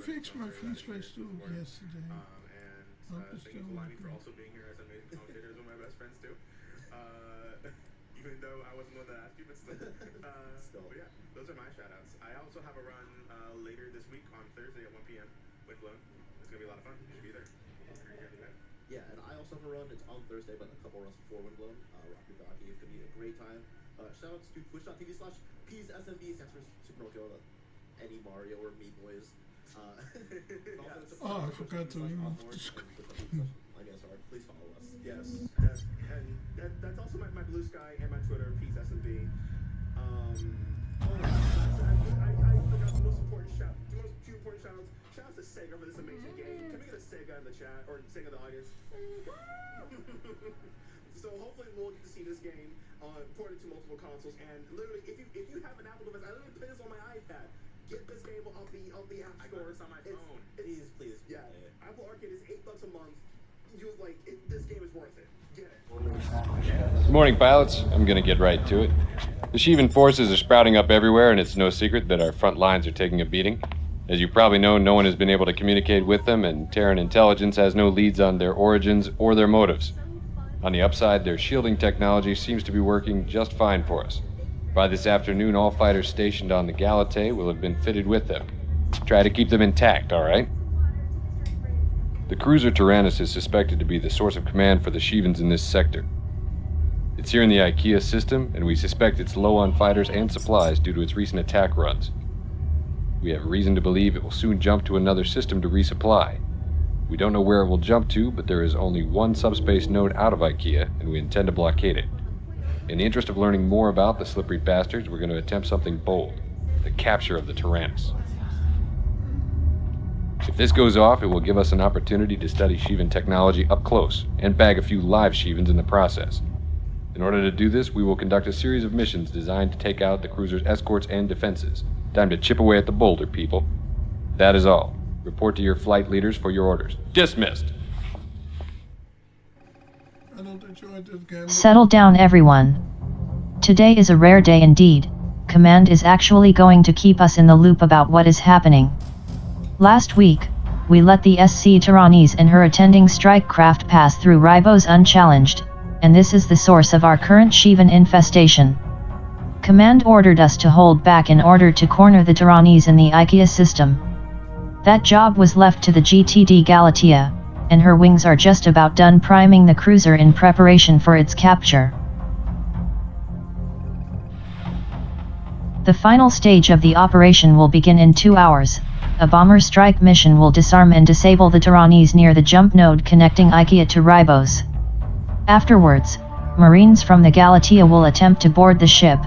fixed my freeze ray stove yesterday. Thank you to Liney for also being here as an amazing commentator. One of my best friends too. Even though I wasn't the one that asked you, but still. But yeah, those are my shoutouts. I also have a run later this week on Thursday at 1 p.m. with Blown. It's gonna be a lot of fun. You should be there. Yeah, and I also have a run. It's on Thursday, but a couple runs before Windblown. Rocky Docky. It's gonna be a great time. Shoutouts to twitch.tv/PSSMB. Thanks for Super Nokio, Eddie Mario or Me Boys. I forgot to read. Please follow us. Yes, and that's also my blue sky and my Twitter, Peace SMB. I forgot the most important two important shout outs. Shout out to Sega for this amazing game. Can we get a Sega in the chat or Sega in the audience? So hopefully we'll get to see this game ported to multiple consoles. And literally, if you have an Apple device, I literally play this on my iPad. Get this game off the App Store. I got this on my phone. Please. Yeah. Apple Arcade is $8 a month. This game is worth it. Get it. Good morning, pilots. I'm going to get right to it. The Shivan forces are sprouting up everywhere, and it's no secret that our front lines are taking a beating. As you probably know, no one has been able to communicate with them, and Terran intelligence has no leads on their origins or their motives. On the upside, their shielding technology seems to be working just fine for us. By this afternoon, all fighters stationed on the Galatée will have been fitted with them. Try to keep them intact, all right? The cruiser Tyrannus is suspected to be the source of command for the Shivans in this sector. It's here in the IKEA system, and we suspect it's low on fighters and supplies due to its recent attack runs. We have reason to believe it will soon jump to another system to resupply. We don't know where it will jump to, but there is only one subspace node out of IKEA, and we intend to blockade it. In the interest of learning more about the slippery bastards, we're going to attempt something bold: the capture of the Tyrannus. If this goes off, it will give us an opportunity to study Shivan technology up close, and bag a few live Shivans in the process. In order to do this, we will conduct a series of missions designed to take out the cruiser's escorts and defenses. Time to chip away at the boulder, people. That is all. Report to your flight leaders for your orders. Dismissed! I don't enjoy this game. Settle down, everyone. Today is a rare day indeed. Command is actually going to keep us in the loop about what is happening. Last week, we let the SC Tyrannus and her attending strike craft pass through Ribos unchallenged, and this is the source of our current Shivan infestation. Command ordered us to hold back in order to corner the Tyrannus in the IKEA system. That job was left to the GTD Galatea, and her wings are just about done priming the cruiser in preparation for its capture. The final stage of the operation will begin in 2 hours. A bomber strike mission will disarm and disable the Tyrannus near the jump node connecting IKEA to Ribos. Afterwards, Marines from the Galatea will attempt to board the ship.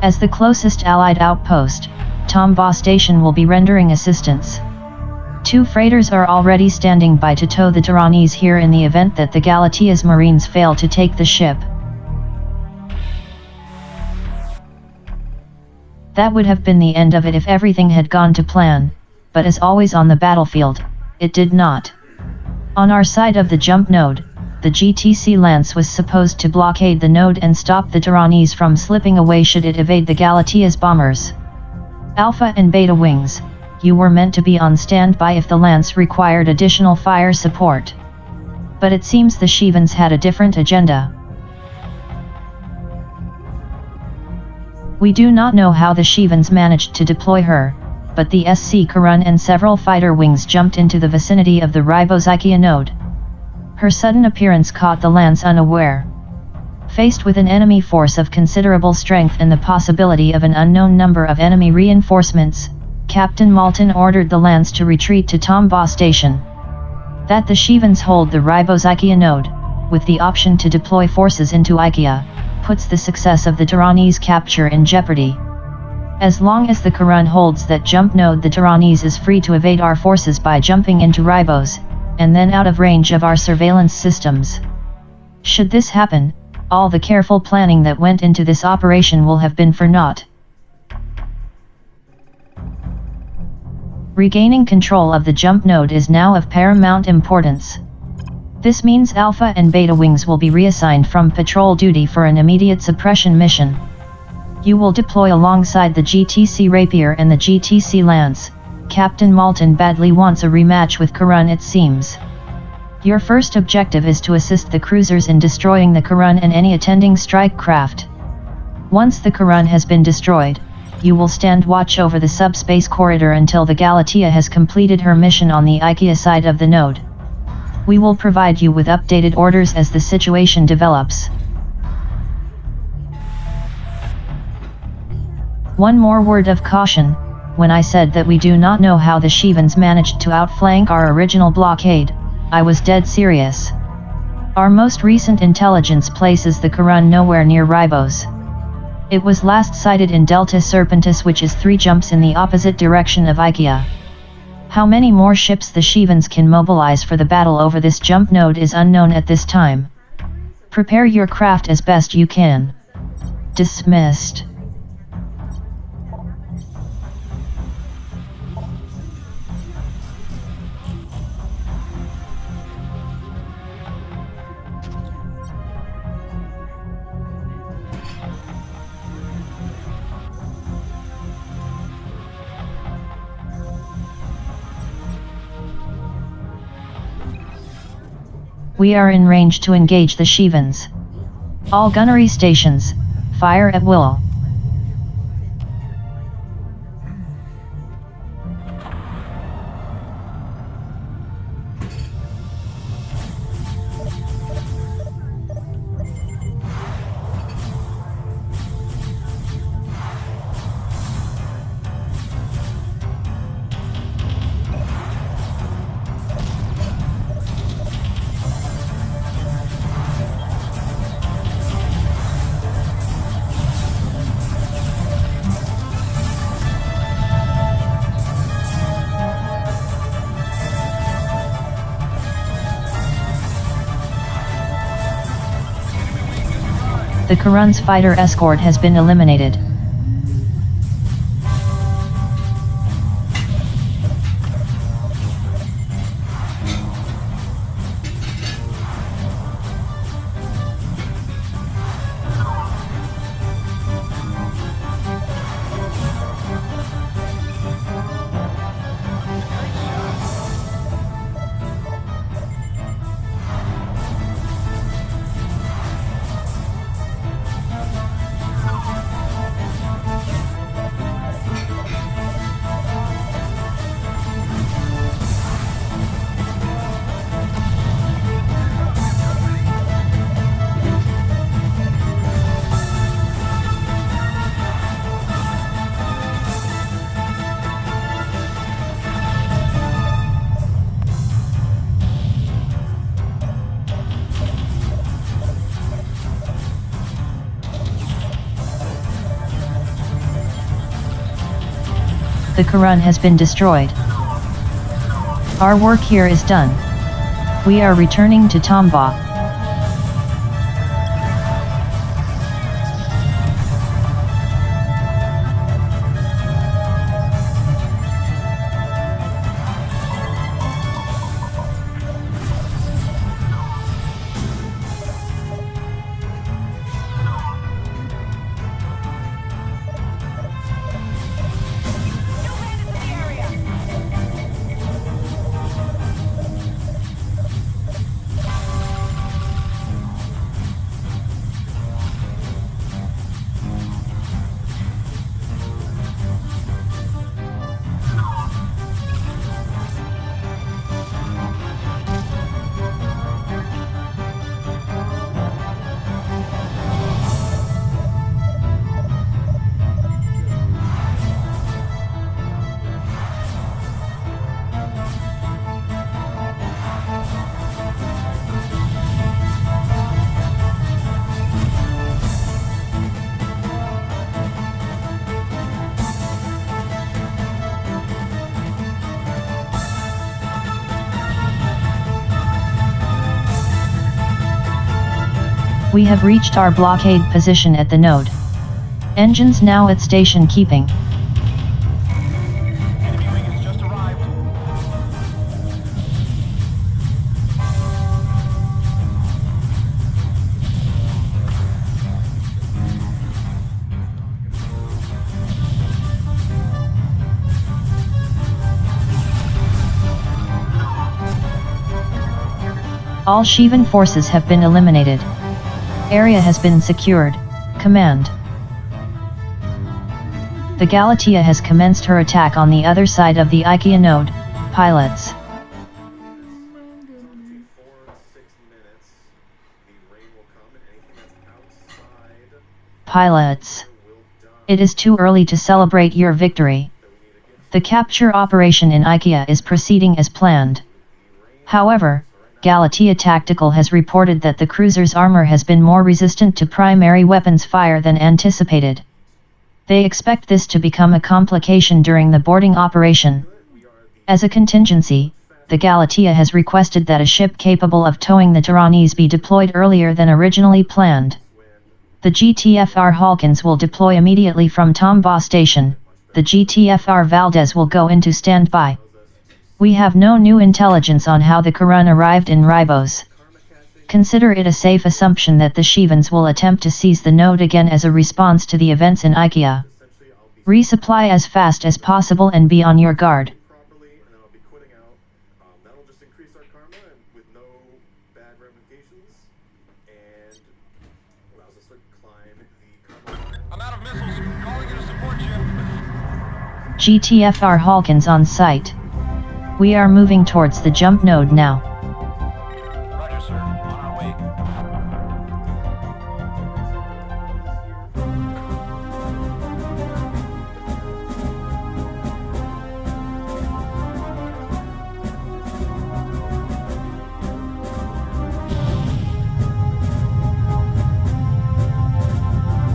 As the closest Allied outpost, Tombaugh Station will be rendering assistance. 2 freighters are already standing by to tow the Tyrannus here in the event that the Galatea's Marines fail to take the ship. That would have been the end of it if everything had gone to plan, but as always on the battlefield, it did not. On our side of the jump node, the GTC Lance was supposed to blockade the node and stop the Tyrannus from slipping away should it evade the Galatea's bombers. Alpha and Beta wings, you were meant to be on standby if the Lance required additional fire support. But it seems the Shivans had a different agenda. We do not know how the Shivans managed to deploy her, but the SC Karun and several fighter wings jumped into the vicinity of the Ribos IKEA node. Her sudden appearance caught the Lance unaware. Faced with an enemy force of considerable strength and the possibility of an unknown number of enemy reinforcements, Captain Malton ordered the Lance to retreat to Tombaugh Station. That the Shivans hold the Ribos IKEA node, with the option to deploy forces into IKEA, puts the success of the Tyrannus capture in jeopardy. As long as the Karun holds that jump node, the Tyrannus is free to evade our forces by jumping into Ribos, and then out of range of our surveillance systems. Should this happen, all the careful planning that went into this operation will have been for naught. Regaining control of the jump node is now of paramount importance. This means Alpha and Beta wings will be reassigned from patrol duty for an immediate suppression mission. You will deploy alongside the GTC Rapier and the GTC Lance, Captain Malton badly wants a rematch with Karun, it seems. Your first objective is to assist the cruisers in destroying the Karun and any attending strike craft. Once the Karun has been destroyed, you will stand watch over the subspace corridor until the Galatea has completed her mission on the IKEA side of the node. We will provide you with updated orders as the situation develops. One more word of caution: when I said that we do not know how the Shivans managed to outflank our original blockade, I was dead serious. Our most recent intelligence places the Karun nowhere near Ribos. It was last sighted in Delta Serpentis, which is 3 jumps in the opposite direction of IKEA. How many more ships the Shivans can mobilize for the battle over this jump node is unknown at this time. Prepare your craft as best you can. Dismissed. We are in range to engage the Shivans. All gunnery stations, fire at will. The Karun's fighter escort has been eliminated. The Karun has been destroyed. Our work here is done. We are returning to Tombaugh. We have reached our blockade position at the node. Engines now at station keeping. Enemy wing has just arrived. All Shivan forces have been eliminated. Area has been secured. Command. The Galatea has commenced her attack on the other side of the IKEA node. Pilots. 4 to 6 minutes. The rain will come and anything that's outside Pilots. will die. It is too early to celebrate your victory. The capture operation in IKEA is proceeding as planned. However, Galatea Tactical has reported that the cruiser's armor has been more resistant to primary weapons fire than anticipated. They expect this to become a complication during the boarding operation. As a contingency, the Galatea has requested that a ship capable of towing the Tyrannes be deployed earlier than originally planned. The GTFR Hawkins will deploy immediately from Tombaugh Station. The GTFR Valdez will go into standby. We have no new intelligence on how the Karun arrived in Ribos. Consider it a safe assumption that the Shivans will attempt to seize the node again as a response to the events in IKEA. Resupply as fast as possible and be on your guard. Properly, and then I'll be quitting out. That'll just increase our karma and with no bad ramifications, and allows us to climb the karma line. I'm out of missiles. Calling in a support ship. GTFR Hawkins on site. We are moving towards the jump node now. Roger, sir. On our way.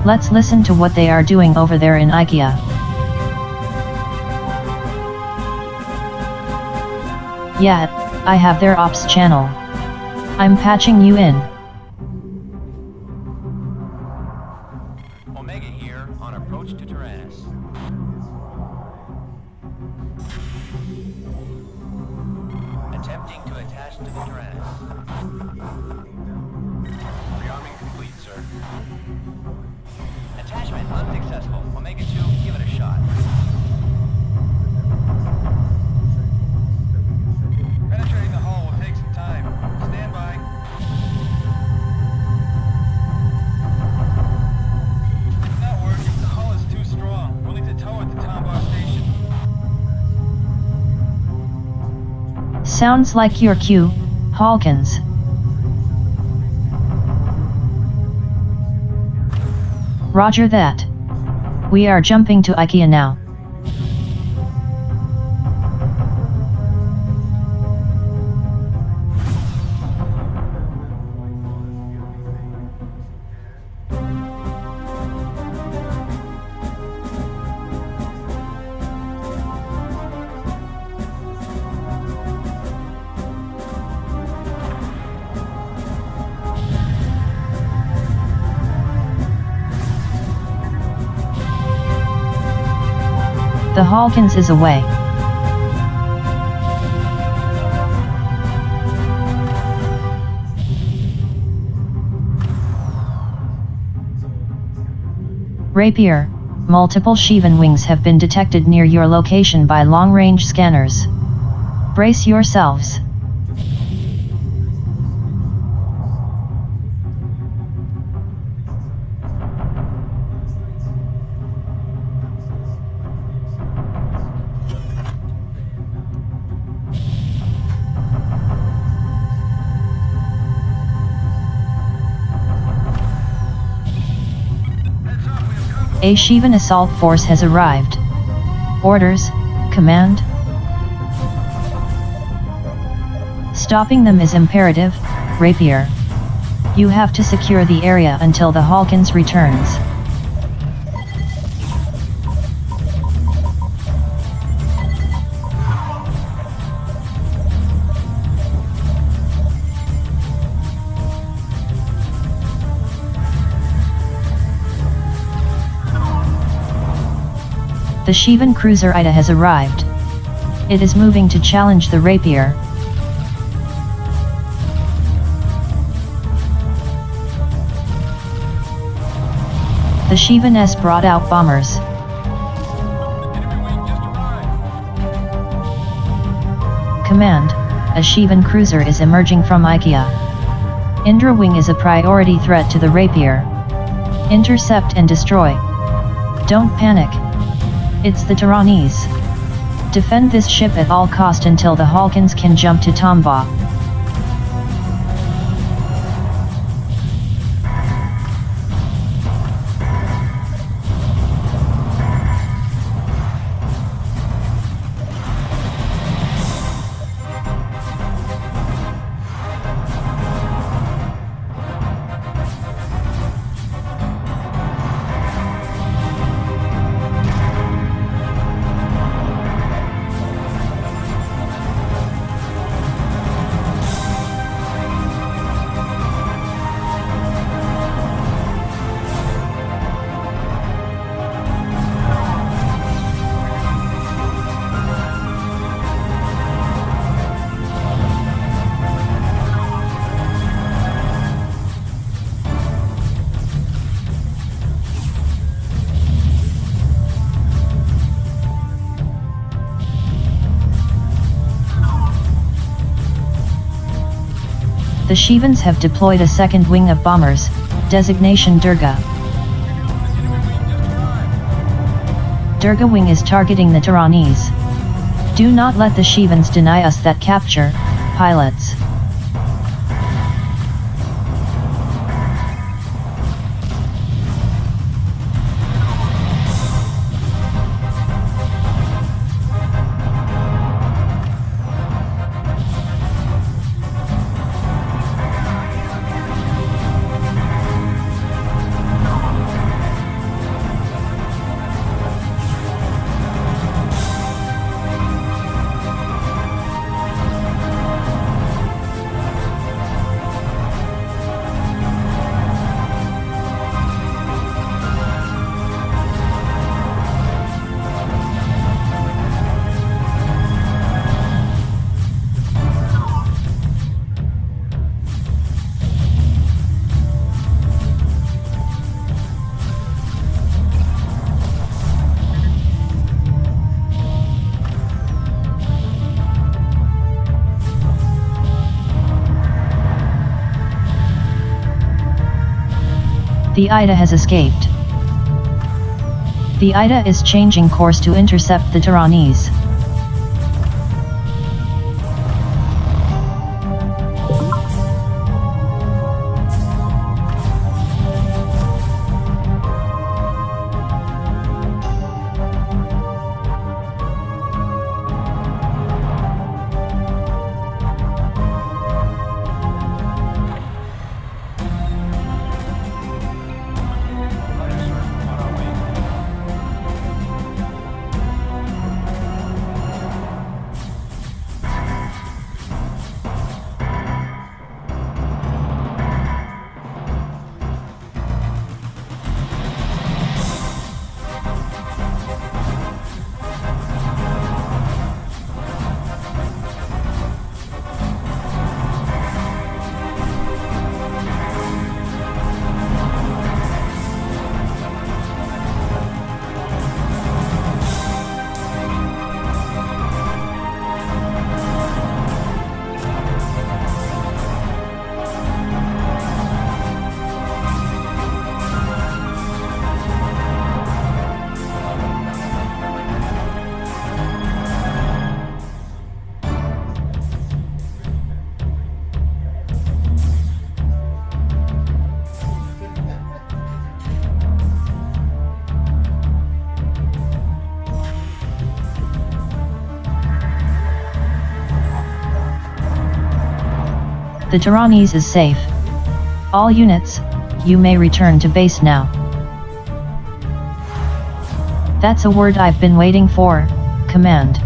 Let's listen to what they are doing over there in IKEA. Yeah, I have their ops channel. I'm patching you in. Omega here on approach to Tyrannis. Attempting to attach to the Tyrannis. Rearming complete, sir. Attachment unsuccessful. Omega 2, give it a shot. Penetrating the hull will take some time. Stand by. It's not working. The hull is too strong. We'll need to tow it to Tombaugh Station. Sounds like your cue, Hawkins. Roger that. We are jumping to IKEA now. The Hawkins is away. Rapier, multiple Shivan wings have been detected near your location by long-range scanners. Brace yourselves. A Shivan assault force has arrived. Orders, Command. Stopping them is imperative, Rapier. You have to secure the area until the Hawkins returns. The Shivan cruiser Ida has arrived. It is moving to challenge the Rapier. The Shivan S brought out bombers. Enemy wing just arrived. Command, a Shivan cruiser is emerging from IKEA. Indra Wing is a priority threat to the Rapier. Intercept and destroy. Don't panic. It's the Tyrannese. Defend this ship at all cost until the Halkans can jump to Tombaugh. The Shivans have deployed a second wing of bombers, designation Durga. Durga Wing is targeting the Tyrannese. Do not let the Shivans deny us that capture, pilots. The Ida has escaped. The Ida is changing course to intercept the Tyrannese. The Tyrannese is safe. All units, you may return to base now. That's a word I've been waiting for, Command.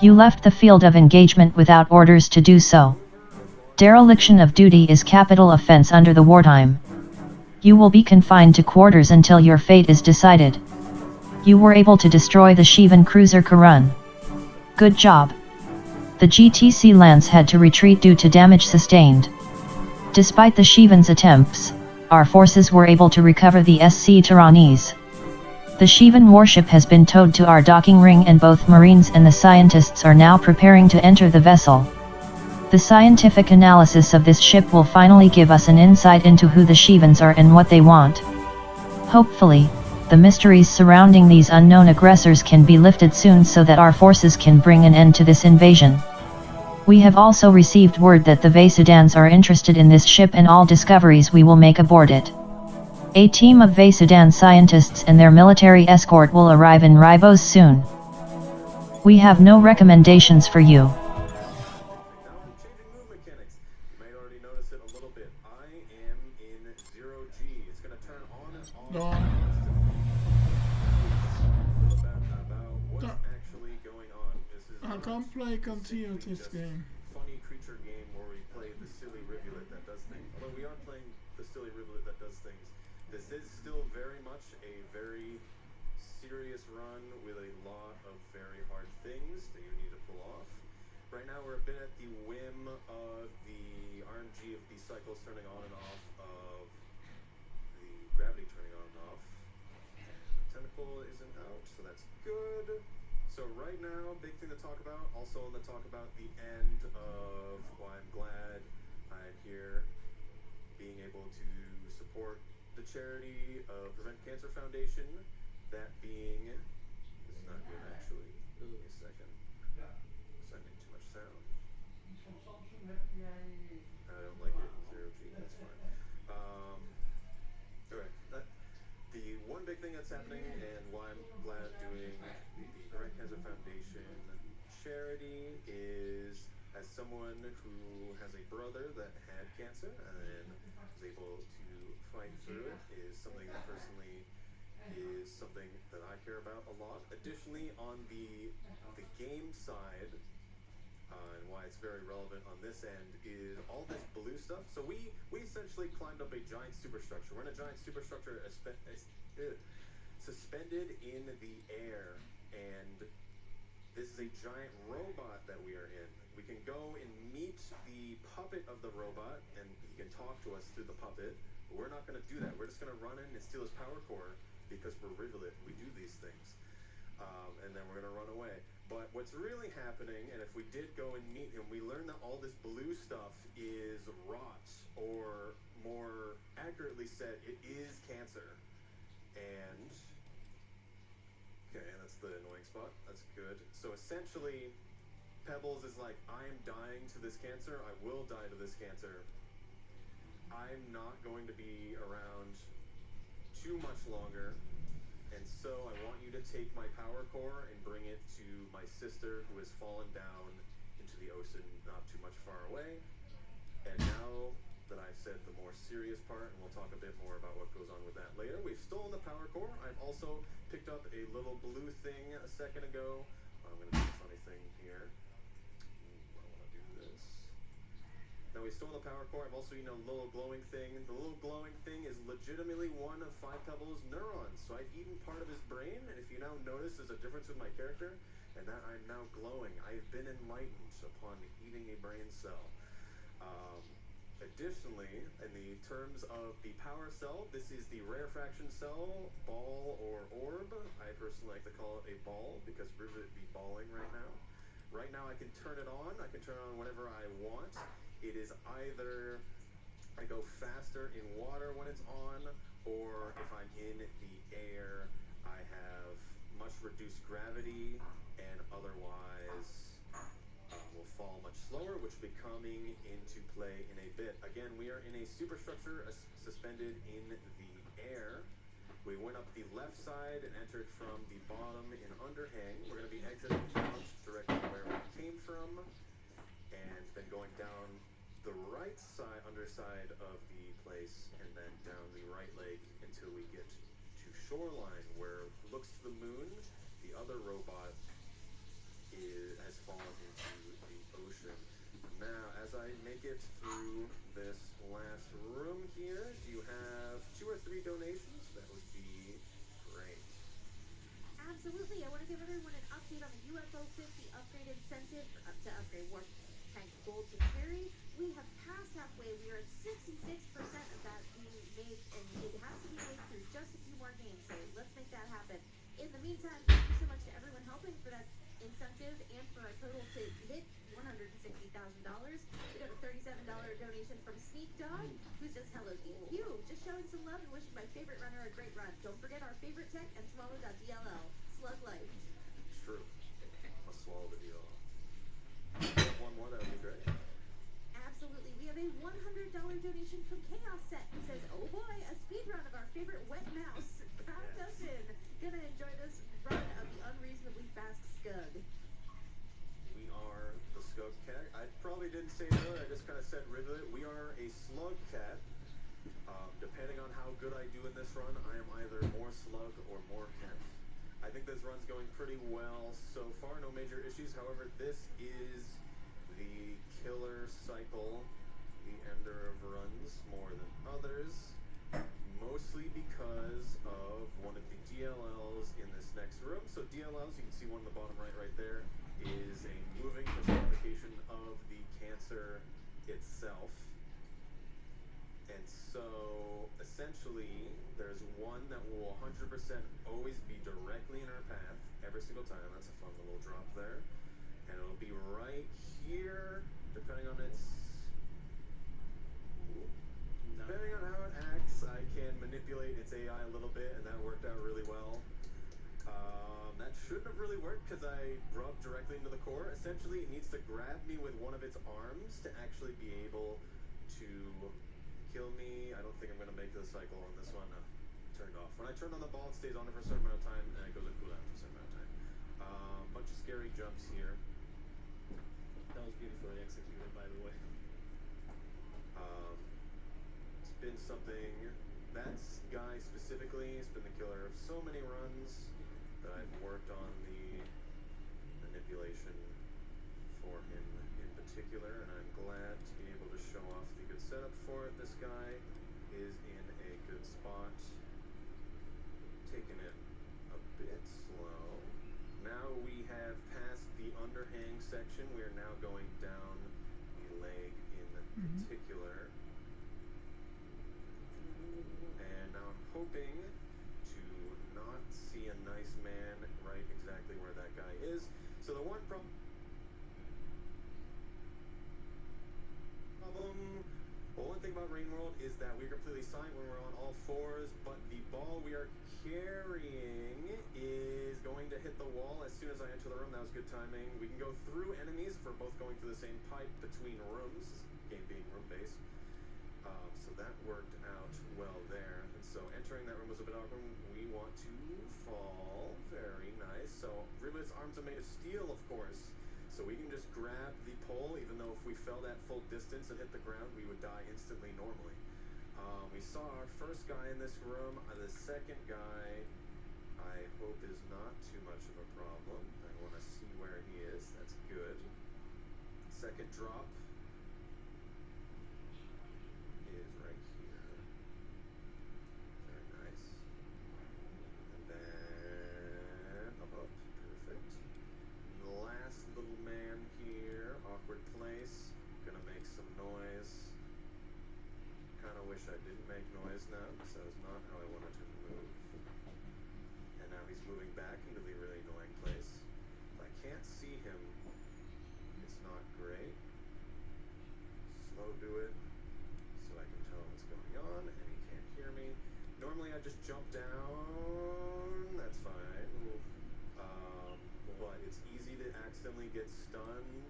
You left the field of engagement without orders to do so. Dereliction of duty is capital offense under the wartime. You will be confined to quarters until your fate is decided. You were able to destroy the Shivan cruiser Karun. Good job. The GTC Lance had to retreat due to damage sustained. Despite the Shivan's attempts, our forces were able to recover the SC Tyranese. The Shivan warship has been towed to our docking ring and both Marines and the scientists are now preparing to enter the vessel. The scientific analysis of this ship will finally give us an insight into who the Shivans are and what they want. Hopefully, the mysteries surrounding these unknown aggressors can be lifted soon so that our forces can bring an end to this invasion. We have also received word that the Vasudans are interested in this ship and all discoveries we will make aboard it. A team of Vasudan scientists and their military escort will arrive in Ribos soon. We have no recommendations for you. Now I'm changing move mechanics. You might already notice it a little bit. I am in 0G. It's going to turn on and off. No. About what's actually going on. This is I can't play continue this game. funny creature game where we play the silly rivulet that does things. Although we are playing the silly rivulet that does things. This is still very much a very serious run with a lot of very hard things that you need to pull off. Right now we're a bit at the whim of the RNG of the cycles turning on and off, of the gravity turning on and off. And the tentacle isn't out, so that's good. So right now, big thing to talk about, also on the talk about the end of why I'm glad I'm here, being able to support the charity of Prevent Cancer Foundation, that being, this is not good actually, give me a second, sending too much sound. I don't like it in 0G, that's fine. Okay, the one big thing that's happening and why I'm glad I'm doing the Prevent Cancer Foundation charity is, as someone who has a brother that had cancer and was able to fight through it, is something that personally is something that I care about a lot. Additionally, on the game side, and why it's very relevant on this end, is all this blue stuff. So we essentially climbed up a giant superstructure. We're in a giant superstructure suspended in the air, and this is a giant robot that we are in. We can go and meet the puppet of the robot, and he can talk to us through the puppet. But we're not going to do that. We're just going to run in and steal his power core because we're Rivulet. We do these things. And then we're going to run away. But what's really happening, and if we did go and meet him, we learned that all this blue stuff is rot, or more accurately said, it is cancer. And okay, that's the annoying spot. That's good. So essentially, Pebbles is like, I am dying to this cancer. I will die to this cancer. I'm not going to be around too much longer. And so I want you to take my power core and bring it to my sister who has fallen down into the ocean not too much far away. And now that I've said the more serious part, and we'll talk a bit more about what goes on with that later, we've stolen the power core. I've also picked up a little blue thing a second ago. I'm going to do a funny thing here. I want to do this. Now we've stolen the power core. I've also eaten a little glowing thing. The little glowing thing is legitimately one of 5 Pebbles' neurons. So I've eaten part of his brain, and if you now notice, there's a difference with my character, and that I'm now glowing. I've been enlightened upon eating a brain cell. Additionally, in the terms of the power cell, this is the rarefaction cell, ball or orb. I personally like to call it a ball because Rivet be balling right now. Right now I can turn it on. I can turn it on whenever I want. It is either I go faster in water when it's on, or if I'm in the air, I have much reduced gravity, and otherwise will fall much slower, which will be coming into play in a bit. Again, we are in a superstructure suspended in the air. We went up the left side and entered from the bottom in underhang. We're going to be exiting out directly where we came from, and then going down the right side, underside of the place, and then down the right leg until we get to shoreline, where looks to the moon. The other robot has fallen into the ocean. Now, as I make it through this last room here, do you have 2 or 3 donations? That would be great. Absolutely. I want to give everyone an update on the UFO 50 upgrade incentive to upgrade Warp Tank Gold to Carry. We have passed halfway. We are at 66% of that being made, and it has to be made through just a few more games. So let's make that happen. In the meantime, thank you so much to everyone helping for that incentive and for our total to hit $160,000. We got a $37 donation from Sneak Dog, who's just hello DQ, just showing some love and wishing my favorite runner a great run. Don't forget our favorite tech and swallow.dll. Slug life. True. I'll swallow the deal. One more, that would be great. Absolutely. We have a $100 donation from Chaos Set, who says, oh boy, a speed run of our favorite wet mouse. Count us in. Gonna enjoy this run of the unreasonably fast Scug. We are the Scug Cat. I probably didn't say it earlier, I just kind of said rivet. We are a Slug Cat. Depending on how good I do in this run, I am either more Slug or more Cat. I think this run's going pretty well so far, no major issues. However, this is the killer cycle, the ender of runs more than others, mostly because of one of the DLLs in this next room. So DLLs, you can see one in the bottom right there, is a moving personification of the cancer itself. And so, essentially, there's one that will 100% always be directly in our path every single time. That's a fun little drop there. And it'll be right here, depending on its... Depending on how it acts, I can manipulate its AI a little bit, and that worked out really well. That shouldn't have really worked because I rubbed directly into the core. Essentially, it needs to grab me with one of its arms to actually be able to kill me. I don't think I'm going to make the cycle on this one. Turned off. When I turn on the ball, it stays on it for a certain amount of time, and it goes on cooldown for a certain amount of time. Bunch of scary jumps here. That was beautifully executed, by the way. It's been something, that guy specifically has been the killer of so many runs that I've worked on the manipulation for him in particular, and I'm glad to be able to show off the good setup for it. This guy is in a good spot, taking it a bit slow. Now we have passed the underhang section. We are now going down the leg in particular. And now I'm hoping to not see a nice man right exactly where that guy is. So the one problem, the one thing about Rain World is that we're completely silent when we're on all fours, but the ball we are carrying is going to hit the wall as soon as I enter the room. That was good timing. We can go through enemies if we're both going through the same pipe between rooms, game being room-based. So that worked out well there. And so entering that room was a bit awkward. We want to fall. Very nice. So Rivet's arms are made of steel, of course. So we can just grab the pole, even though if we fell that full distance and hit the ground, we would die instantly normally. We saw our first guy in this room. The second guy, I hope is not too much of a problem. I want to see where he is. That's good. Second drop is right here. Very nice. And then up. Perfect. The last little man here, awkward place, gonna make some noise. Kinda wish I didn't make noise now, because that was not how I wanted to move. And now he's moving back into the really annoying place. If I can't see him, it's not great. Slow do it, so I can tell what's going on, and he can't hear me. Normally I just jump down, that's fine. But it's easy to accidentally get stunned,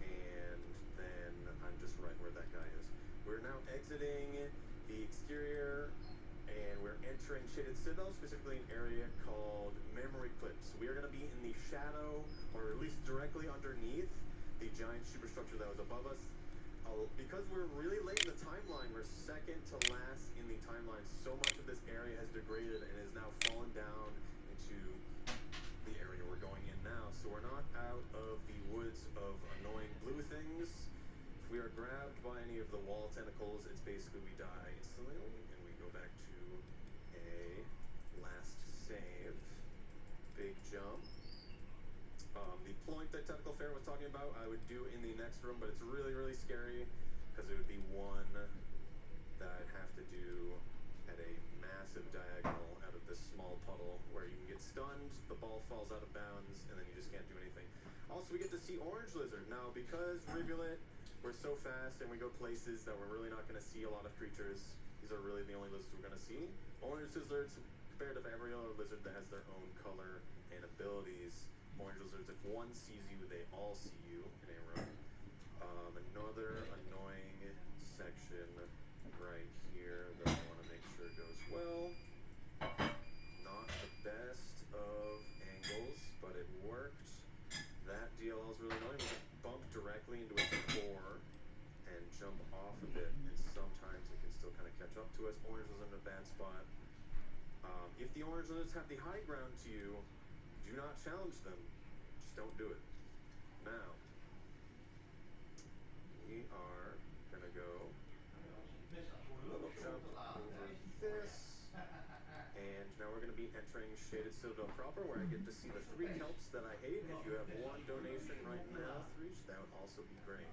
and then I'm just right where that guy is. We're now exiting the exterior, and we're entering Shaded Citadel, specifically an area called Memory Clips. We are going to be in the shadow, or at least directly underneath, the giant superstructure that was above us. Because we're really late in the timeline, we're second to last in the timeline. So much of this area has degraded and is now fallen down into the area we're going in Now, so we're not out of the woods of annoying blue things. If we are grabbed by any of the wall tentacles, it's basically we die instantly, and we go back to a last save. Big jump. The ploink that Tentacle Fair was talking about, I would do in the next room, but it's really, really scary because it would be one that I'd have to do at a massive diagonal out of this small puddle where you can get stunned, the ball falls out of bounds, and then you just can't do anything. Also, we get to see Orange Lizard. Now, because Rivulet, we're so fast and we go places that we're really not going to see a lot of creatures. These are really the only lizards we're going to see. Orange Lizards, compared to every other lizard that has their own color and abilities, Orange Lizards, if one sees you, they all see you in a room. Another annoying section right here that I want to make sure goes well. Not the best of angles, but it worked. That DLL is really annoying. We can bump directly into its core and jump off of it, and sometimes it can still kind of catch up to us. Orange is in a bad spot. If the Orange Lizards have the high ground to you, do not challenge them. Just don't do it. Now, we are going to go little jump over this, and now we're going to be entering Shaded Citadel proper, where I get to see the 3 kelps that I hate. If you have 1 donation right now, 3, that would also be great.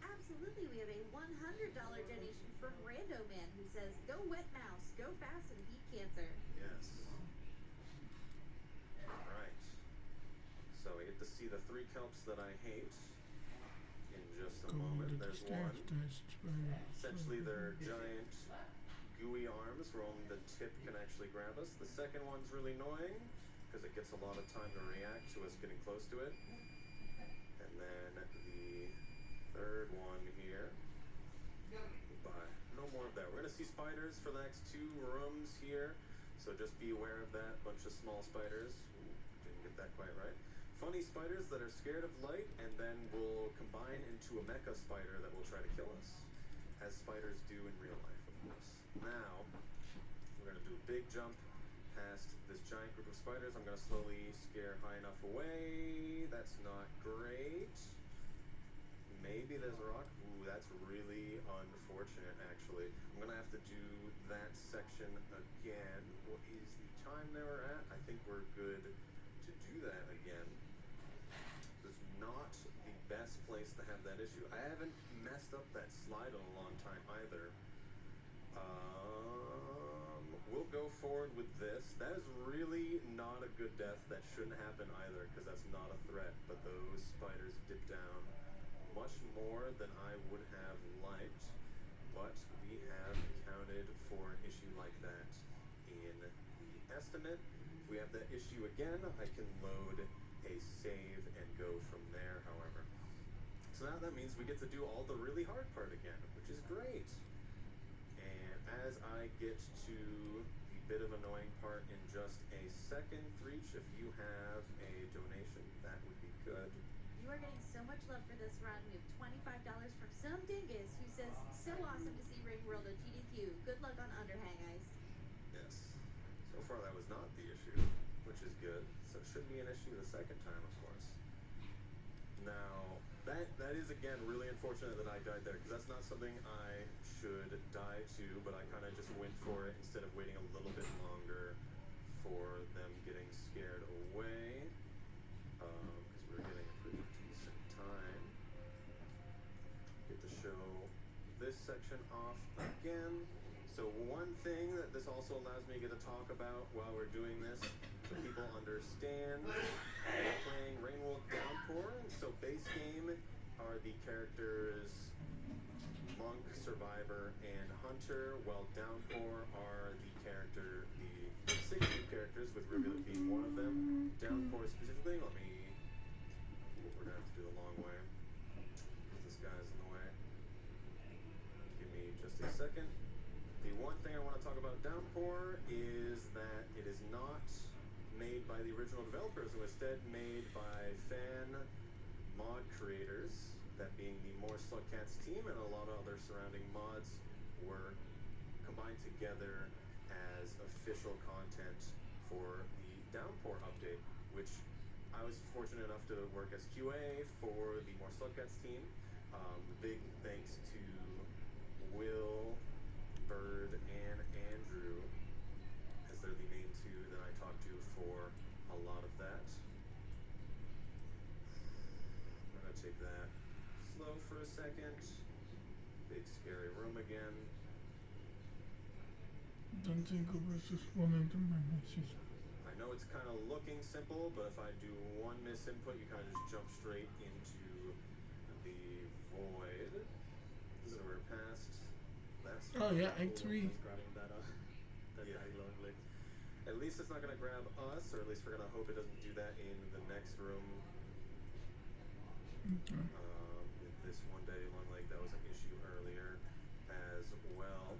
Absolutely, we have a $100 donation from Rando Man who says, "Go wet mouse, go fast and beat cancer." Yes. Right. So I get to see the 3 kelps that I hate in just a moment. There's one. Essentially, they're giant, gooey arms where only the tip can actually grab us. The second one's really annoying because it gets a lot of time to react to us getting close to it. And then the third one here. Goodbye. No more of that. We're going to see spiders for the next 2 rooms here. So just be aware of that. Bunch of small spiders. Ooh, didn't get that quite right. Funny spiders that are scared of light and then will combine into a mecha spider that will try to kill us, as spiders do in real life, of course. Now, we're going to do a big jump past this giant group of spiders. I'm going to slowly scare high enough away. That's not great. Maybe there's a rock. Ooh, that's really unfortunate, actually. I'm going to have to do that section again. What is the time that we're at? I think we're good to do that again. It's not the best place to have that issue. I haven't messed up that slide in a long time either. We'll go forward with this. That is really not a good death. That shouldn't happen either, because that's not a threat. But those spiders dip down much more than I would have liked. But we have accounted for an issue like that in the estimate. If we have that issue again, I can load a save and go from there, however. So now that means we get to do all the really hard part again, which is great. And as I get to the bit of annoying part in just a second, Threech, if you have a donation, that would be good. You are getting so much love for this run. We have $25 from Some Dingus who says, "So awesome to see Ring World at GDQ. Good luck on Underhang Ice." Yes. So far that was not the issue, which is good. So it shouldn't be an issue the second time, of course. Now, that is, again, really unfortunate that I died there, because that's not something I should die to, but I kind of just went for it instead of waiting a little bit longer for them getting scared away, because we were getting a pretty decent time. Get to show this section off again. So one thing that this also allows me to get to talk about while we're doing this, so people understand, we're playing Rainwolf Downpour. So base game are the characters Monk, Survivor, and Hunter, while Downpour are the 6 new characters, with Rivulet being one of them. Downpour specifically, we're gonna have to do the long way, because this guy's in the way. Give me just a second. The one thing I want to talk about Downpour is that it is not made by the original developers. It was instead made by fan mod creators, that being the More Slugcats team and a lot of other surrounding mods were combined together as official content for the Downpour update, which I was fortunate enough to work as QA for the More Slugcats team. Big thanks to Will, Bird, and Andrew, as they're the main two that I talked to for a lot of that. I'm gonna take that slow for a second. Big scary room again. Don't think of responding to my message. I know it's kind of looking simple, but if I do one misinput, you kind of just jump straight into the void. So we're past that. Oh yeah, Act 3. Grabbing that Yeah. daddy long leg. At least it's not going to grab us, or at least we're going to hope it doesn't do that in the next room. Okay. With this one daddy long leg, that was an issue earlier as well.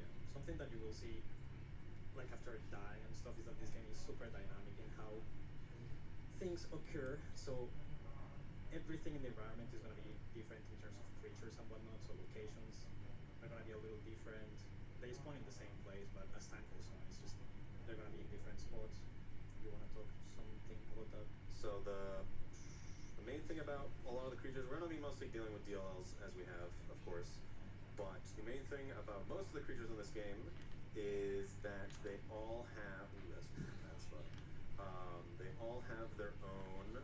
Yeah, something that you will see, like after dying and stuff, is that this game is super dynamic in how things occur. So everything in the environment is going to be different in terms of creatures and whatnot. So locations are going to be a little different. They spawn in the same place, but as time goes on, it's just they're going to be in different spots. You want to talk something about that? So the main thing about a lot of the creatures, we're going to be mostly dealing with DLLs as we have, of course. But the main thing about most of the creatures in this game is that they all have. Ooh, that's a bad spot. They all have their own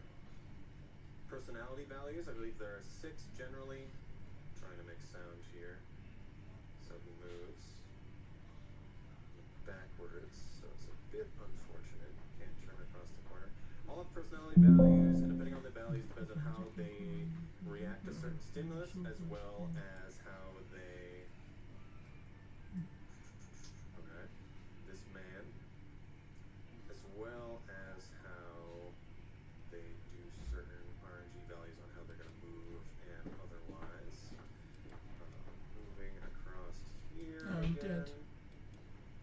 personality values. I believe there are 6 generally. I'm trying to make sound here. So he moves backwards, so it's a bit unfortunate. Can't turn across the corner. All have personality values, and depending on the values, depends on how they react to certain stimulus, as well as how they. Okay, this man, as well as how they do certain RNG values on how they're going to move and otherwise. Moving across here I'm again. dead.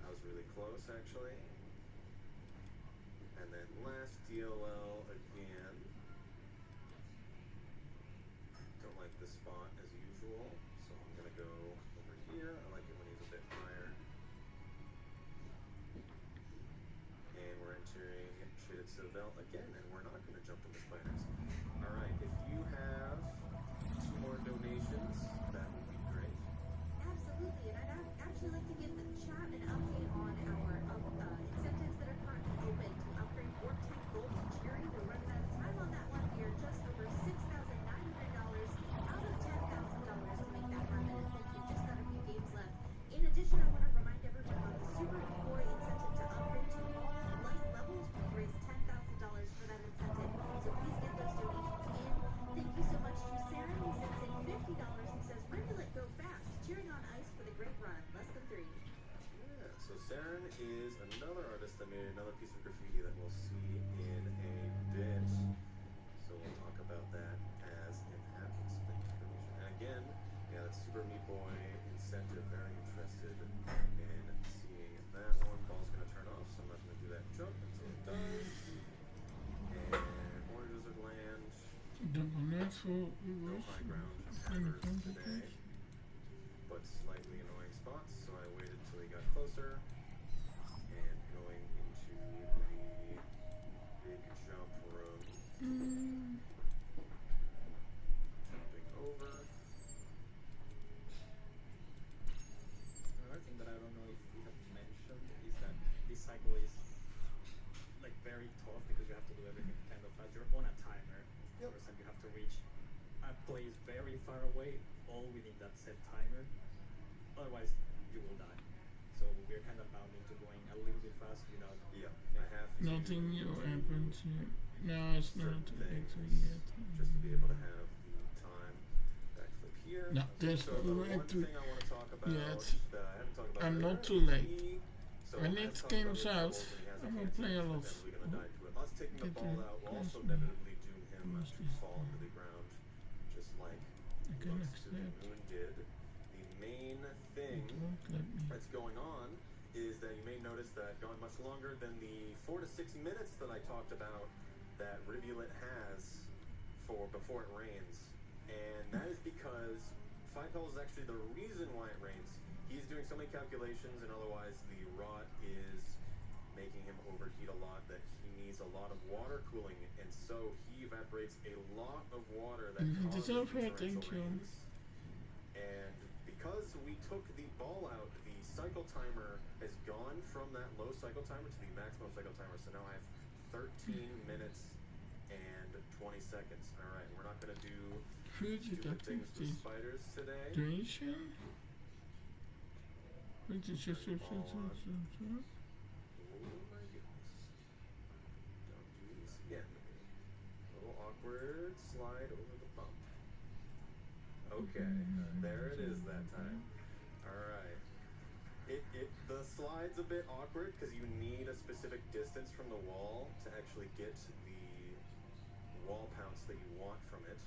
That was really close, actually. And then last DLL again. Don't like this spot as usual, so I'm gonna go over here. I like it when he's a bit higher. And we're entering Shaded Citadel again, and we're not gonna jump into spiders. Alright, if you have 2 more donations, that would be great. Absolutely, and I'd actually like to give the chat an update on our incentives that are currently open to upgrade Warp Tank Gold to Cherry. We're running out of time on that one. We are just over $6,900 out of $10,000 to make that happen, and thank you. Just got a few games left. In addition, I want to remind everyone about the Super Meat Boy incentive to upgrade to all light levels. We've raised $10,000 for that incentive, so please get those donations in. Thank you so much to Sarah, who sends in $50. He says, "Rivulet, go fast. Cheering on ice for the great run. Less than 3." Yeah, so Saren is another artist that made another piece of graffiti that we'll see in a bit. So we'll talk about that as it happens. Thank you for the donation. And again, yeah, that Super Meat Boy incentive. Very interested in seeing that one. Ball's gonna turn off, so I'm not gonna do that jump until it does. And Orange Lizard Land. Double net for No high ground hammers today, but slightly annoying spots, so I waited till he got closer, and going into the big jump room, jumping over. Another thing that I don't know if we have mentioned is that this cycle is like very tough because you have to do everything kind of fast. You're on a timer, of course, and you have to reach a place very far away, all within that set timer. Otherwise, you will die. So we're kind of bound into going a little bit fast without. Yeah, I have to Nothing new happens yet. No, it's not certain Act 3 things yet. just to be able to have the time. Backflip here. No, there's So the no one Act 3 thing I want to talk about yet. that I haven't talked about I'm earlier not too is late. he- so When I've it talked comes about out, his troubles and he has I a will cancer, play a he's lot. inevitably gonna die to it. Us taking the Get ball rid- out will also close inevitably doom him Must to be fall to the ground, just like I can Lux to the accept. Moon did. The main thing It won't let me. that's going on is that you may notice that gone much longer than the 4 to 6 minutes that I talked about that Rivulet has for before it rains. And that is because Five Pebbles is actually the reason why it rains. He's doing so many calculations, and otherwise the rot is making him overheat a lot, that he needs a lot of water cooling, and so he evaporates a lot of water that causes the torrential rains. And because we took the ball out, the cycle timer has gone from that low cycle timer to the maximum cycle timer. So now I have 13 minutes and 20 seconds. All right, we're not going to do stupid things with spiders today. Duration? Oh my goodness. Don't do this again. A little awkward slide over the bump. Okay, there it is that time. Alright. The slide's a bit awkward because you need a specific distance from the wall to actually get the wall pounce that you want from it.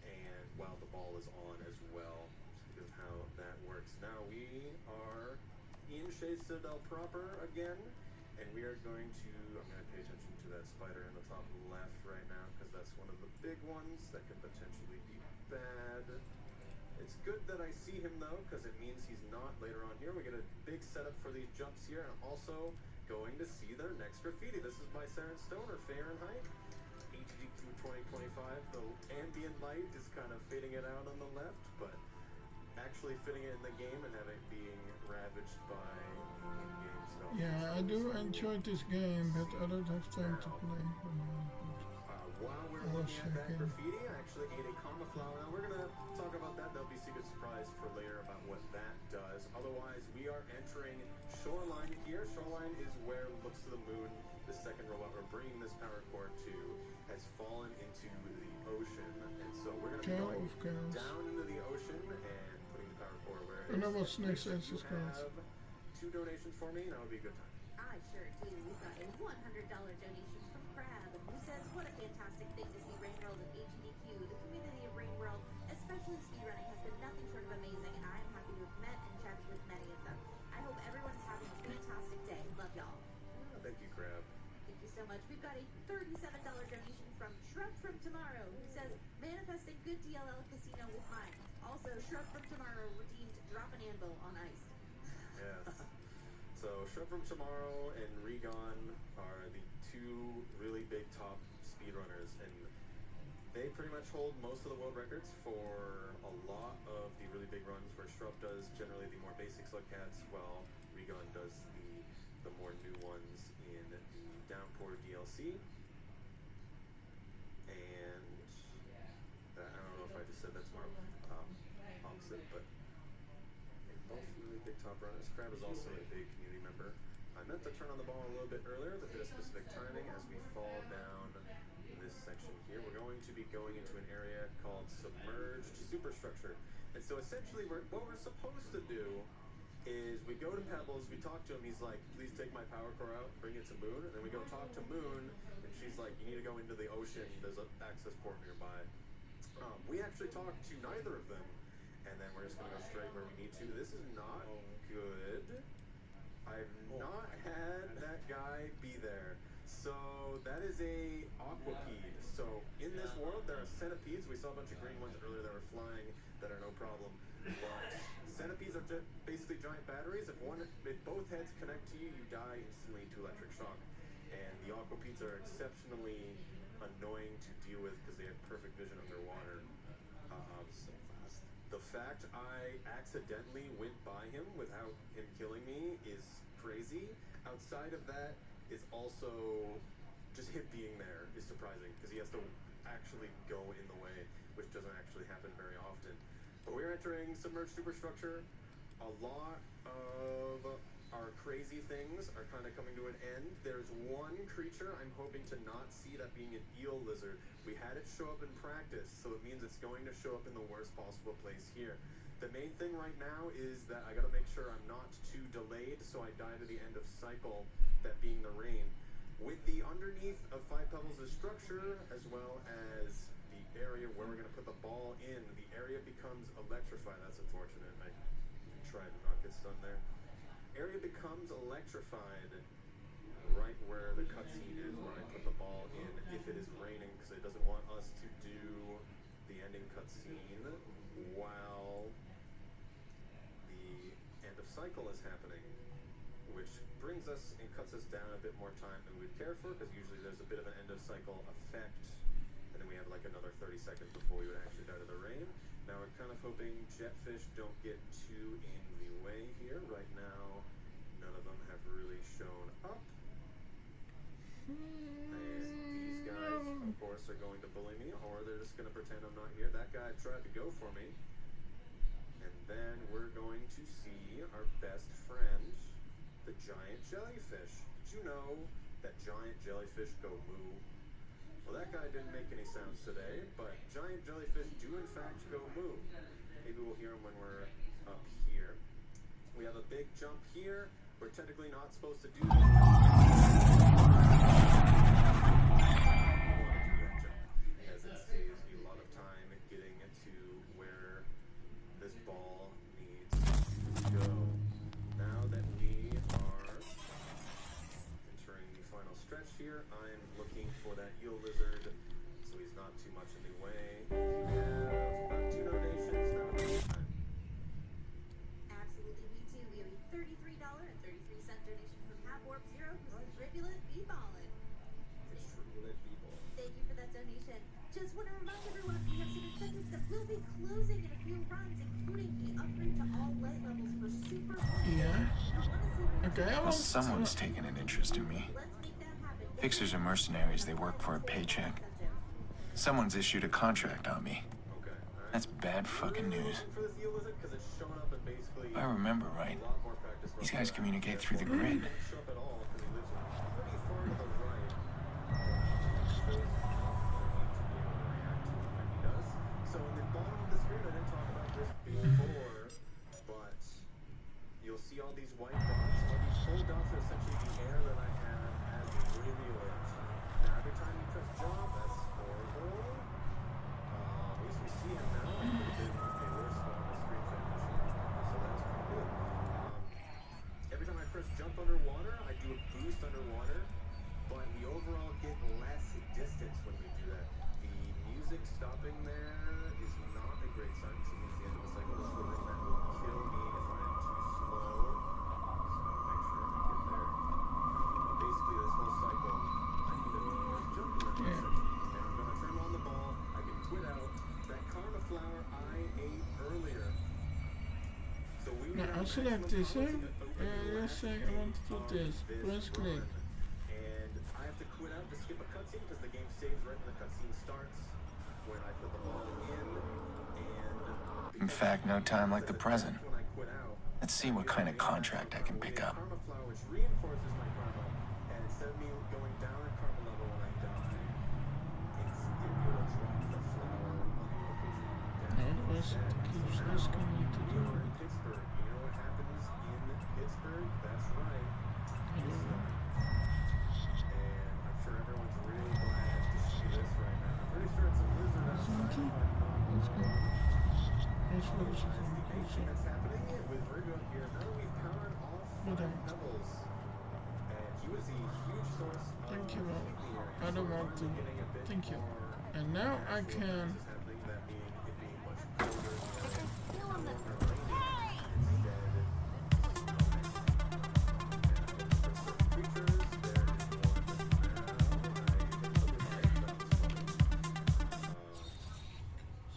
And while the ball is on as well, just because of how that works. Now we are in Shea Citadel proper again, and we are going to, I'm going to pay attention to that spider in the top left right now, because that's one of the big ones that can potentially be bad. It's good that I see him though, because it means he's not later on here. We get a big setup for these jumps here, and also going to see their next graffiti. This is by Saren Stoner, Fahrenheit. HGQ 2025. The ambient light is kind of fading it out on the left, but actually fitting it in the game and having it being ravaged by in-game stuff. Yeah, I do enjoy this game, but I don't have time to play. While we're looking at that graffiti, I actually ate a cauliflower. Now we're gonna talk about that. That'll be secret surprise for later about what that does. Otherwise, we are entering Shoreline here. Shoreline is where it looks to the moon. The second robot we're bringing this power core to has fallen into the ocean, and so we're gonna be going down into the ocean and putting the power core where it is. I know what's next. You have 2 donations for me, and that would be a good time. I sure do. We've got a $100 donation from Crab, who says, what a fantastic thing to see Rainworld and AGDQ. The community of Rainworld, especially speedrunning, has been nothing short of amazing, and I am happy to have met and chatted with many of them. I hope everyone's having a fantastic day. Love y'all. Thank you, Crab. Thank you so much. We've got a $37 donation from Shrub from Tomorrow, who says, manifesting good DLL casino with mine. Also, Shrub from Tomorrow redeemed Drop an Anvil on ice. Yes. So Shrub from Tomorrow and Regon are the 2 really big top speedrunners, and they pretty much hold most of the world records for a lot of the really big runs, where Shrub does generally the more basic slugcats, while Regon does the more new ones in the Downpour DLC. And I don't know if I just said that's more opposite, but both really big top runners. Crab is also a big community member. I meant to turn on the ball a little bit earlier to hit a specific timing as we fall down this section here. We're going to be going into an area called Submerged Superstructure. And so essentially what we're supposed to do is we go to Pebbles, we talk to him, he's like, please take my power core out, bring it to Moon, and then we go talk to Moon, and she's like, you need to go into the ocean, there's an access port nearby. We actually talked to neither of them, and then we're just going to go straight where we need to. This is not good. I've not had that guy be there. So that is a aquapede. So in this world, there are centipedes. We saw a bunch of green ones earlier that were flying that are no problem. But centipedes are just basically giant batteries. If both heads connect to you, you die instantly to electric shock. And the aquapedes are exceptionally annoying to deal with because they have perfect vision underwater. So fast. The fact I accidentally went by him without him killing me is crazy. Outside of that is also just him being there is surprising because he has to actually go in the way, which doesn't actually happen very often. But we're entering Submerged Superstructure. A lot of our crazy things are kind of coming to an end. There's one creature I'm hoping to not see, that being an eel lizard. We had it show up in practice, so it means it's going to show up in the worst possible place here. The main thing right now is that I gotta make sure I'm not too delayed, so I die to the end of cycle, that being the rain. With the underneath of 5 Pebbles' structure, as well as the area where we're gonna put the ball in, the area becomes electrified. That's unfortunate. I tried to not get stunned there. Area becomes electrified right where the cutscene is, where I put the ball in, if it is raining, because it doesn't want us to do the ending cutscene while the end of cycle is happening. which brings us and cuts us down a bit more time than we'd care for, because usually there's a bit of an end of cycle effect, and then we have like another 30 seconds before we would actually die to the rain. Now we're kind of hoping jetfish don't get too in the way here. Right now, none of them have really shown up. And these guys, of course, are going to bully me, or they're just going to pretend I'm not here. That guy tried to go for me. And then we're going to see our best friend, the giant jellyfish. Did you know that giant jellyfish go moo? Well, that guy didn't make any sounds today, but giant jellyfish do in fact go moo. Maybe we'll hear them when we're up here. We have a big jump here. We're technically not supposed to do this. As it saves a lot of time getting to where this ball needs to go. Now that we are entering the final stretch here, I'm looking for that eel lizard, so he's not too much in the way. We have about 2 donations. That would be time. Absolutely, me too. We have a $33.33 donation from HalfWarp0, who says, Rivulet be ballin'. It's Rivulet people. Thank you for that donation. Just want to remind everyone we have some incentives that will be closing in a few runs, including the upgrade to all light levels for Super Yeah. Okay, I Well, want someone's taken an interest in me. Let's make that happen. Fixers are mercenaries. They work for a paycheck. Someone's issued a contract on me. Okay, alright. That's bad fucking news. For this eel lizard, because it's shown up in basically If I remember right, a lot more practice these runs guys than communicate that. through the It grid. doesn't show up at all because he lives pretty far to the right. So in the bottom of the screen, I didn't talk about this before, but you'll see all these white dots. Well, these full dots are essentially the air that I have as a radio edge. Now every time you press jump, that's horrible. At least we see him now. I could have been a worse spot on the screen transition, so that's pretty good. Every time I press jump underwater, I do a boost underwater, but we overall get less distance when we do that. The music stopping there is not a great sign, because it means the end of the cycle is slipping. That will kill me if I am too slow. So make sure I get there. Basically, this whole cycle, I need to jump in that section. And I'm going to turn on the ball. I can quit out. That karma flower I ate earlier. So we Now, I'll select this, eh? Let's say I want to do this. Press click. And I have to quit out to skip a cutscene because the game saves right when the cutscene starts. When I put the ball in, and In fact, no time like the present. when I quit out, Let's see what kind of contract I can pick up. karma flower, which reinforces my karma, and instead of me going down in karma level when I die, it will drop the flower on the location down. Otherwise, it keeps asking me to do You're in it. Pittsburgh. You know what happens in Pittsburgh? That's right. I don't know. And I'm sure everyone's really glad to see this right now. I'm pretty sure it's a lizard outside, Okay. but Let's go. Let's focus on the thing picture. that's happening with Virgo here, now that we've powered off But, 5 pebbles, and he was a huge source of Thank you, Rob. heat here. I don't So want to. we're getting a bit Thank you. more And now I natural can. things happening, that being it being much colder in the area. Still on the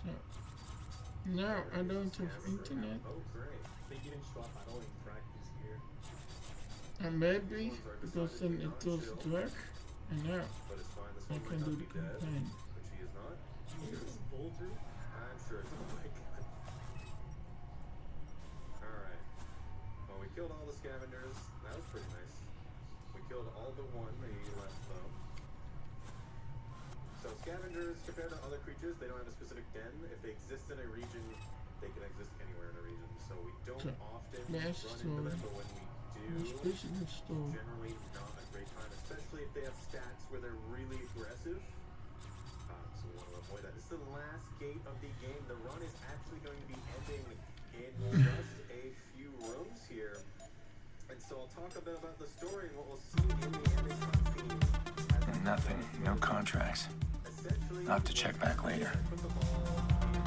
So, now I don't have internet. Oh, great. They didn't show up at all in practice here. And maybe because then it does work. And now But it's fine. This I one can might do not the be dead, campaign. which he is not. You just pull through? I'm sure it's not like that. Alright. Well, we killed all the scavengers. That was pretty nice. We killed all but one. They left, though. So scavengers, compared to other creatures, they don't have a specific den. If they exist in a region, they can exist anywhere in a region. So we don't So, often last run into story. them, but when we This do, physical store. generally not a great time, especially if they have stats where they're really aggressive. So we want to avoid that. This is the last gate of the game. The run is actually going to be ending in just a few rooms here. And so I'll talk a bit about the story and what we'll see in the ending cutscene. Nothing. No contracts. Essentially, I'll have to check back later. put the ball in.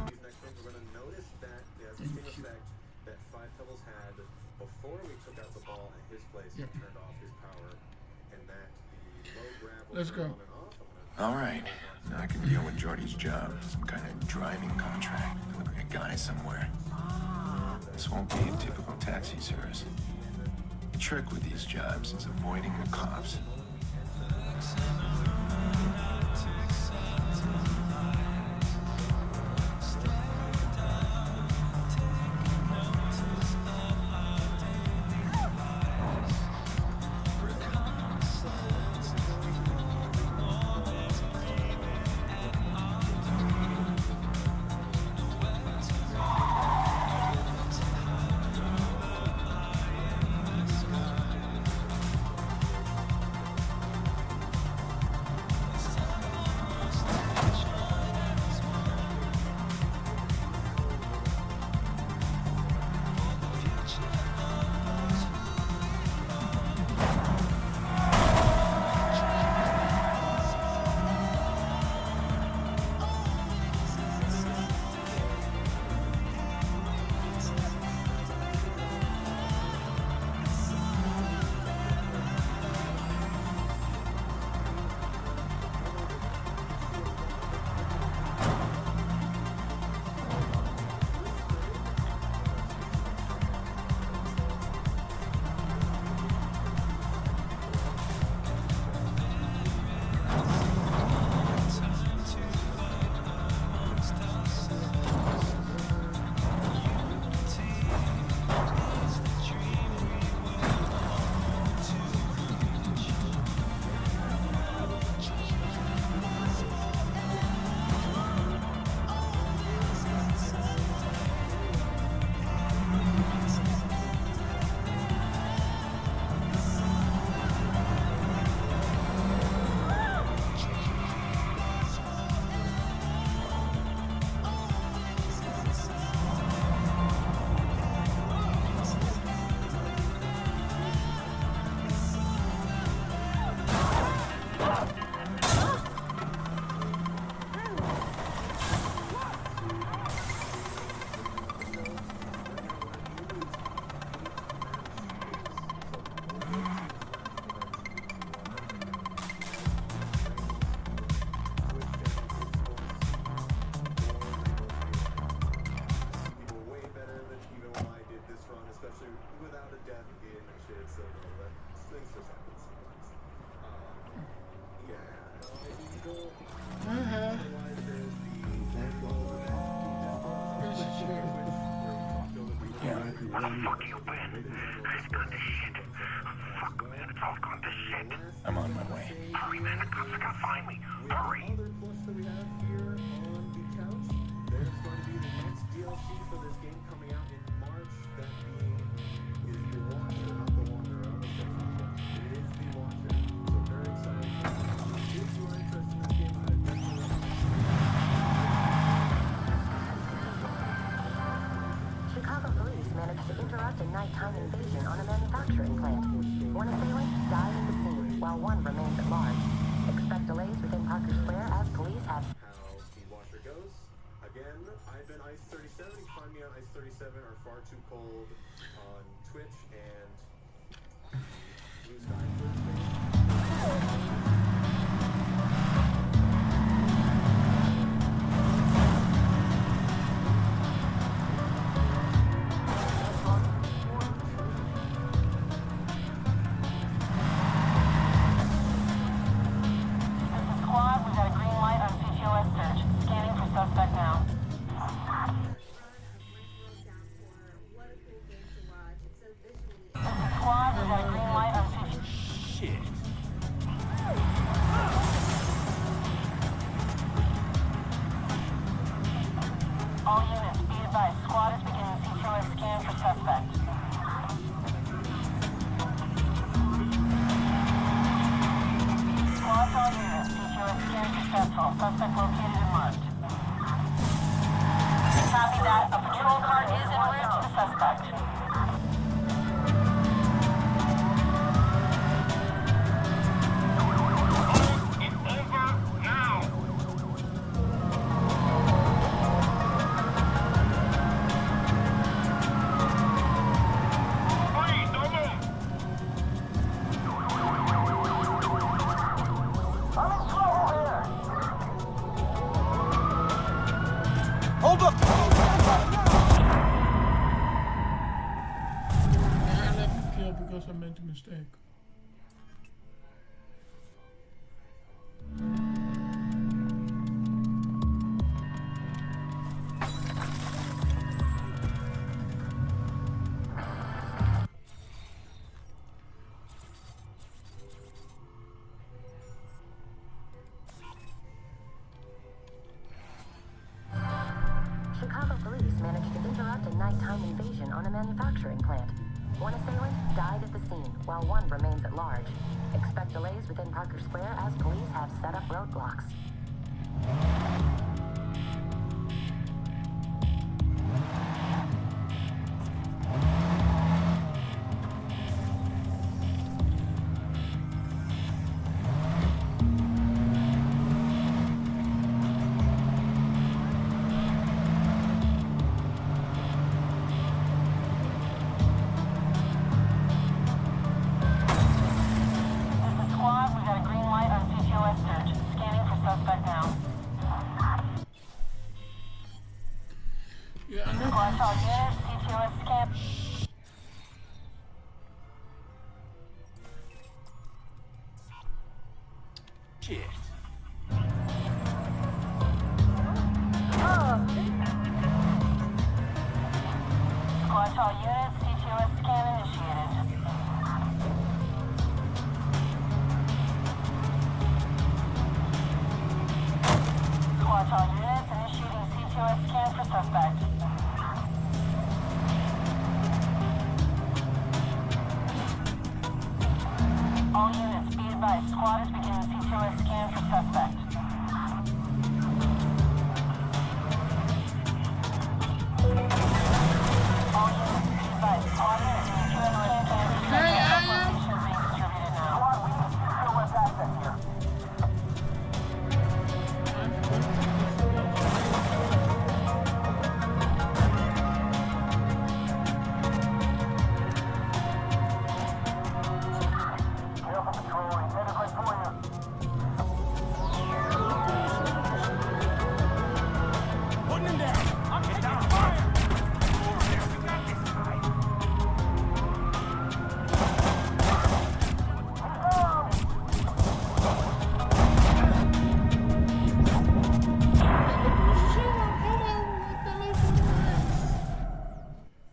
These next rooms, we're going to notice that it has the same effect this place Yeah. turned off his power, and that the low grab will Let's turn go. on and off. All right. Now I can deal with Jordy's job. Some kind of driving contract. Delivering a guy somewhere. This won't be a typical taxi service. The trick with these jobs is avoiding the cops. I'm on my way. Hurry, man, the cops are gonna find me. Hurry! Other plus that we have here on the couch, there's going to be the next DLC for this game coming out in March. That being is the Watcher, not the Wanderer. It is the Watcher. So very excited. If you are interested in this game, I definitely Chicago police managed to interrupt a nighttime invasion on a manufacturing plant. One assailant died at the scene, while one remains at large. Expect delays within Parker Square as police have... how the Watcher goes. Again, I've been Ice37. You can find me on Ice37 or Far Too Cold on Twitch and Blue Sky Thursday. All units, be advised. Squad is beginning CTOS scan for suspect. Squad's all units. CTOS scan successful. Suspect located and marked. Copy that. A patrol car is en route to the suspect. Hold up! Yeah, let me kill because I made a mistake. Chicago police managed to interrupt a nighttime invasion on a manufacturing plant. One assailant died at the scene, while one remains at large. Expect delays within Parker Square as police have set up roadblocks. Yeah, I know. Watch all units, CTOS scan. Shit. Watch all units, CTOS scan initiated. Watch all units, initiating CTOS scan for suspect. All units, be advised, squad is beginning CTOS scan for suspect. All units, be advised, squad is beginning CTOS scan for suspect. Location is being distributed now. Squad, we need CTOS access here. Careful, Patrol. He's headed right for you. Putting him down. I'm taking fire. You got this guy.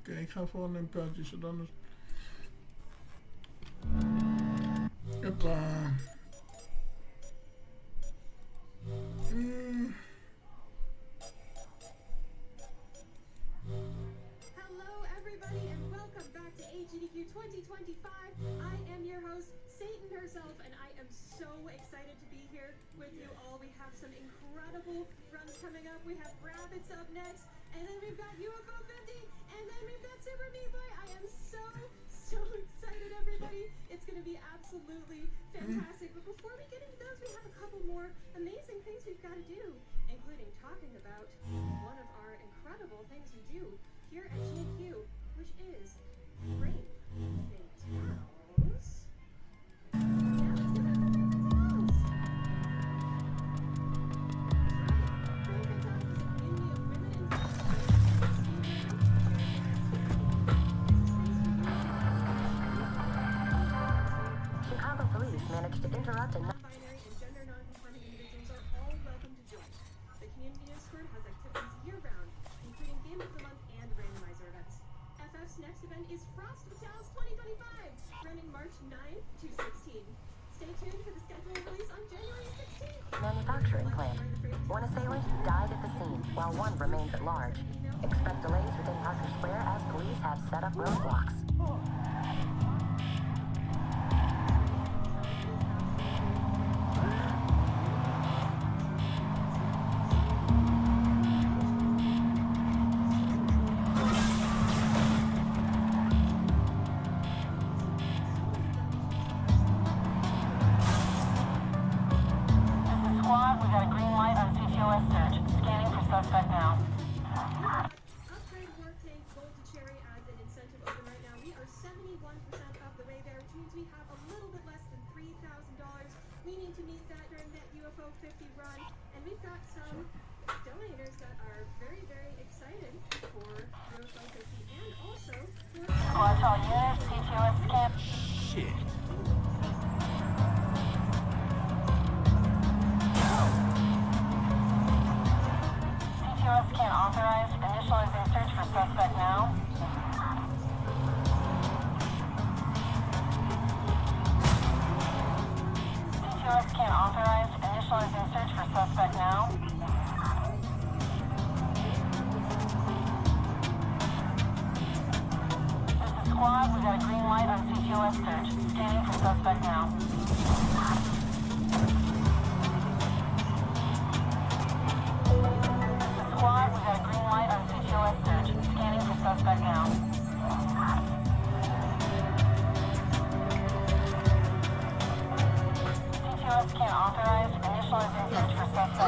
Oké, ik ga voor een puntje, zodat het... Hoppa. Hello, everybody, and welcome back to HGDQ 2025. I am your host, Satan herself, and I am so excited to be here with you all. We have some incredible runs coming up. We have Rabbits up next, and then we've got UFO 50, and then we've got Super Meat Boy. I am so excited, everybody. It's going to be absolutely fantastic. But before we get into those, we have a couple more amazing things we've got to do, including talking about one of our incredible things we do here at GQ, which is Rain Fatales. Yeah, let's do that. Fatales. Chicago police managed to interrupt a Non-binary and gender non-conforming individuals are all welcome to join. The Community Discord has activities year-round, including Game of the Month and randomizer events. FF's next event is Frost Fatales 2025, running March 9th to 16th. Stay tuned for the schedule release on January 16th. manufacturing plant. One assailant died at the scene, while one remains at large. Expect delays within Parker Square as police have set up roadblocks. Squad, we got a green light on CTOS search. Scanning for suspect now. Upgrade Work Tank Gold to Cherry as an incentive open right now. We are 71% of the way there, which means we have a little bit less than $3,000. We need to meet that during that UFO 50 run. And we've got some donators that are very Squad to all units, CTOS scan. Shit. CTOS scan authorized. Initializing search for suspect now. CTOS scan authorized. Initializing search for suspect now. This is squad. We got a green light on CTOS search. Scanning for suspect now. Squad, we got a green light on CTOS search. Scanning for suspect now. CTOS scan authorized. Initializing search for suspect now.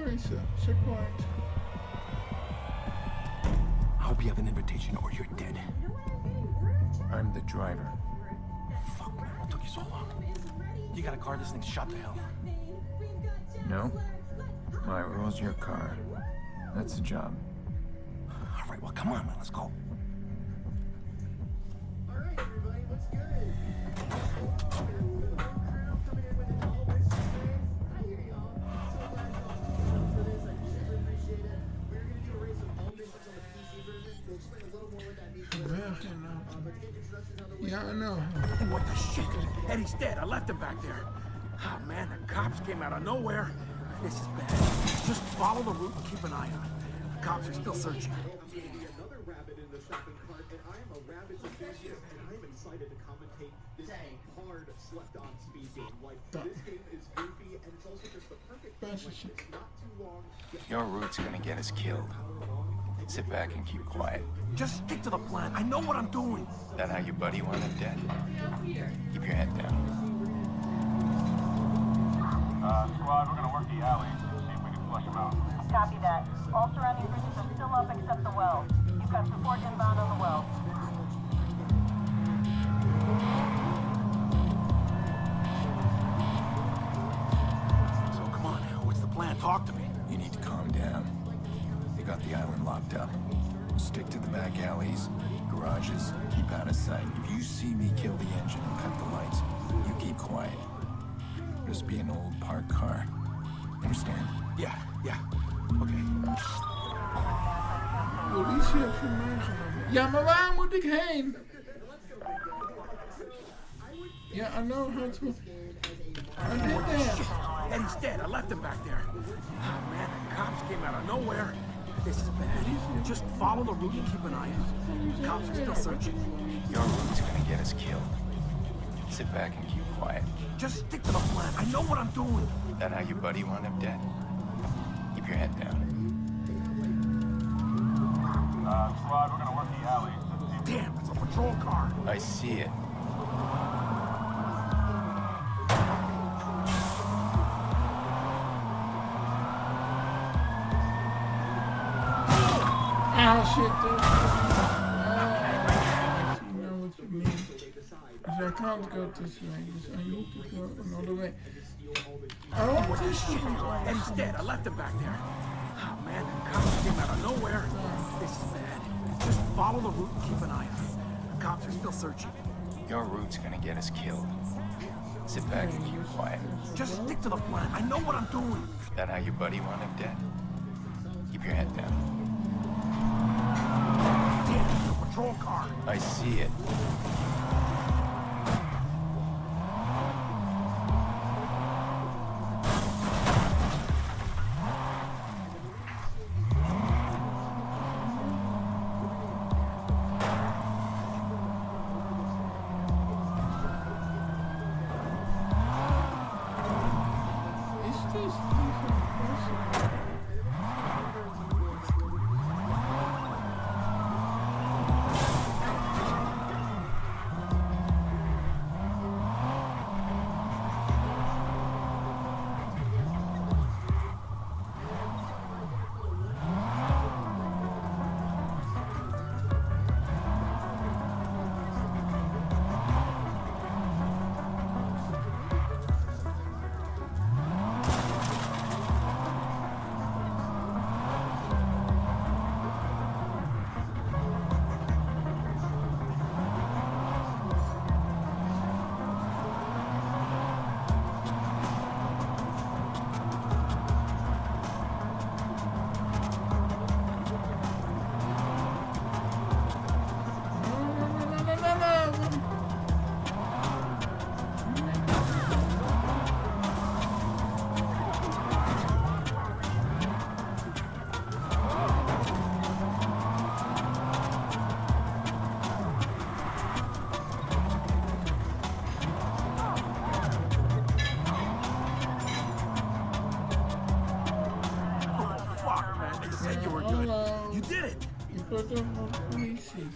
Nice. Checkpoint. I hope you have an invitation or you're dead. I'm the driver. Fuck, man, what took you so long? You got a car, this thing's shot to hell. No? My rule's your car. That's the job. All right, well, come on, man, let's go. Alright, everybody, what's good? Coming in with an always I hear y'all. So glad y'all for this. I super appreciate it. We're gonna do a race of all missions on the PC version. We'll explain a little more what that means. But to get introductions out of the way. Yeah, I know. What the shit? Eddie's dead. I left him back there. Oh, man, the cops came out of nowhere. This is bad. Just follow the route and keep an eye on it. The cops are still searching. I'm gonna be another rabbit in the shopping cart, and I am a rabbit enthusiast, and I am excited to commentate this hard slept-on speed game. Like, this game is goofy, and it's also just the perfect game. Like, it's not too long. Your route's gonna get us killed. Sit back and keep quiet. Just stick to the plan. I know what I'm doing. That how your buddy wound up dead? Keep your head down. Squad, we're gonna work the alley. See if we can flush them out. Copy that. All surrounding bridges are still up except the well. You've got support inbound on the well. So come on, what's the plan? Talk to me. You need to calm down. They got the island locked up. Stick to the back alleys, garages, keep out of sight. If you see me kill the engine and cut the lights, you keep quiet. Just be an old parked car. Understand? Yeah. Okay. Politieinformation. Ja, maar waar moet ik heen? Ja, I know how to... I did that. Eddie's dead. I left him back there. Oh, man, the cops came out of nowhere. This is bad. Just follow the route and keep an eye on it. The cops are still searching. Your route's gonna get us killed. Sit back and keep quiet. Just stick to the plan. I know what I'm doing. That how your buddy wound up dead? Keep your head down. Squad, we're gonna work the alley. Damn, it's a patrol car. I see it. Ah, shit, dude. I know what you mean. Because I can't go this way, because I need to go another way. I want this shit. Eddie's dead. I left him back there. Oh, man, the cops came out of nowhere. This is bad. Just follow the route and keep an eye on it. The cops are still searching. Your route's gonna get us killed. Sit back and keep quiet. Just stick to the plan. I know what I'm doing. That how your buddy wound up dead? Keep your head down. Damn, it's a patrol car. I see it. said you were good. You did it. You put them on police. 3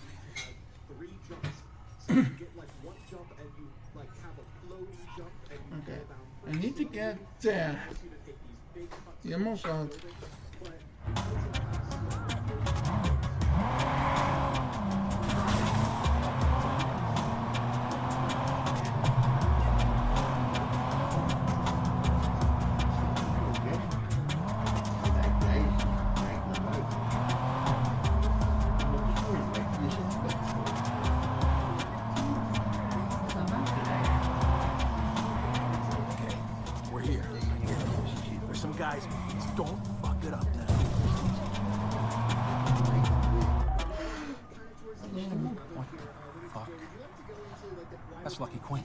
jumps. So you get like 1 jump and you like have a floating jump and you Okay. go down. I need to get there. The almost out. We're here. There's some guys. Don't fuck it up now. What the fuck? That's Lucky Quinn.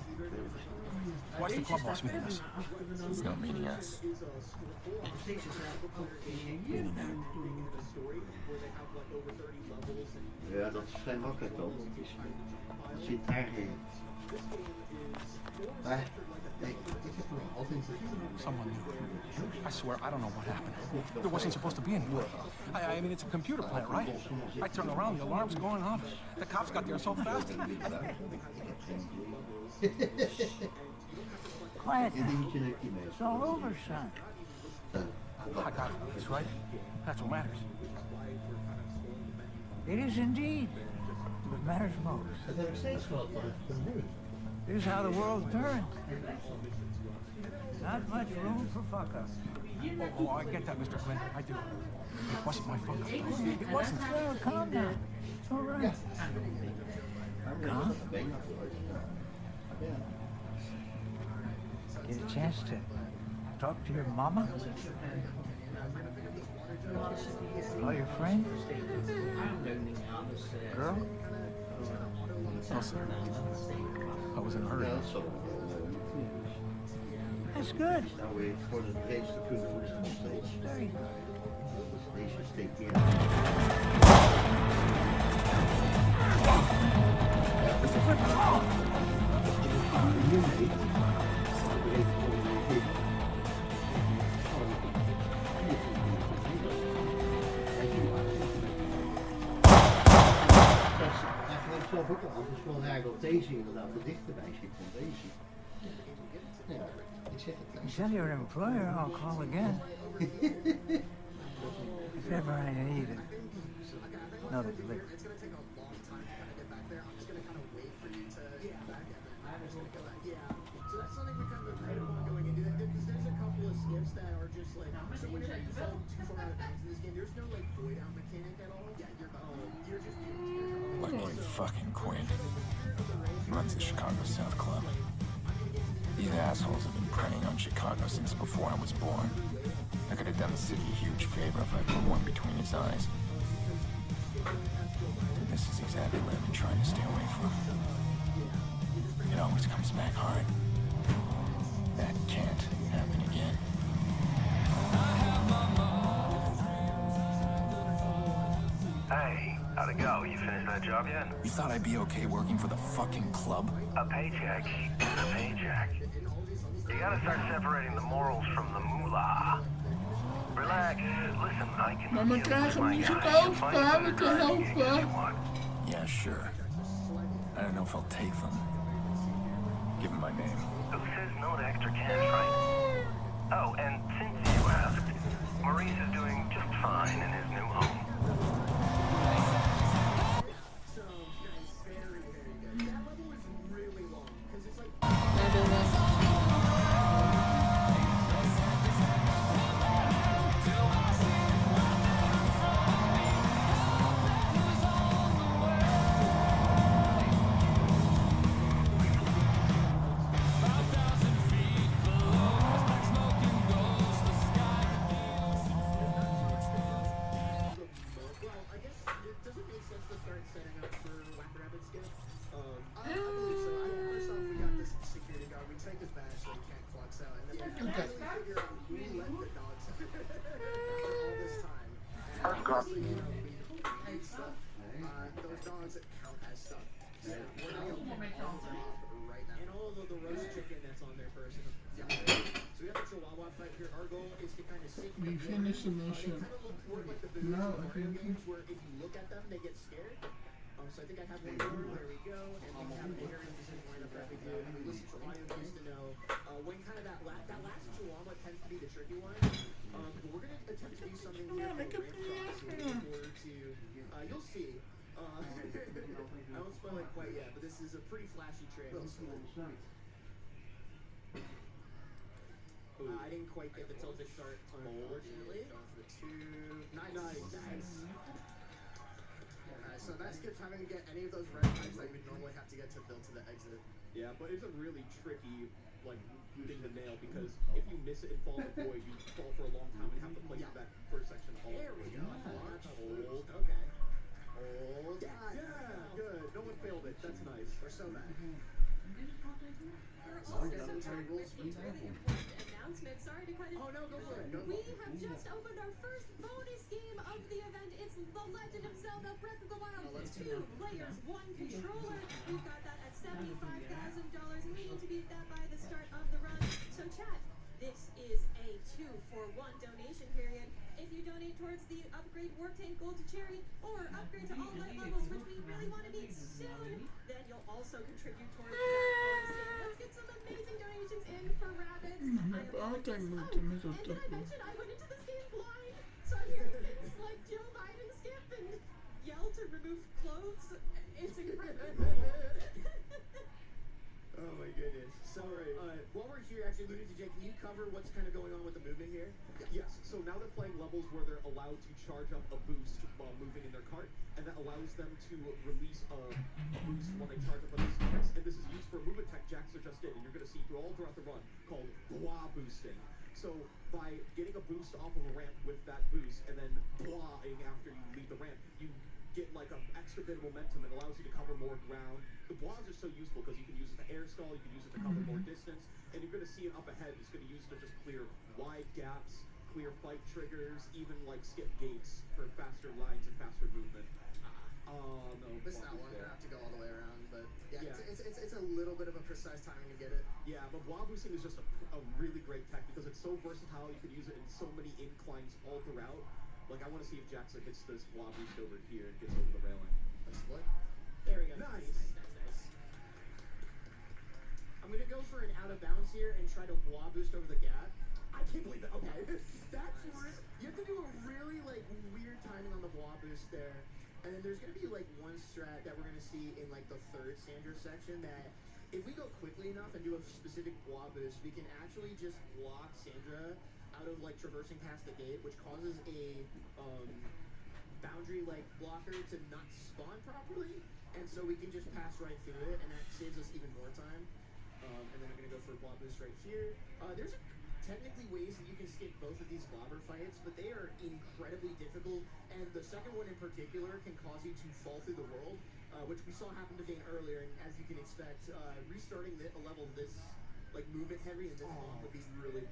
Why's the club boss meeting us? He's not meeting us. Ja, dat is vrij makkelijk dan. Dat zit daarheen. Maar, nee, ik heb nog altijd... Someone knew. I swear, I don't know what happened. There wasn't supposed to be anyone. I mean, it's a computer plant, right? I turn around, the alarm's going off. The cops got there so fast. Quiet now. It's all over, son. I got it. That's right. That's what matters. It is indeed what matters most. Dat heb ik steeds gehad, maar dat nu. This is how the world turns. Not much room for fuck-ups. Oh, I get that, Mr. Quinn. I do. It wasn't my fault. It wasn't. Well, calm down. It's all right. Calm. Get a chance to talk to your mama? All your friends? Girl? No, sir. I was in a hurry. That's good. Nou weer voor de breedste kunnen voor de steeds. Very good. Deze steekt hier. Zelf ook al, dus wel raar dat deze inderdaad er dichterbij zit dan deze. Ja, ik zeg het. You tell your employer I'll call again. If ever I need it. Another delivery. Lucky fucking Quinn. He runs the Chicago South Club. These assholes have been preying on Chicago since before I was born. I could have done the city a huge favor if I put one between his eyes. This is exactly what I've been trying to stay away from. It always comes back hard. That can't happen again. Hey, how'd it go? You finished that job yet? You thought I'd be okay working for the fucking club? A paycheck is a paycheck. You gotta start separating the morals from the moolah. Relax. Listen, I can Maar we krijgen muziek over, we kunnen helpen. Yeah, sure. I don't know if I'll take them. Give him my name. Who says no to extra cash, right? Oh, and since you asked, Maurice is doing just fine in his new home. we have a Chihuahua fight here. Our goal is to kind of sit in We the corner. finish the They mission. kind of work like the boos No, in the I Mario think games, where if you look at them, they get scared. So I think I have one more. There we go. And we have a very specific lineup that we do. And we listen to audio cues to know when kind of that last Chihuahua tends to be the tricky one. But we're going to attempt to do something here called ramp shot. So we're looking forward to, you'll see. I won't spoil it quite yet, but this is a pretty flashy trick. I didn't quite get the tilted start, unfortunately. Going for the 2. Nice. So that skips having to get any of those red pipes that you would normally have to get to build to the exit. Yeah, but it's a really tricky thing to nail, because if you miss it and fall in the void, you fall for a long time and have to play through that first section all There over we again. go. Hold. Okay. Hold. Yeah, good. No one failed it. That's nice. We're so mad. We're also so back with a really important announcement. Sorry to cut it. Oh no, go for it. We have just opened our first bonus game of the event. It's The Legend of Zelda Breath of the Wild. 2 players, 1 controller. We've got that at $75,000, and we need to beat that by the start of the run. So chat, this is a 2-for-1 donation period. If you donate towards the upgrade Warp Tank Gold to Cherry, or upgrade to all light levels, which we really want to beat soon, then you'll also contribute towards that bonus game. Let's get some amazing donations in for rabbits. I'll take Oh, multi and did I mention I went into this game blind? So I'm hearing things like Joe Biden skip and yell to remove clothes. It's incredible. Oh my goodness. So, while we're here, actually, alluding to Jay, can you cover what's kind of going on with the movement here? Yes, so now they're playing levels where they're allowed to charge up a boost while moving in their cart, and that allows them to release a boost when they charge up on these carts. And this is used for a movement tech Jax just did, and you're going to see all throughout the run, called blah boosting. So by getting a boost off of a ramp with that boost, and then blahing after you leave the ramp, you get like an extra bit of momentum and allows you to cover more ground. The blahs are so useful because you can use it to air stall, you can use it to cover more distance, and you're going to see it up ahead. It's going to use it to just clear wide gaps, clear fight triggers, even like skip gates for faster lines and faster movement. Oh no, Missed that one. Gonna have to go all the way around, but yeah. It's a little bit of a precise timing to get it. Yeah, but blah boosting is just a really great tech because it's so versatile. You can use it in so many inclines all throughout. Like, I want to see if Jackson hits this blah boost over here and gets over the railing. A split. There we go. Nice. Nice. I'm gonna go for an out of bounds here and try to blah boost over the gap. I can't believe that. Okay, that's nice. You have to do a really weird timing on the blah boost there. And then there's gonna be one strat that we're gonna see in the third Sandra section that if we go quickly enough and do a specific blah boost, we can actually just block Sandra out of traversing past the gate, which causes a boundary blocker to not spawn properly, and so we can just pass right through it, and that saves us even more time. And then I'm gonna go for a blah boost right here. There's technically ways that you can skip both of these blobber fights, but they are incredibly difficult, and the second one in particular can cause you to fall through the world, which we saw happen to Vayne earlier, and as you can expect, restarting a level this movement heavy and this long would be really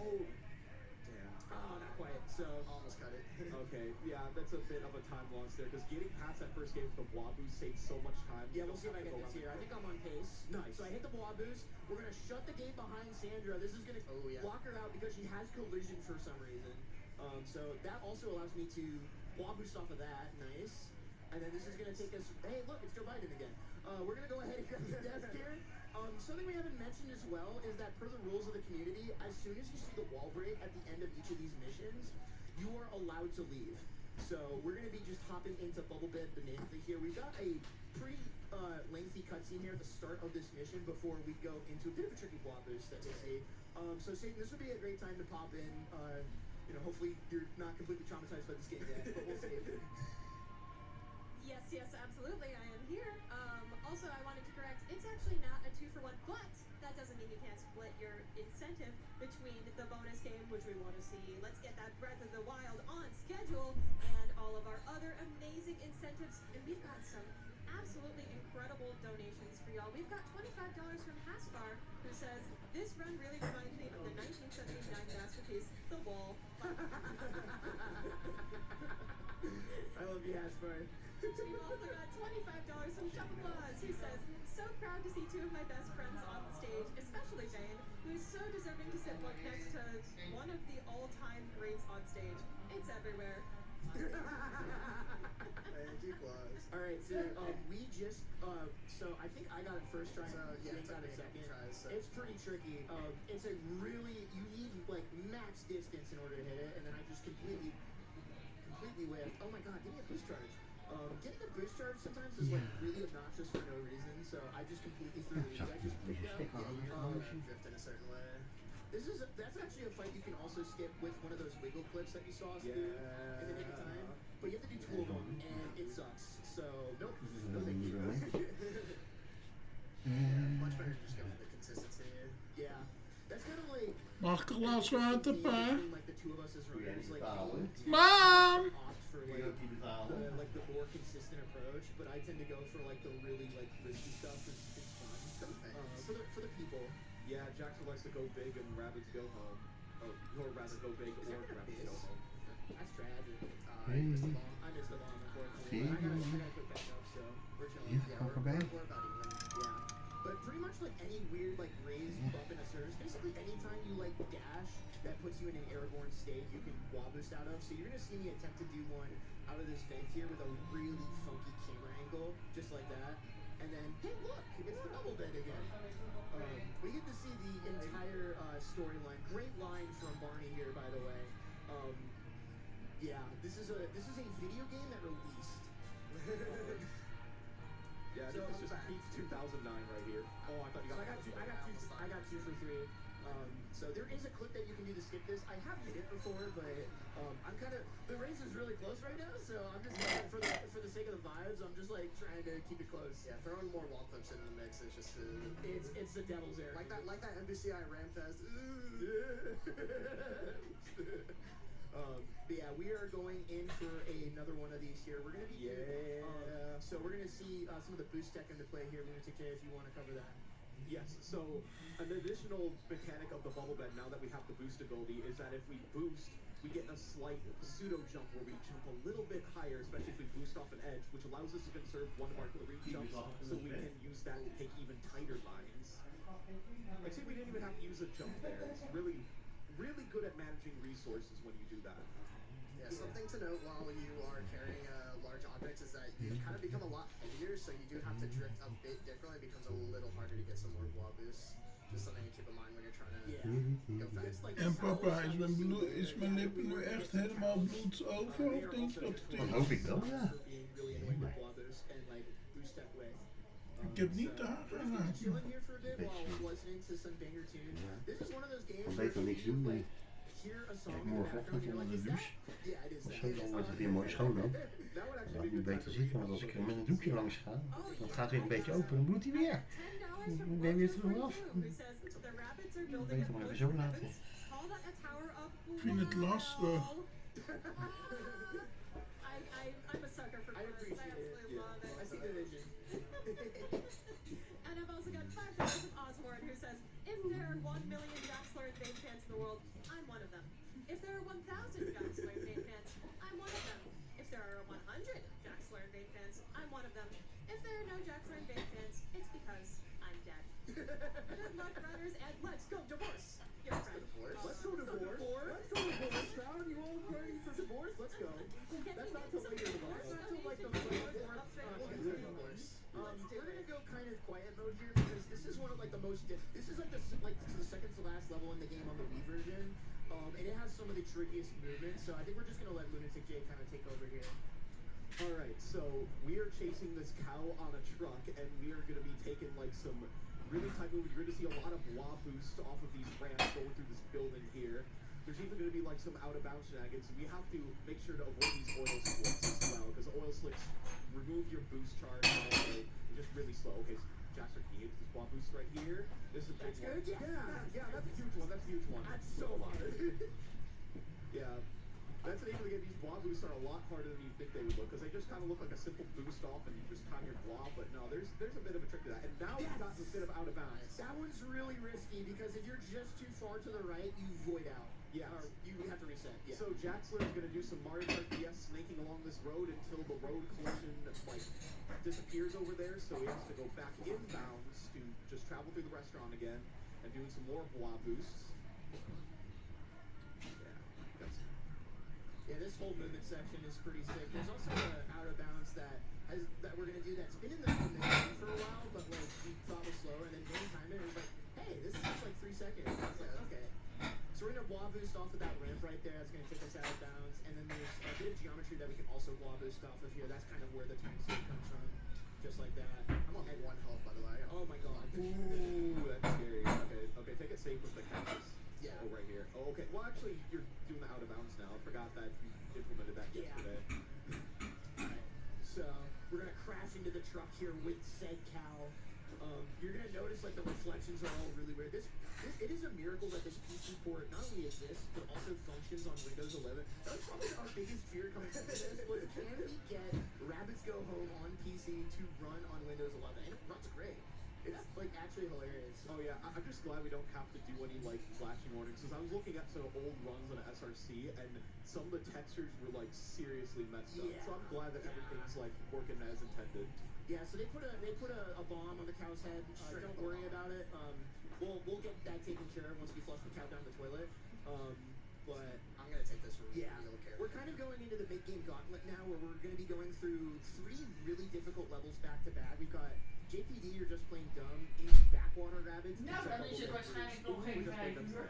Damn. Oh, not quite. So almost cut it. Okay, yeah, that's a bit of a time loss there because getting past that first game with the blah boost saves so much time. Yeah, we'll see if I get this here. I think I'm on pace. Nice. So I hit the blah boost. We're gonna shut the gate behind Sandra. This is gonna block her out because she has collision for some reason. So that also allows me to blah boost off of that. Nice. And then this is gonna take us. Hey, look, it's Joe Biden again. We're gonna go ahead and grab the desk here. Something we haven't mentioned as well is that per the rules of the community, as soon as you see the wall break at the end of each of these missions, you are allowed to leave. So we're going to be just hopping into Bubble Bed Bonanza here. We've got a pretty lengthy cutscene here at the start of this mission before we go into a bit of a tricky block boost that we see. So Satan, this would be a great time to pop in. Hopefully you're not completely traumatized by this game yet, but we'll see. Yes, absolutely, I am here. Also, I wanted to correct, it's actually not a 2-for-1, but that doesn't mean you can't split your incentive between the bonus game, which we want to see. Let's get that Breath of the Wild on schedule, and all of our other amazing incentives. And we've got some absolutely incredible donations for y'all. We've got $25 from Haspar, who says, this run really reminds me of the 1979 masterpiece, The Wall. I love you, Haspar. We've also got $25 from Shuffleblaz, who says, so proud to see two of my best friends on the stage, especially Bane, who is so deserving to sit next to one of the all-time greats on stage. It's everywhere. Thank you, Claus. All right, so we just so I think I got it first try. So yeah, Nate got it second. Tries, so. It's pretty tricky. It's a really you need like max distance in order to hit it, and then I just completely whiffed. Oh my god, give me a boost charge. Getting a boost charge sometimes is like really obnoxious for no reason. So I just completely threw it. I just picked up. Drift in a certain way. That's actually a fight you can also skip with one of those wiggle clips that you saw us do in the nick of time. But you have to do two of them, and it sucks. So nope, no thank you. Much better to just go for the consistency. Yeah, that's kind of like. Mag ik een glas water, pa? Like the two of us as runners, like Mom! opt for like the more consistent approach, but I tend to go for like the really like risky stuff because it's fun for the people. Yeah, Jackson likes to go big and rabbits go home. Or rather go big or rabbits go home. That's tragic. I missed the bomb, unfortunately. I gotta put back up, so we're chilling. Yeah, we're about even. Yeah. But pretty much like any weird like raised bump in a surface, basically anytime you like dash that puts you in an airborne state, you can wall boost out of. So you're gonna see me attempt to do one out of this vent here with a really funky camera angle, just like that. And then, hey look, it's the bubble bed again. We get to see the entire storyline. Great line from Barney here, by the way. Yeah, this is a video game that released. Yeah, so this just beats 2009 right here. Oh, I thought you got. So I got two for free. So there is a clip that you can do to skip this. I have hit it before, but I'm kind of the race is really close right now. So I'm just for the sake of the vibes, I'm just like trying to keep it close. Yeah, throwing more wall clips into the mix is just it's the devil's error. Like that NBCI Ram Fest. But yeah, we are going in for another one of these here. We're gonna be so we're gonna see some of the boost tech into play here. Lunatic J, if you want to cover that. Yes, so an additional mechanic of the bubble bed now that we have the boost ability is that if we boost, we get a slight pseudo jump where we jump a little bit higher, especially if we boost off an edge, which allows us to conserve one of our 3 jumps, so we can use that to take even tighter lines. Like, see, we didn't even have to use a jump there. It's really, really good at managing resources when you do that. Yeah, something to note while you are carrying large objects is that you kind of become a lot heavier, so you do have to drift a bit differently. It becomes a little harder to get some more wall boosts. Just something to keep in mind when you're trying to go fast. En papa, is mijn lippen nu echt helemaal bloed over? Of denk je dat het Dat hoop ik wel, ja. Ik heb niet de haar geraakt. Chilling here for a bit while listening to some banger tunes. This is one of those games. Dan beter niks doen, nee. Hear a song Kijk, morgenochtend onder de douche. Yeah, it is Of zo, dan wordt het weer mooi schoon dan. Dat ik nu beter zitten, want als ik er met een doekje langs ga, dan gaat het weer een beetje open, dan bloedt hij weer. Dan ben je weer terug af. Beter maar even zo laten. Ik vind het lastig. I'm a sucker for puns. I absolutely love it. I see the vision. And I've also got $5 from Osborne, who says, if there are 1 million Jack Slurred Bane fans in the world, I'm one of them. If there are 1,000 Jack Slurred Bane fans, I'm one of them. If there are 100 Jack Slurred Bane fans, I'm one of them. If there are no Jack Slurred Bane fans, it's because I'm dead. Good luck, runners, and let's go divorce. Your friend. Let's go divorce. Let's go divorce. Sound you all ready for divorce? Let's go. That's not till later divorce. That's not till like the divorce. We're gonna go kind of quiet mode here because this is one of like the most. This is like the second to last level in the game on the Wii version, and it has some of the trickiest movements. So I think we're just gonna let Lunatic J kind of take over here. All right, so we are chasing this cow on a truck, and we are gonna be taking like some really tight moves. You're gonna see a lot of blah boost off of these ramps going through this building here. There's even going to be like some out of bounds shenanigans. We have to make sure to avoid these oil slicks as well, because oil slicks remove your boost charge and also just really slow. Okay, so Jackson, can you hit this blah boost right here? This is a big one. Yeah, that's a huge one. That's a huge one. That's so hard. Yeah. That's the name of the game. These blob boosts are a lot harder than you think they would look, because they just kind of look like a simple boost off and you just time your blob, but no, there's a bit of a trick to that. And now we've got a bit of out of bounds. That one's really risky, because if you're just too far to the right, you void out. Yeah. Or you have to reset. Yeah. So Jaxler is going to do some Mario Kart DS snaking along this road until the road collision like disappears over there. So he has to go back inbounds to just travel through the restaurant again and doing some more blob boosts. Yeah, this whole movement section is pretty sick. There's also an out of bounds that we're gonna do that's been in the game for a while, but like we thought was slower, and then main time it was like, hey, this is just like 3 seconds. I was like, okay. So we're gonna blob boost off of that ramp right there. That's gonna take us out of bounds, and then there's a bit of geometry that we can also blob boost off of here. That's kind of where the time slip comes from, just like that. I'm on 1 health, by the way. Oh my god. Ooh, that's scary. Okay, take it safe with the cactus. Yeah. Oh, right here. Oh, okay. Well, actually, you're doing the out of bounds now. I forgot that you implemented that yesterday. Alright. So we're gonna crash into the truck here with said cow. You're gonna notice like the reflections are all really weird. It is a miracle that this PC port not only exists but also functions on Windows 11. That was probably our biggest fear coming into this. Was can we get Rabbids Go Home on PC to run on Windows 11? And it runs great. It's like actually hilarious. Oh yeah, I'm just glad we don't have to do any like flashing warnings, because I was looking at some old runs on an SRC and some of the textures were like seriously messed up. So I'm glad that everything's like working as intended. Yeah, so they put a bomb on the cow's head. Don't worry about it. We'll get that taken care of once we flush the cow down the toilet. But I'm gonna take this real care. We're kind of going into the mid-game gauntlet now, where we're going to be going through 3 really difficult levels back to back. We've got JPD, you're just plain dumb, into backwater rabbits. Ja, dan is het waarschijnlijk nog geen 5 uur.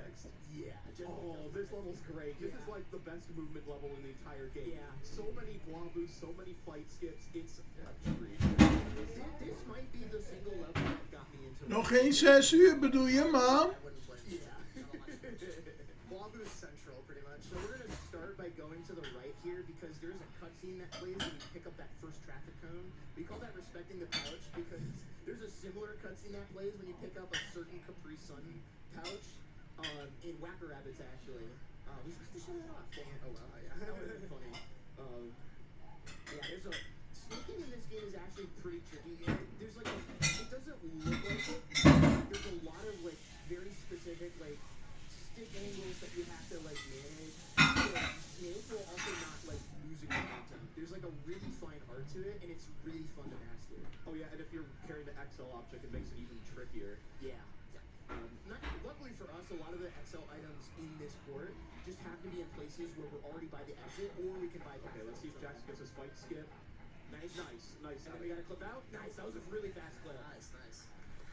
Yeah. Oh, this level's great. This is like the best movement level in the entire game. Yeah. So many blob boosts, so many fight skips. It's a treat. This might be the single level that got me into it. Nog geen 6 uur bedoel je, man? Blob boost central, pretty much. So we're gonna start by going to the right here, because there's a cutscene that plays when you pick up that first traffic cone. We call that respecting the pouch, because there's a similar cutscene that plays when you pick up a certain Capri Sun pouch in Whacker Rabbits, actually. We supposed to shut it off. Dang it. Oh well, yeah. That would have been funny. Yeah, there's a sneaking in this game is actually pretty tricky. There's like it doesn't look like it. There's a lot of like very specific like stick angles that you have to like manage. Snake will also not like losing momentum. There's like a really fine art to it, and it's really fun to master. Oh yeah, and if you're carrying the XL object, it makes it even trickier. Yeah. Luckily for us, a lot of the XL items in this port just happen to be in places where we're already by the exit, or we can bypass. Okay, let's see if Jax gets his fight skip. Nice. Nice. And then we got a clip out. Nice. That was a really fast clip. Nice.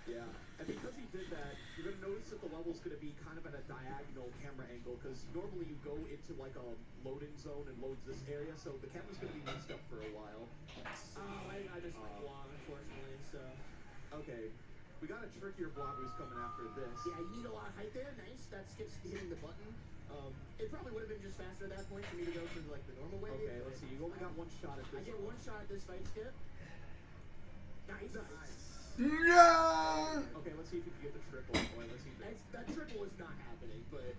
Yeah, and because he did that, you're gonna notice that the level's gonna be kind of at a diagonal camera angle, because normally you go into like a loading zone and loads this area, so the camera's gonna be messed up for a while. Oh, I just went long, unfortunately. So. Okay. We got a trickier block who's coming after this. Yeah, you need a lot of height there. Nice. That skips hitting the button. It probably would have been just faster at that point for me to go through like the normal way. Okay, let's see. You only got 1 shot at this. I get 1 shot at this fight skip. Nice. Yeah. Okay, let's see if you can get the triple. Boy, let's see. That triple is not happening, but.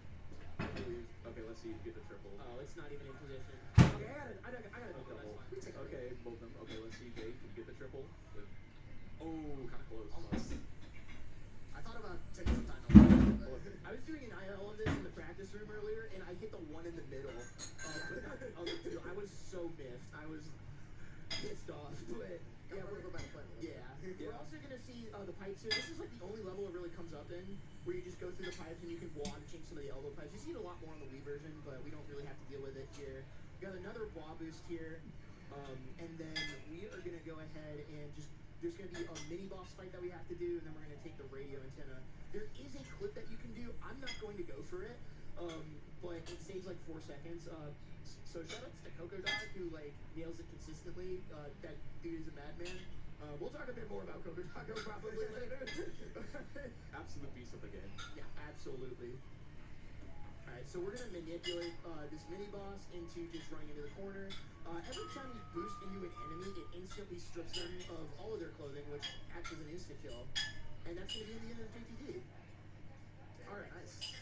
Okay, let's see if you get the triple. Oh, it's not even in position. Okay, I got a double. Okay, both of them. Okay, let's see, Jake. Can you get the triple? Oh, kind of close. Almost. I thought about taking some time off. I was doing an IL on this in the practice room earlier, and I hit the 1 in the middle. But not the other 2. I was so miffed. I was pissed off. But yeah, we're going to go back and play. Yeah. We're also gonna see the pipes here. This is like the only level it really comes up in, where you just go through the pipes and you can wand change some of the elbow pipes. You see it a lot more on the Wii version, but we don't really have to deal with it here. We got another wah boost here, and then we are gonna go ahead and just. There's going to be a mini-boss fight that we have to do, and then we're going to take the radio antenna. There is a clip that you can do. I'm not going to go for it, but it saves like 4 seconds. So shout-outs to Coco Dog, who like nails it consistently. That dude is a madman. We'll talk a bit more about Coco Dog probably later. Absolute beast of the game. Yeah, absolutely. Alright, so we're going to manipulate this mini-boss into just running into the corner. Every time we boost into an enemy, it instantly strips them of all of their clothing, which acts as an insta-kill. And that's going to be the end of JTD. Alright. Nice.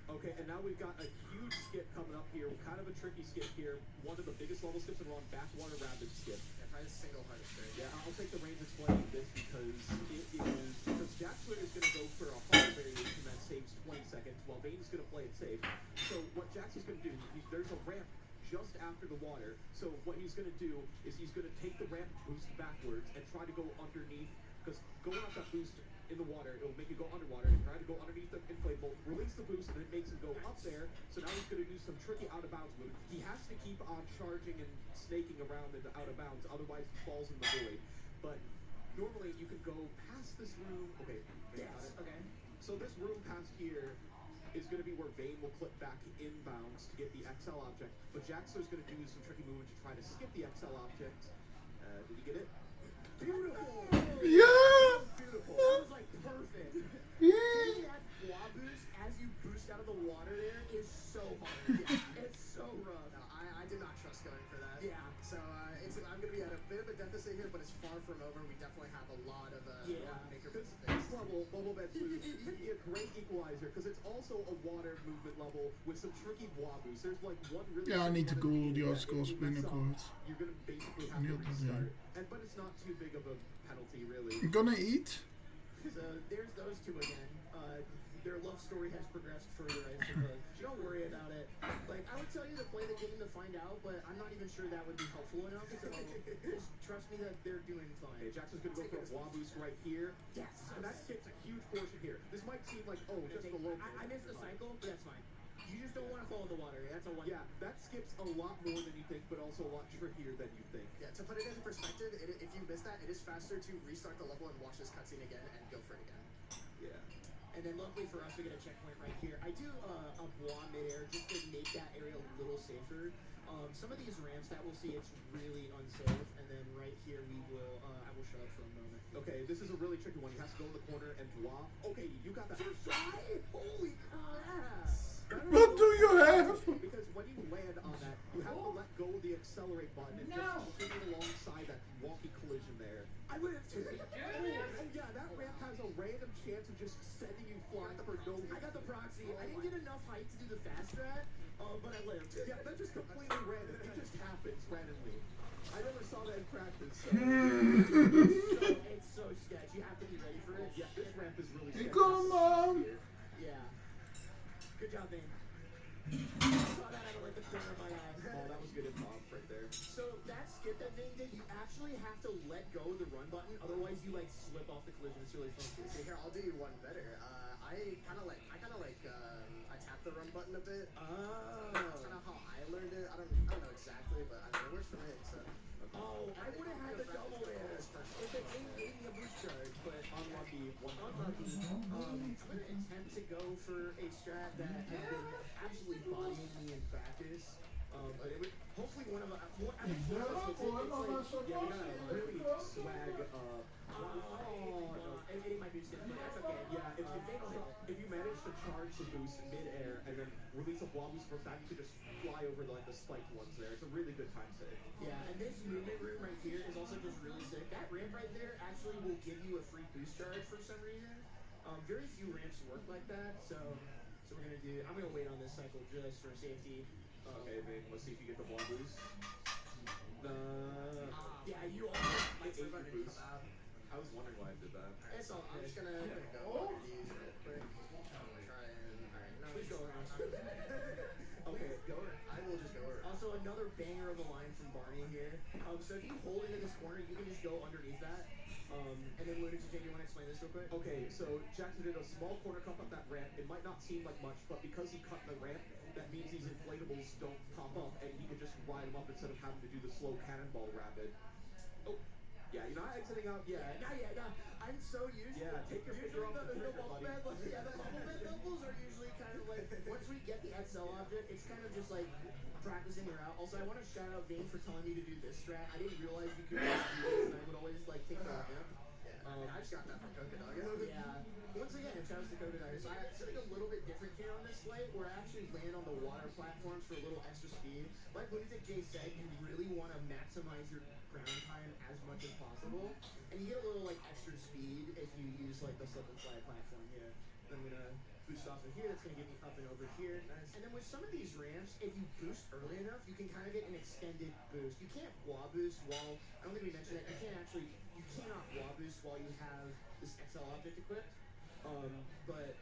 Okay, and now we've got a huge skip coming up here, kind of a tricky skip here. One of the biggest level skips in Ron, backwater rapid skip. Yeah, probably the single hardest trick. Yeah, I'll take the reins explaining this because Jaxler is going to go for a hard variation that saves 20 seconds, while Vane is going to play it safe. So what Jaxler's going to do, there's a ramp just after the water. So what he's going to do is he's going to take the ramp boost backwards and try to go underneath, because going up that boost in the water, it'll make you go underwater and try to go underneath the inflatable, release the boost, and then it makes him go up there. So now he's going to do some tricky out of bounds movement. He has to keep on charging and snaking around into out of bounds, otherwise he falls in the void. But normally you can go past this room. Okay, Yes. Okay. so this room past here is going to be where Vane will clip back inbounds to get the XL object, but Jaxler's going to do some tricky movement to try to skip the XL object. Did he get it? Beautiful! Yeah! Beautiful. That was like perfect. Yeah! Getting that flaw boost as you boost out of the water there is so hard. Yeah, it's so rough. No, I did not trust going for that. Yeah. So I'm going to be at a bit of a deficit here, but it's far from over. We definitely have a lot of maker This mistakes. level, Bubble Beds Loose, can be a great equalizer because it's also a water movement level with some tricky blah boosts. There's like one really. Ja, niet te cool, die that oscars if you mess up, binnenkort. You're gonna basically have to Heel te restart, but it's not too big of a penalty really. I'm gonna eat. So there's those two again. Their love story has progressed further, I suppose. Don't worry about it. Like, I would tell you to play the game to find out, but I'm not even sure that would be helpful enough. So just trust me that they're doing fine. Okay, Jackson's gonna go for a blah boost right here. Yes. And that skips a huge portion here. This might seem like, oh, just below. I missed the cycle, but that's fine. You just don't want to fall in the water. That's a one. Yeah, that skips a lot more than you think, but also a lot trickier than you think. Yeah, to put it into perspective, if you miss that, it is faster to restart the level and watch this cutscene again and go for it again. Yeah. And then luckily for us, we get a checkpoint right here. I do a bois midair just to make that area a little safer. Some of these ramps that we'll see, it's really unsafe. And then right here, I will shut up for a moment. Okay, this is a really tricky one. You have to go in the corner and bois. Okay, you got that. First try? Holy crap! What do you have? Because when you land on that, you have to let go of the accelerate button and just take it alongside that wonky collision there. I would have too. Oh yeah, that ramp has a random chance of just sending you flying for no reason. I got the proxy. I didn't get enough height to do the fast strat, but I lived. Yeah, that's just completely random. It just happens randomly. I never saw that in practice. So. It's so sketch. You have to be ready for it. Yeah, this ramp is really sketchy. Come on! Yeah. Good job, man. Saw that out of like the corner of my eye. Oh, that was good improv right there. So that skip that Vane did, you actually have to let go of the run button, otherwise you like slip off the collision. It's really funky. See here, I'll do you one better. I kind of like I tap the run button a bit. Oh. That's kind of how I learned it. I don't know exactly, but I mean it works for me. So. Oh, I would have had the double there if they gave me a boost charge, but unlucky. Unlucky. I'm gonna attempt to go for a strat that has been absolutely bodying me in practice. But it would hopefully one of us. I mean, one of us hits it. It's like, yeah, we got a really swag. I'm hitting my boost in, but that's okay. Yeah, if you manage to charge the boost mid-air and then release a blob boost from back, you can just fly over like the spiked ones there. It's a really good time save. Yeah, and this movement room right here is also just really sick. That ramp right there actually will give you a free boost charge for some reason. Very few ramps work like that, so I'm gonna wait on this cycle just for safety. Okay, Vane, let's see if you get the blob boost. Yeah, you almost I ate your boost. I was wondering why I did that. It's all I'm good. just gonna go under these real quick. Try and no. Please go around. Okay, Go around. I will just go around. Also, another banger of a line from Barney here. So if you hold into this corner, you can just go underneath that. And then Lunatic, do you want to explain this real quick? Okay, so Jackson did a small corner cup up that ramp. It might not seem like much, but because he cut the ramp, that means these inflatables don't pop up, and he can just ride them up instead of having to do the slow cannonball rapid. Oh, yeah, you're not exiting out yet. Not yet. I'm so used. Yeah, take your finger off the trigger, bubble buddy. bed. Yeah, the bubble bed doubles are usually kind of like once we get the XL object, it's kind of just like practicing her out. Also, I want to shout out Vane for telling me to do this strat. I didn't realize you could do this, and I would always like take the ramp. I just got that from Coconut. Yeah. Once again, shout out to Coconut. So I something a little bit different here on this flight, where I actually land on the water platforms for a little extra speed. Like Lunatic Jay said, you really want to maximize your ground time as much as possible, and you get a little like extra speed if you use like the slip and slide platform here. I'm gonna boost off of here. That's going to get me up and over here. Nice. And then with some of these ramps, if you boost early enough, you can kind of get an extended boost. You can't wah boost while, I don't think we mentioned that, you cannot wah boost while you have this XL object equipped. But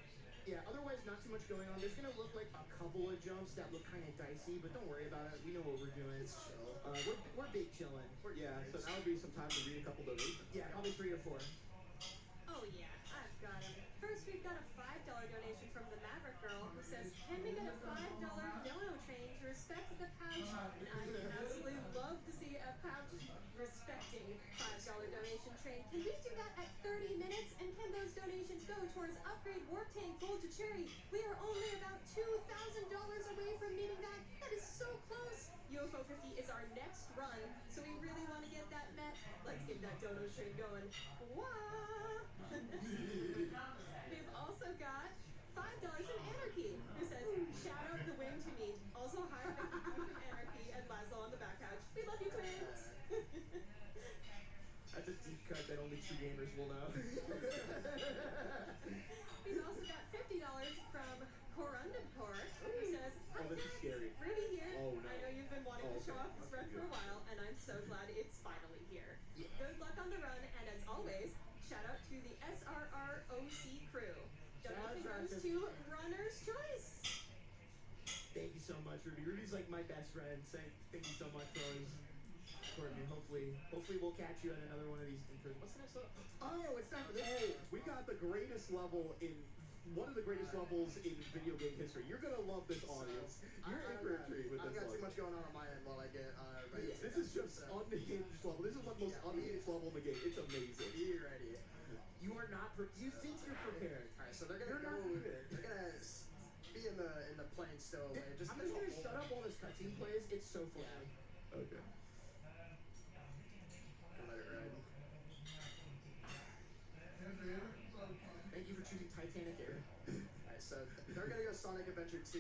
yeah, otherwise not too much going on. There's going to look like a couple of jumps that look kind of dicey, but don't worry about it. We know what we're doing. It's chill. We're big chilling. Yeah, so now would be some time to read a couple donations. Yeah, probably 3 or 4. Oh yeah, I've got him. First, we've got a $5 donation from the Maverick Girl who says, "Can we get a $5 dono train to respect the pouch?" And I would absolutely love to see a pouch respecting $5 donation train. Can we do that at 30 minutes? And can those donations go towards upgrade warp tank gold to cherry? We are only about $2,000 away from meeting that. That is so close. UFO 50 is our next run, so we really want to get that met. Let's get that dono train going. Wah! We've also got $5 from Anarchy, who says, "Shout out the wing to meet. Also, hi, Vicky Boo from Anarchy and Laszlo on the back couch. We love you, twins." That's a deep cut that only true gamers will know. We've also got $50 from Corundaport, who says, "Hi, Oh, this is guys. scary. Ruby here. Oh, no. I know you've been wanting to show okay. off this run for a while, and I'm so glad it's finally here. Good luck on the run, and as always, shout out to the SRROC crew. Donation goes to Runner's Choice." Thank you so much, Ruby. Ruby's like my best friend. Thank you so much for always supporting me. Hopefully we'll catch you at another one of these in person. What's the next level? Oh, it's time for this. Oh, we got the greatest level in one of the greatest levels in video game history. You're gonna love this audience. You're in for a treat with this I've got one. too much going on my end while I get ready. This is just unhinged level. This is one of the most unhinged level in the game. It's amazing. Be ready. You are not. You think you're prepared? All right, so they're gonna They're gonna be in the plane stowaway. I'm just gonna shut up while this cutscene plays. It's so funny. Yeah. Okay. Let it ride. Thank you for choosing Titanic Air. Alright, so they're gonna go Sonic Adventure 2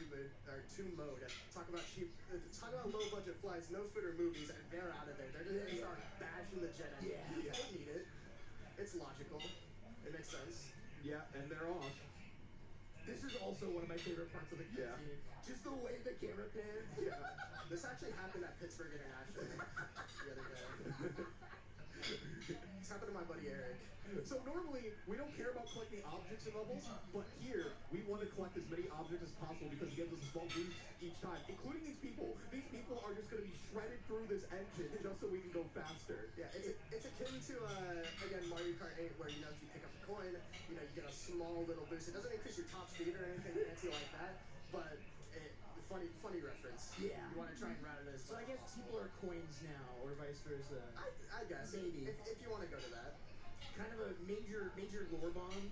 mode. Talk about low budget flights, no footer movies, and they're out of there. They're just gonna start bashing the jet engine. Yeah. They need it. It's logical. It makes sense. Yeah, and they're off. This is also one of my favorite parts of the cutscene. Yeah. Just the way the camera pans. Yeah. This actually happened at Pittsburgh International the other day. This happened to my buddy Eric. So normally, we don't care about collecting objects in levels, but here, we want to collect as many objects as possible because it gives us a small boost each time, including these people. These people are just going to be shredded through this engine just so we can go faster. Yeah, it's akin to, again, Mario Kart 8, where, if you pick up a coin, you get a small little boost. It doesn't increase your top speed or anything fancy like that, but funny reference. Yeah. You want to try and route it as So I guess people are coins now, or vice versa. I guess. Maybe. If you want to go to that. Kind of a major lore bomb,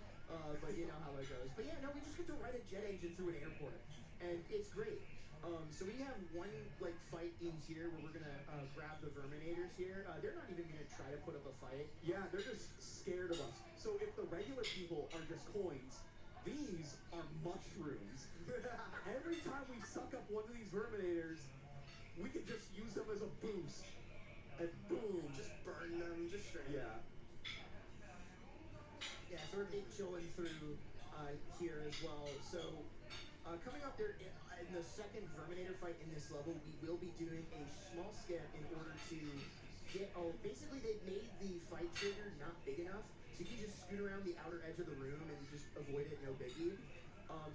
but you know how it goes. But yeah, no, we just get to ride a jet engine through an airport, and it's great. So we have one fight in here where we're gonna grab the Verminators here. They're not even gonna try to put up a fight. Yeah, they're just scared of us. So if the regular people are just coins, these are mushrooms. Every time we suck up one of these Verminators, we can just use them as a boost. And boom. Just burn them, just straight. Yeah. Yeah, so we're big chilling through here as well. So coming up there in the second Verminator fight in this level, we will be doing a small skip in order to get. Oh, basically they made the fight trigger not big enough, so you can just scoot around the outer edge of the room and just avoid it, no biggie.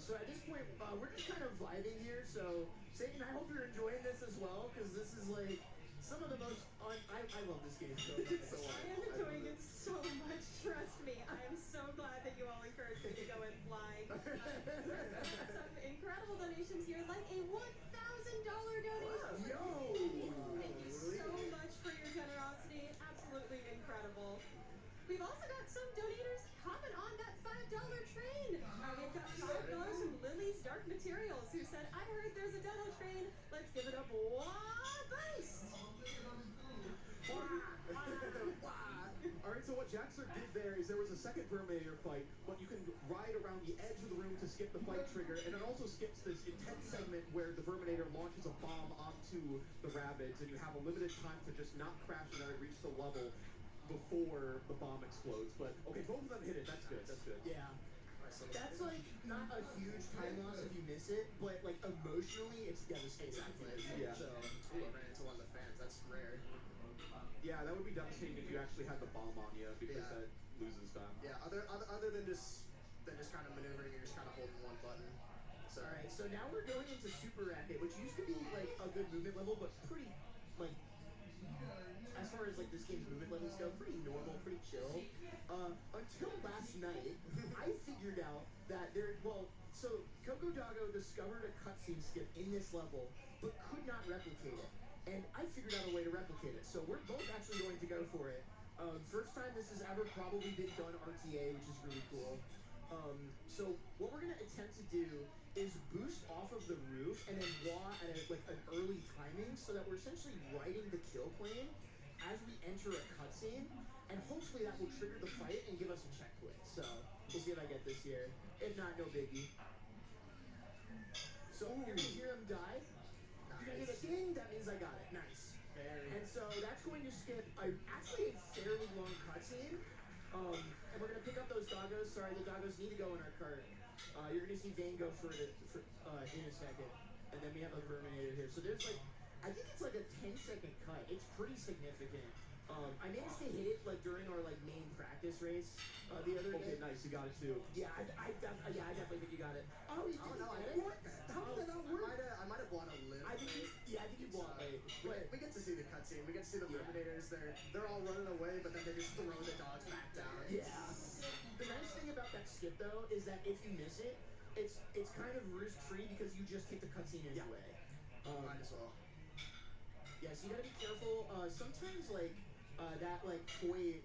So at this point, we're just kind of vibing here. So Satan, I hope you're enjoying this as well, because this is some of the most I love this game so much. I am enjoying it so much, trust me. I am so glad that you all encouraged me to go and fly. Some incredible donations here, like a $1,000 donation. Yo! Thank you so much for your generosity. Absolutely incredible. We've also got some donators hopping on that $5 train. We've got $5 from Lily's Dark Materials, who said, "I heard there's a dono train. Let's give it a boost." Alright, so what Jaxer did there is there was a second Verminator fight, but you can ride around the edge of the room to skip the fight trigger, and it also skips this intense segment where the Verminator launches a bomb onto the rabbits, and you have a limited time to just not crash and reach the level before the bomb explodes. But, okay, both of them hit it. That's good, that's good. Yeah. That's like not a huge time loss if you miss it, but like emotionally, it's devastating. Exactly. Yeah. So, ooh, I ran into one of the fans. That's rare. Yeah, that would be devastating if you actually had the bomb on you because Yeah. that loses time. Yeah. Other than just kind of maneuvering, you're just kind of holding one button. So. All right, so now we're going into Super Racket, which used to be like a good movement level, but pretty like as far as like this game's movement levels go, pretty normal, pretty chill. Until last night, I figured out that so Coco Doggo discovered a cutscene skip in this level, but could not replicate it. And I figured out a way to replicate it. So we're both actually going to go for it. First time this has ever probably been done RTA, which is really cool. So what we're gonna attempt to do is boost off of the roof and then wah at an early timing so that we're essentially riding the kill plane as we enter a cutscene, and hopefully that will trigger the fight and give us a checkpoint. So we'll see if I get this here. If not, no biggie. So you're gonna hear him die. You're gonna hear the ding. That means I got it. Nice. And so that's going to skip actually a fairly long cutscene. And we're gonna pick up those doggos. Sorry, the doggos need to go in our cart. You're gonna see Vane go for it in a second, and then we have a Verminator here. So there's like, I think it's like a 10-second cut. It's pretty significant. I managed to hit it like during our like main practice race the other day. Okay, nice. You got it too. Yeah, I definitely think you got it. Oh, you I don't didn't know. get it? What? How did that not work? I might have won a little. I think I think you won late. But We get to see the cutscene. We get to see the Terminators. They're all running away, but then they just throw the dogs back down. yeah. The nice thing about that skip though is that if you miss it, it's kind of risk-free because you just hit the cutscene anyway. Might as well. Yeah, so you gotta be careful. Sometimes that like toy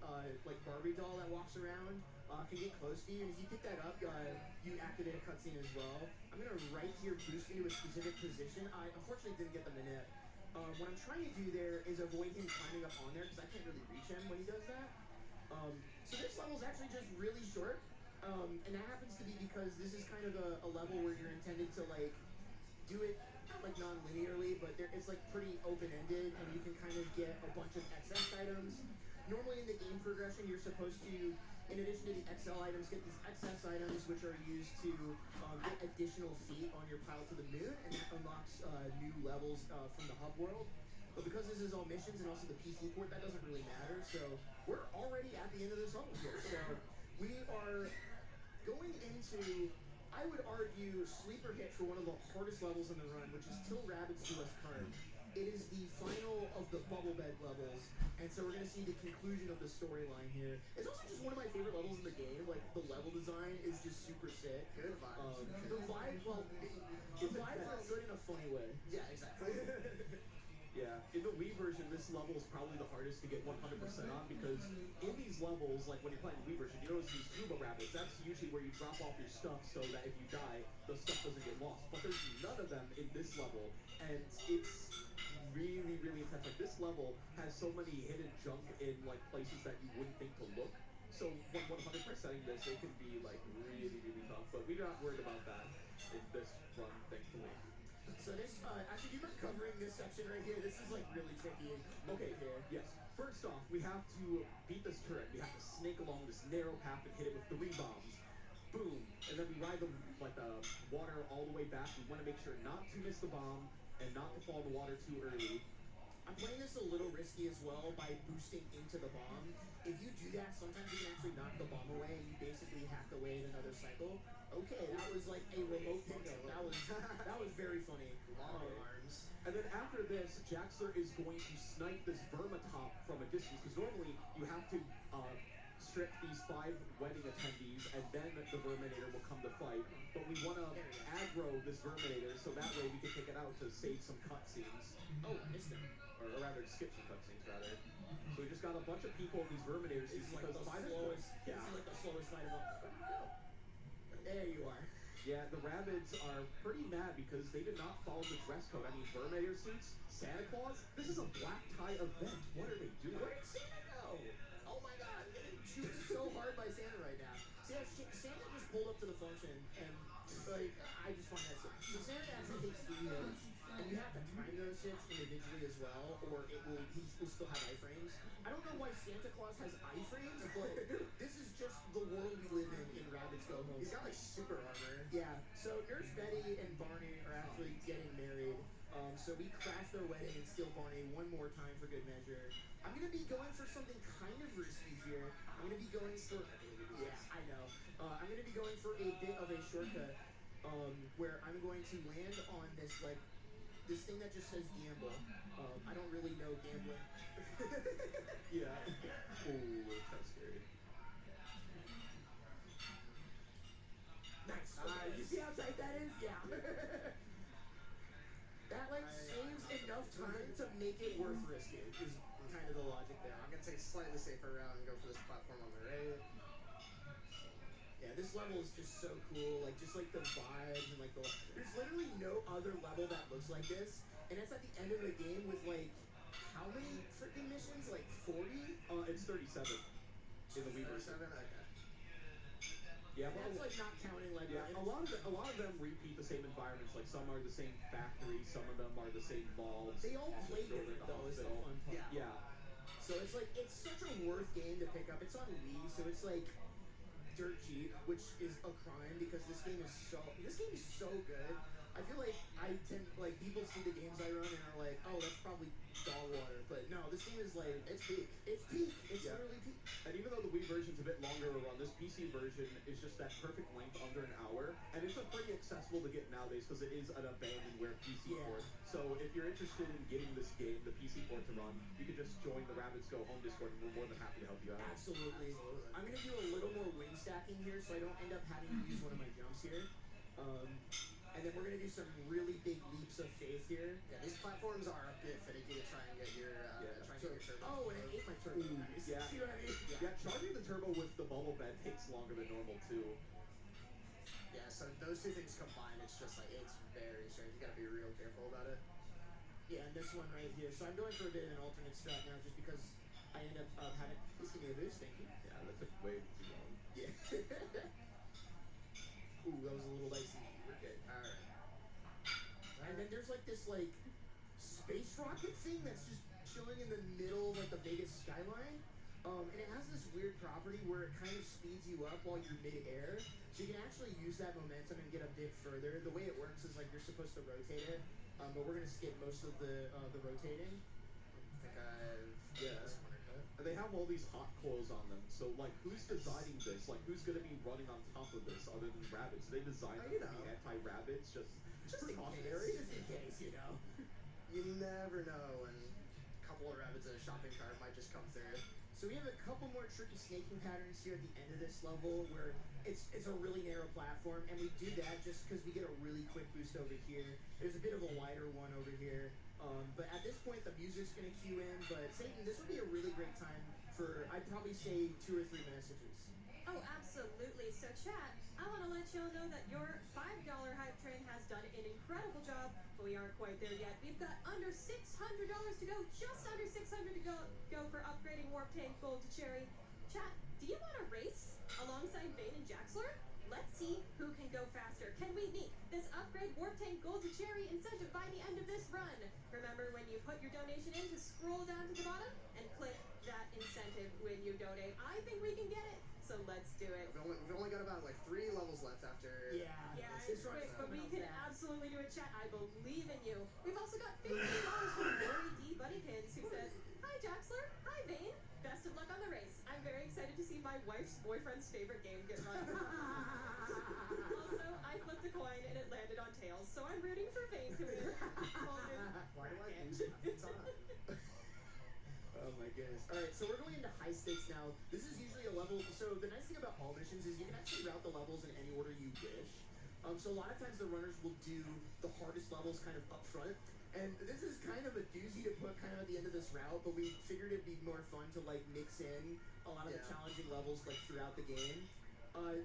like Barbie doll that walks around can get close to you, and if you pick that up, you activate a cutscene as well. I'm gonna right here boost into a specific position. I unfortunately didn't get the minute. What I'm trying to do there is avoid him climbing up on there because I can't really reach him when he does that. So this level is actually just really short, and that happens to be because this is kind of a level where you're intended to like do it not like non-linearly, but it's like pretty open-ended, and you can kind of get a bunch of XS items. Normally in the game progression, you're supposed to, in addition to the XL items, get these XS items, which are used to get additional feet on your pile to the moon, and that unlocks new levels from the hub world. But because this is all missions and also the PC port, that doesn't really matter. So we're already at the end of this level here. So we are going into, I would argue, sleeper hit for one of the hardest levels in the run, which is Till Rabbits Do Us Part. It is the final of the bubble bed levels, and so we're going to see the conclusion of the storyline here. It's also just one of my favorite levels in the game. Like, the level design is just super sick. Good vibes. The vibe, well, the vibes are good in a funny way. Yeah, exactly. Yeah, in the Wii version, this level is probably the hardest to get 100% on because in these levels, like when you're playing the Wii version, you notice these scuba rabbits. That's usually where you drop off your stuff so that if you die, the stuff doesn't get lost. But there's none of them in this level, and it's really, really intense. Like this level has so many hidden junk in like places that you wouldn't think to look. So when 100%ing this, it can be like really, really tough. But we're not worried about that in this run, thankfully. So this, actually, do you mind covering this section right here? This is like really tricky. Okay, yes. First off, we have to beat this turret. We have to snake along this narrow path and hit it with 3 bombs. Boom. And then we ride the water all the way back. We want to make sure not to miss the bomb and not to fall in the water too early. I'm playing this a little risky as well by boosting into the bomb. If you do that, sometimes you can actually knock the bomb away and you basically have to wait another cycle. Okay, that was like a remote pickup. That was very funny. Long arms. And then after this, Jaxler is going to snipe this Vermatop from a distance, because normally you have to strip these 5 wedding attendees, and then the Verminator will come to fight. But we want to aggro this Verminator, so that way we can take it out to save some cutscenes. Oh, I missed him. Or rather, skip some cutscenes, rather. So we just got a bunch of people in these Verminators. This is like the slowest. Yeah. This is like the slowest fight of all. Where'd you go? There you are. Yeah, the Rabbids are pretty mad because they did not follow the dress code. I mean, Verminator suits, Santa Claus. This is a black tie event. What are they doing? Where did Santa go? Oh my God, I'm getting chewed so hard by Santa right now. So yeah, Santa just pulled up to the function, and like I just find that so Santa actually takes 3 hits, and you have to time those hits individually as well, or he will still have iframes. I don't know why Santa Claus has iframes, but this is just the world we live in Rabbits Go Home. He's got like super armor. Yeah, so Nurse Betty and Barney are actually getting married. So we crash their wedding and steal Barney one more time for good measure. I'm gonna be going for something kind of risky here. I'm gonna be going for, yeah, I know. I'm gonna be going for a bit of a shortcut, where I'm going to land on this like this thing that just says gamble. I don't really know gambling. Yeah. Ooh, that's kind of scary. Nice. You see how tight that is? Yeah. That like saves enough time to make it worth risking. Is kind of the logic there. I'm gonna take a slightly safer route and go for this platform on the right. Yeah, this level is just so cool. Like just like the vibes and like the. There's literally no other level that looks like this, and it's at the end of the game with like how many freaking missions? Like 40? It's 37 in the Wii version. 37. Okay. Yeah, And that's like not counting like yeah. A lot of them repeat the same environments. Like some are the same factory, some of them are the same malls. They all play different though. Is the fun part. Yeah. So it's like it's such a worth game to pick up. It's on Wii, so it's like dirt cheap, which is a crime because this game is so good. I feel like I tend like people see the games I run and are like, oh, that's probably dog water, but no, this game is like It's peak. It's peak. It's literally peak. And even though the Wii version's a bit longer to run, this PC version is just that perfect length under an hour, and it's pretty accessible to get nowadays because it is an abandonware PC port. So if you're interested in getting this game, the PC port to run, you can just join the Rabbits Go Home Discord, and we're more than happy to help you out. Absolutely. I'm gonna do a little more wing stacking here, so I don't end up having to use one of my jumps here. And then we're gonna do some really big leaps of faith here. Yeah, these platforms are a bit finicky to try and get your turbo. Oh, and it ate my turbo. Yeah. See what I mean? Yeah, charging the turbo with the bubble bed takes longer than normal too. Yeah, so those two things combined, it's just like it's very strange. You gotta be real careful about it. Yeah, and this one right here. So I'm going for a bit of an alternate strat now, just because I end up having. Please give me a boost, thank you. Yeah, that took way too long. Yeah. Ooh, that was a little dicey. We're good. All right. And then there's like this like space rocket thing that's just chilling in the middle of like the Vegas skyline. And it has this weird property where it kind of speeds you up while you're mid-air. So you can actually use that momentum and get a bit further. The way it works is like you're supposed to rotate it, but we're gonna skip most of the rotating. I think I've And they have all these hot coils on them, so like who's designing this? Like who's gonna be running on top of this other than rabbits? They designed them to be anti-rabbits, just precautionary. Just in case, you know. You never know when a couple of rabbits in a shopping cart might just come through. So we have a couple more tricky snaking patterns here at the end of this level where it's a really narrow platform, and we do that just because we get a really quick boost over here. There's a bit of a wider one over here. But at this point, the music's going to cue in, but Satan, this would be a really great time for, I'd probably say, 2 or 3 messages. Oh, absolutely. So, chat, I want to let y'all know that your $5 hype train has done an incredible job, but we aren't quite there yet. We've got under $600 to go, just under $600 to go for upgrading Warp Tank Gold to Cherry. Chat, do you want to race alongside Vane and Jaxler? Let's see who can go faster. Can we meet this upgrade Warp Tank Gold to Cherry incentive by the end of this run? Remember when you put your donation in to scroll down to the bottom and click that incentive when you donate. I think we can get it, so let's do it. We've only got about like 3 levels left after. Yeah, it's quick, but we can absolutely do it, chat. I believe in you. We've also got $50 from Lori D. Bunnykins, who says, "Hi Jaxler, hi Vane. Best of luck on the race. I'm very excited to see my wife's boyfriend's favorite game get run." Also, I flipped a coin and it landed on tails, so I'm rooting for Vane to win. Why do I lose half the time? Oh my goodness. Alright, so we're going into high stakes now. This is usually a level, so the nice thing about all missions is you can actually route the levels in any order you wish. So a lot of times the runners will do the hardest levels kind of up front. And this is kind of a doozy to put kind of at the end of this route, but we figured it'd be more fun to like mix in a lot of the challenging levels like throughout the game.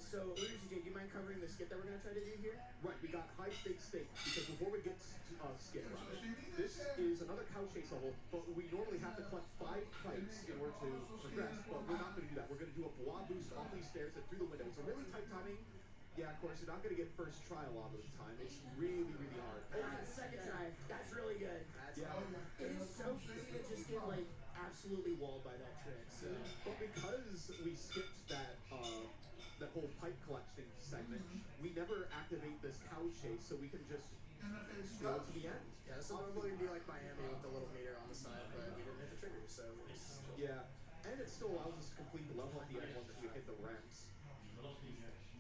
So, Leader CJ, do you mind covering the skip that we're going to try to do here? Right, we got high stakes stake, because before we get skip on it, this is another couch chase level, but we normally have to collect 5 kites in order to progress, but we're not going to do that. We're going to do a blob boost off these stairs and through the window. It's a really tight timing. Yeah, of course, you're not going to get first try a lot of the time. It's really, really hard. Second try. That's really good. Yeah. It is so easy to just get, like, absolutely walled by that trick. So. But because we skipped that that whole pipe collection segment, we never activate this cow chase, so we can just go to the end. Yeah, this is normally be like Miami with the little meter on the side, but we didn't hit the trigger, so we just chill. Yeah, and it still allows us to complete the level at the end once we hit the ramps.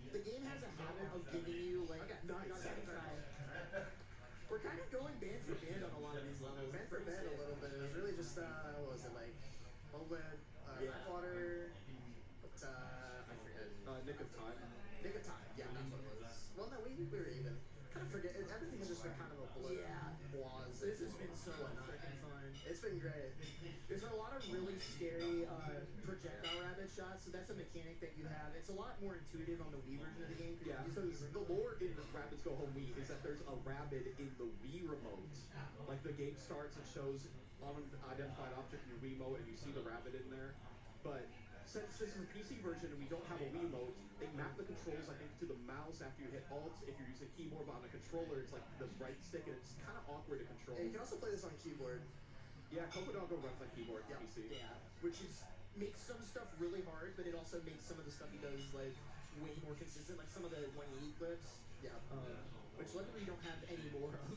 The game has a habit of giving you like Nice. We're kind of going band for band on a lot of these levels. Band for band a little bit. It was really just what was it like? Homeland, Blackwater, but I forget. Nick of Time. Nick of Time. Yeah, that's what it was. Well, no, we were even. Kind of forget. Everything has just been kind of a blur. Yeah. Blase. This has been so freaking fun. It's been great. There's a lot of really scary projectile rabbit shots, so that's a mechanic that you have. It's a lot more intuitive on the Wii version of the game. Yeah, because the lore in Rabbids Go Home Wii is that there's a rabbit in the Wii remote. Like the game starts, it shows unidentified object in your Wiimote, and you see the rabbit in there. But since this is a PC version and we don't have a Wiimote, they map the controls, I think, to the mouse after you hit Alt. If you're using keyboard, but on a controller, it's like the right stick, and it's kind of awkward to control. Yeah, you can also play this on keyboard. Yeah, Cocodago runs on keyboard on PC. Yeah, which makes some stuff really hard, but it also makes some of the stuff he does like way more consistent, like some of the 180 clips. Yeah. Which luckily we don't have any more of.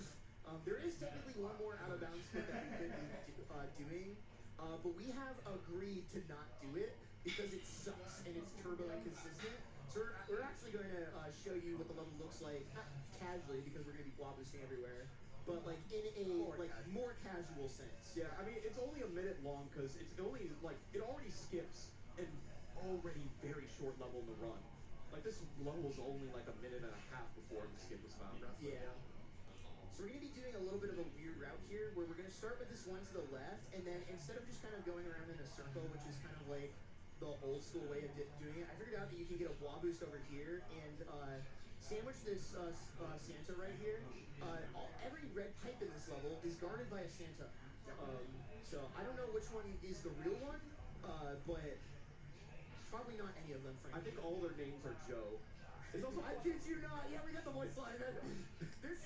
There is technically one more out of bounds clip that we could be doing, but we have agreed to not do it because it sucks and it's turbo inconsistent. So we're actually going to show you what the level looks like, not casually because we're going to be blob boosting everywhere, but like in a more casual sense. Yeah, I mean it's only a minute long because it's only like it already skips an already very short level in the run. Like this level was only like a minute and a half before the skip was found. Yeah. So we're going to be doing a little bit of a weird route here where we're going to start with this one to the left, and then instead of just kind of going around in a circle, which is kind of like the old school way of doing it, I figured out that you can get a wall boost over here and sandwich this Santa right here. Every red pipe in this level is guarded by a Santa. So I don't know which one is the real one, but probably not any of them, frankly. I think all their names are Joe. It's also, I kid you not. Yeah, we got the voice line. This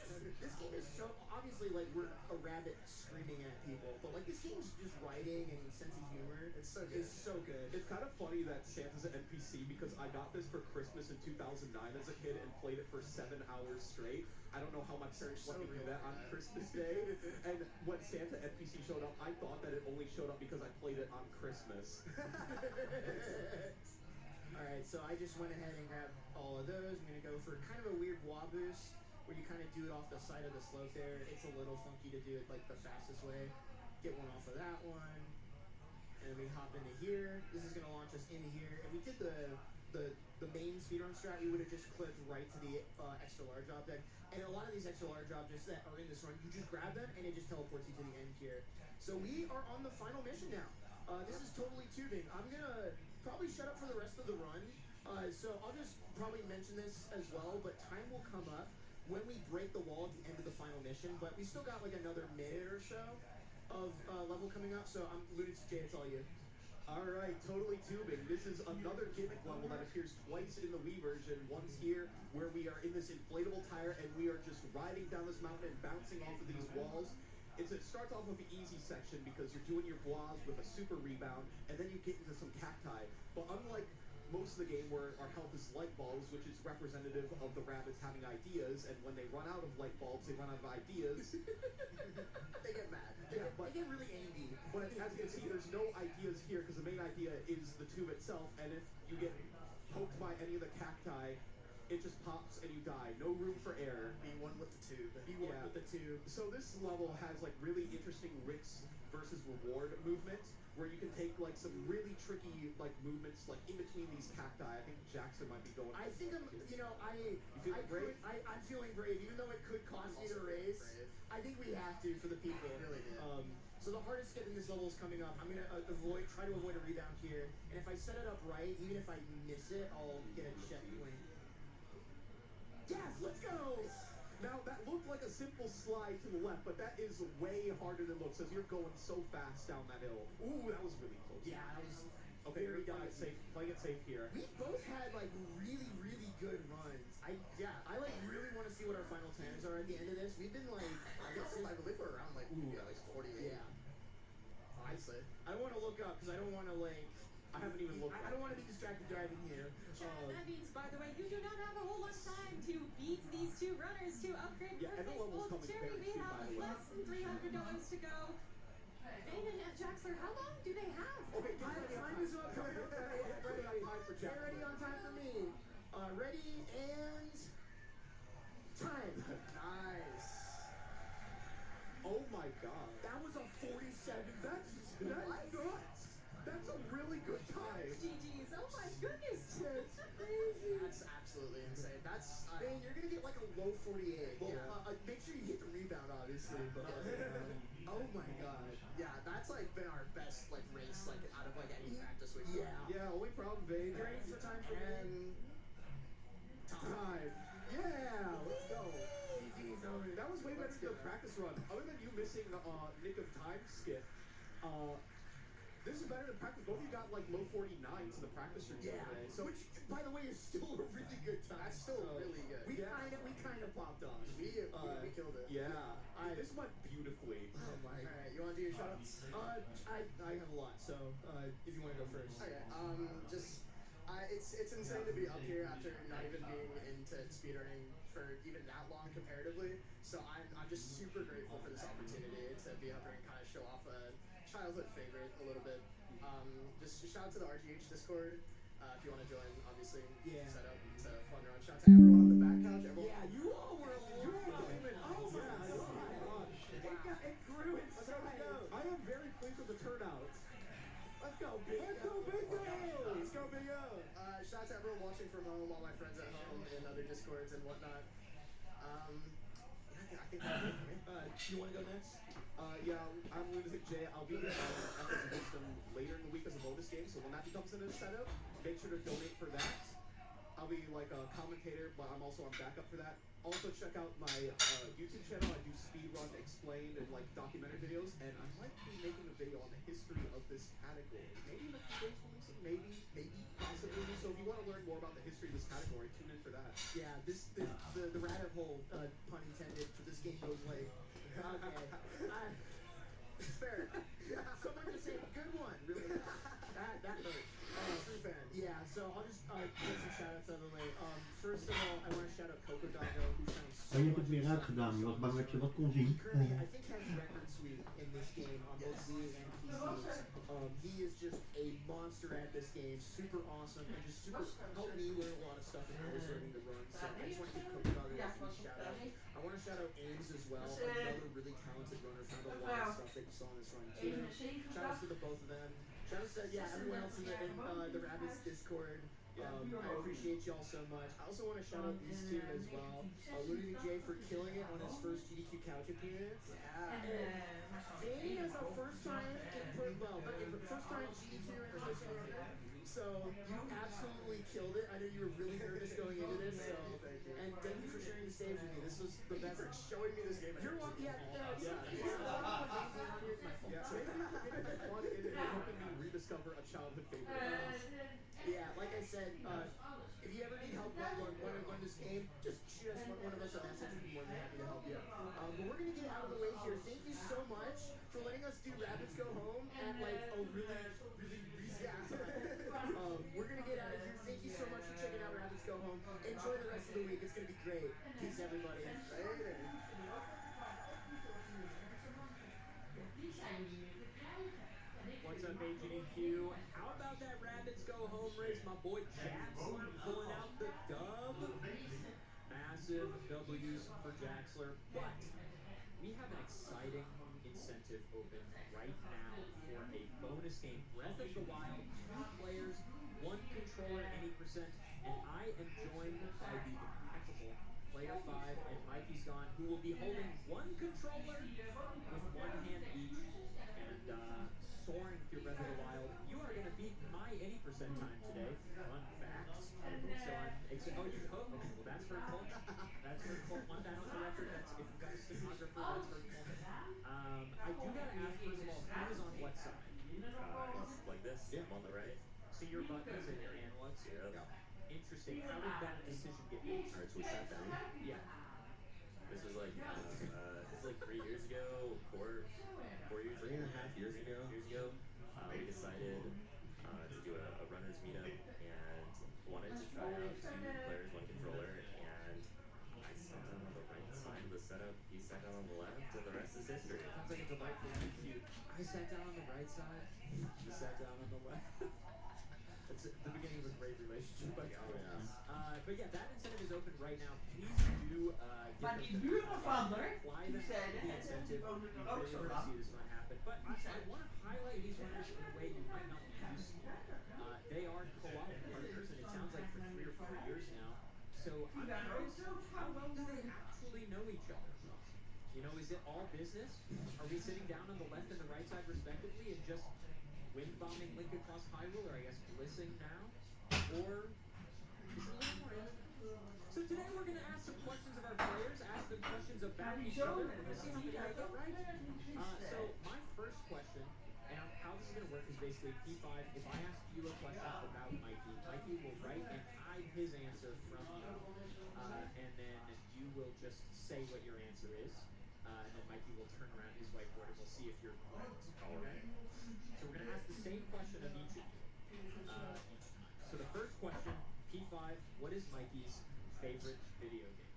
game is so obviously like we're a rabbit screaming at people, but like this game's just writing and sense of humor. It's so good. It's so good. It's kind of funny that Santa's an NPC because I got this for Christmas in 2009 as a kid and played it for 7 hours straight. I don't know how my parents let me do that on Christmas Day. And when Santa NPC showed up, I thought that it only showed up because I played it on Christmas. Alright, so I just went ahead and grabbed all of those. I'm going to go for kind of a weird wah boost, where you kind of do it off the side of the slope there. It's a little funky to do it like the fastest way. Get one off of that one. And then we hop into here. This is going to launch us into here. If we did the main speedrun strat, we would have just clipped right to the extra large object. And a lot of these extra large objects that are in this run, you just grab them and it just teleports you to the end here. So we are on the final mission now. This is totally tubing. I'm going to probably shut up for the rest of the run. So I'll just probably mention this as well, but time will come up when we break the wall at the end of the final mission. But we still got like another minute or so of level coming up. So I'm Ludus J, it's all you. Alright, totally tubing. This is another gimmick level that appears twice in the Wii version. Once here, where we are in this inflatable tire and we are just riding down this mountain and bouncing off of these walls. It starts off with the easy section because you're doing your blobs with a super rebound, and then you get into some cacti. But unlike most of the game where our health is light bulbs, which is representative of the rabbits having ideas, and when they run out of light bulbs, they run out of ideas. They get mad. They get really angry. But as you can see, there's no ideas here because the main idea is the tube itself, and if you get poked by any of the cacti, it just pops and you die. No room for error. Be one with the tube. Be one with the tube. So this level has like really interesting risk versus reward movement, where you can take like some really tricky like movements like in between these cacti. I think Jackson might be going. I think I'm. You know, You feeling brave? I'm feeling brave, even though it could cost me the race. I think we have to for the people. Really do. So the hardest skip in this level is coming up. I'm gonna try to avoid a rebound here, and if I set it up right, even if I miss it, I'll get a checkpoint. Yes, let's go! Now, that looked like a simple slide to the left, but that is way harder than it looks, as you're going so fast down that hill. Ooh, that was really close. Yeah, that was very dodgy. Playing it safe here. We both had, like, really, really good runs. I like, really want to see what our final times are at the end of this. We've been, like... I believe we're around, like, like 48. Yeah. Honestly. I want to look up, because I don't want to, like... I haven't even looked. I don't want to be distracted driving here. Chat, that means, by the way, you do not have a whole lot of time to beat these two runners to upgrade Yeah, and the Perfect level's Gold coming Cherry. very We soon, have by the way. less than $300 to go. Vane and Jaxler, how long do they have? Okay, get ready. Time is up. Get ready. Time for Get ready on time for me. Ready and time. Nice. Oh my god. That was a 47. That's nuts. That's a really good time. GG's. Oh my goodness. That's crazy. That's absolutely insane. That's Man, you're gonna get like a low 48. Well, Yeah. make sure you hit the rebound, obviously. But oh my god. Yeah, that's like been our best like race like out of like any practice we've Yeah. done. Yeah, only problem, Vane. You ready for time for me? Time. Yeah, let's go. That was way better than the practice run. Other than you missing Nick of Time skip, this is better than practice. Both of you got like low 49s in the practice room Yeah. today. So Which, by the way, is still a really good time. that's still So, really good. We kind of popped off. We killed it. Yeah. This went beautifully. Oh my. All right, you want to do your shoutouts? I have a lot. So, if you want to go first. Okay. It's insane to be up here after not even being into speedrunning for even that long comparatively. So I'm just super grateful for this opportunity to be up here and kind of show off a childhood favorite a little bit. Just shout out to the RGH Discord. If you want to join, obviously, Yeah. set up to fun around. Shout out to everyone on the back couch. Everyone. Yeah, you all were loving. Oh my god. It grew inside. I am very pleased with the turnout. Let's go, big. Let's go, Bingo! Let's go, Bingo! Shout out to everyone watching from home, all my friends at home in other Discords and whatnot. Yeah, I think that's it for me. You want to go next? Yeah, I'm Lunatic J. I'll be Echoes of Wisdom later in the week as a bonus game, so when that becomes in a setup, make sure to donate for that. I'll be like a commentator, but I'm also on backup for that. Also check out my YouTube channel. I do speedrun explained and like documentary videos, and I might be making a video on the history of this category. Maybe in a few days releasing, maybe, possibly. So if you want to learn more about the history of this category, tune in for that. Yeah, the rabbit hole, pun intended, for this game goes like. Okay. Fair enough. Someone just said, good one. Really? That hurt. True fan. Yeah, so I'll just get some shout-outs out of the way. First of all, I want to shout out Coco Doggo, who sounds so Oh, je hebt much het weer uitgedaan. Je was bang dat je wat kon zien. currently, I think, has record sweep in this game on both Wii and PC. He is just a monster at this game, super awesome, and just super helped me learn a lot of stuff in voice learning to run. So I just want to give Coco Doggo a huge shout out. I want to shout out Ames as well, another really talented runner. Found a lot of stuff that you saw in this run too. Shout outs to the both of them. Shout outs to everyone else in the Rabbids Discord. I appreciate y'all so much. I also want to shout out these two as well. Lunatic J for killing it on his first GDQ couch appearance. Yeah. Danny is our first time first time GDQ in person runner. So you absolutely killed it. I know you were really nervous going into this. So Thank you. and thank you for sharing the stage with me. This was the best. For showing me this game. You're welcome. Yeah. Yeah. Maybe the fun in it is helping me rediscover a childhood favorite. Yeah, like I said, if you ever need help learn this game, just shoot us one of us a message. We'd be more than happy to help you. But we're gonna get out of the way here. Thank you so much for letting us do Rabbits Go Home at like a really reasonable time. We're gonna get out of here. Thank you so much for checking out Rabbits Go Home. Enjoy the rest of the week. It's gonna be great. Peace, everybody. Later. What's up, Agent EQ? How about that Rabbits Go Home race? My boy Jaxler pulling out the dub. Massive W's for Jaxler. But we have an exciting incentive open right now for a bonus game. Breath of the Wild, 2 players, 1 controller, any percent. And I am joined by the impeccable Player 5 and Mikey's Gone, who will be holding 1 controller with 1 hand each. And soaring through Breath of the Wild, you are going to beat my any percent time today. Fun fact. So I'm excited. Oh, okay. Well, that's hurtful. That's hurtful. Want that on the record? That's if we've got a stenographer. That's hurtful. I do got to ask first of all, who is on what side? Like this. Yeah. I'm on the right. So your buttons and your analogs. Yeah. Interesting. How did that decision get made? All right, so we sat down. Yeah. This was like this is like 3 years ago, 4 years, 3.5 years ago. We decided to do a is history. Sounds like a delightful meet cute. I sat down on the right side. You sat down on the left. That's the beginning of a great relationship, I Yeah, think. oh, yeah. But yeah, that incentive is open right now. Please do give Maar those die donations. burenvader, Apply die them zei to net, the en die incentive. woonde We er ook really zo want to lang. see this run happen. But Die zei, I want to highlight these runners in a way you might not be used to. They are co-op partners, and it sounds like for 3 or 4 years now. So I'm curious, how well do they actually know each other? You know, is it all business? Are we sitting down on the left and the right side respectively and just wind bombing Link across Hyrule, or I guess blissing now? Or is it a little more intimate? So today we're going to ask some questions of our players, ask them questions about each other, and we're going to see how many they get right. So my first question, and how this is going to work is basically P5, if I ask you a question about Mikey, Mikey will write and hide his answer from you, and then you will just say what your answer is. And then Mikey will turn around his whiteboard and we'll see if you're correct. Okay? So we're going to ask the same question of each of you each time. So the first question, P5, what is Mikey's favorite video game?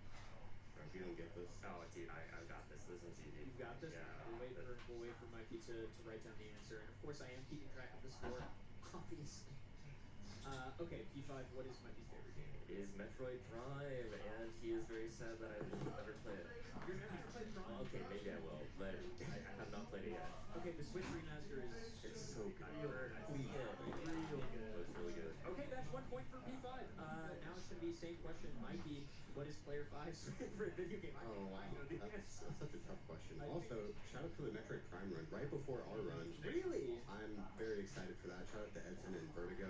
Bro, if you don't get this. Oh, dude, I've got this. This one's easy. You've got this? Yeah. We'll wait for Mikey to write down the answer. And of course, I am keeping track of the score, obviously. Okay, P5, what is Mikey's favorite game? It is Metroid Prime, and he is very sad that I will never play it. You're never going to play Prime? Well, okay, maybe I will, but I have not played it yet. Okay, the Switch remaster is... It's so good. I've heard. I've seen it. Real good. It looks really good. Okay, that's 1 point for P5. Now it's going to be same question. Mikey, what is Player 5's favorite video game? I Oh, wow. know the That's answer. such a tough question. Also, shout out to the Metroid Prime run right before our run. Really? I'm very excited for that. Shout out to Edson and Vertigo.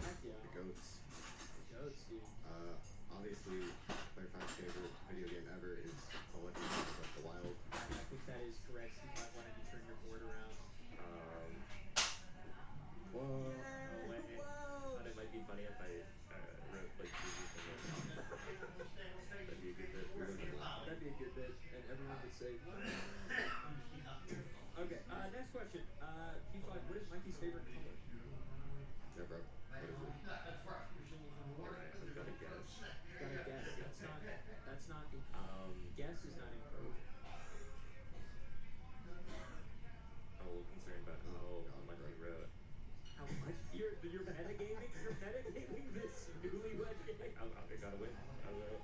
Heck yeah. The goats. The goats, dude. Obviously, Player 5's favorite video game ever is The Legend of Zelda Breath of the Wild. I think that is correct. P5, why don't you turn your board around? Whoa. No way. Whoa. Thought it might be funny if I wrote like Jesus in it. That'd be a good bit. That'd be a good bit, and everyone would say, what? Okay, next question. P5, what is Mikey's favorite color? Yeah, bro. What is it? I've got a guess. Got a guess. That's not guess is not encouraging. I'm a little concerned about how much you wrote. How much you're metagaming? You're metagaming this newlywed game. I gotta win.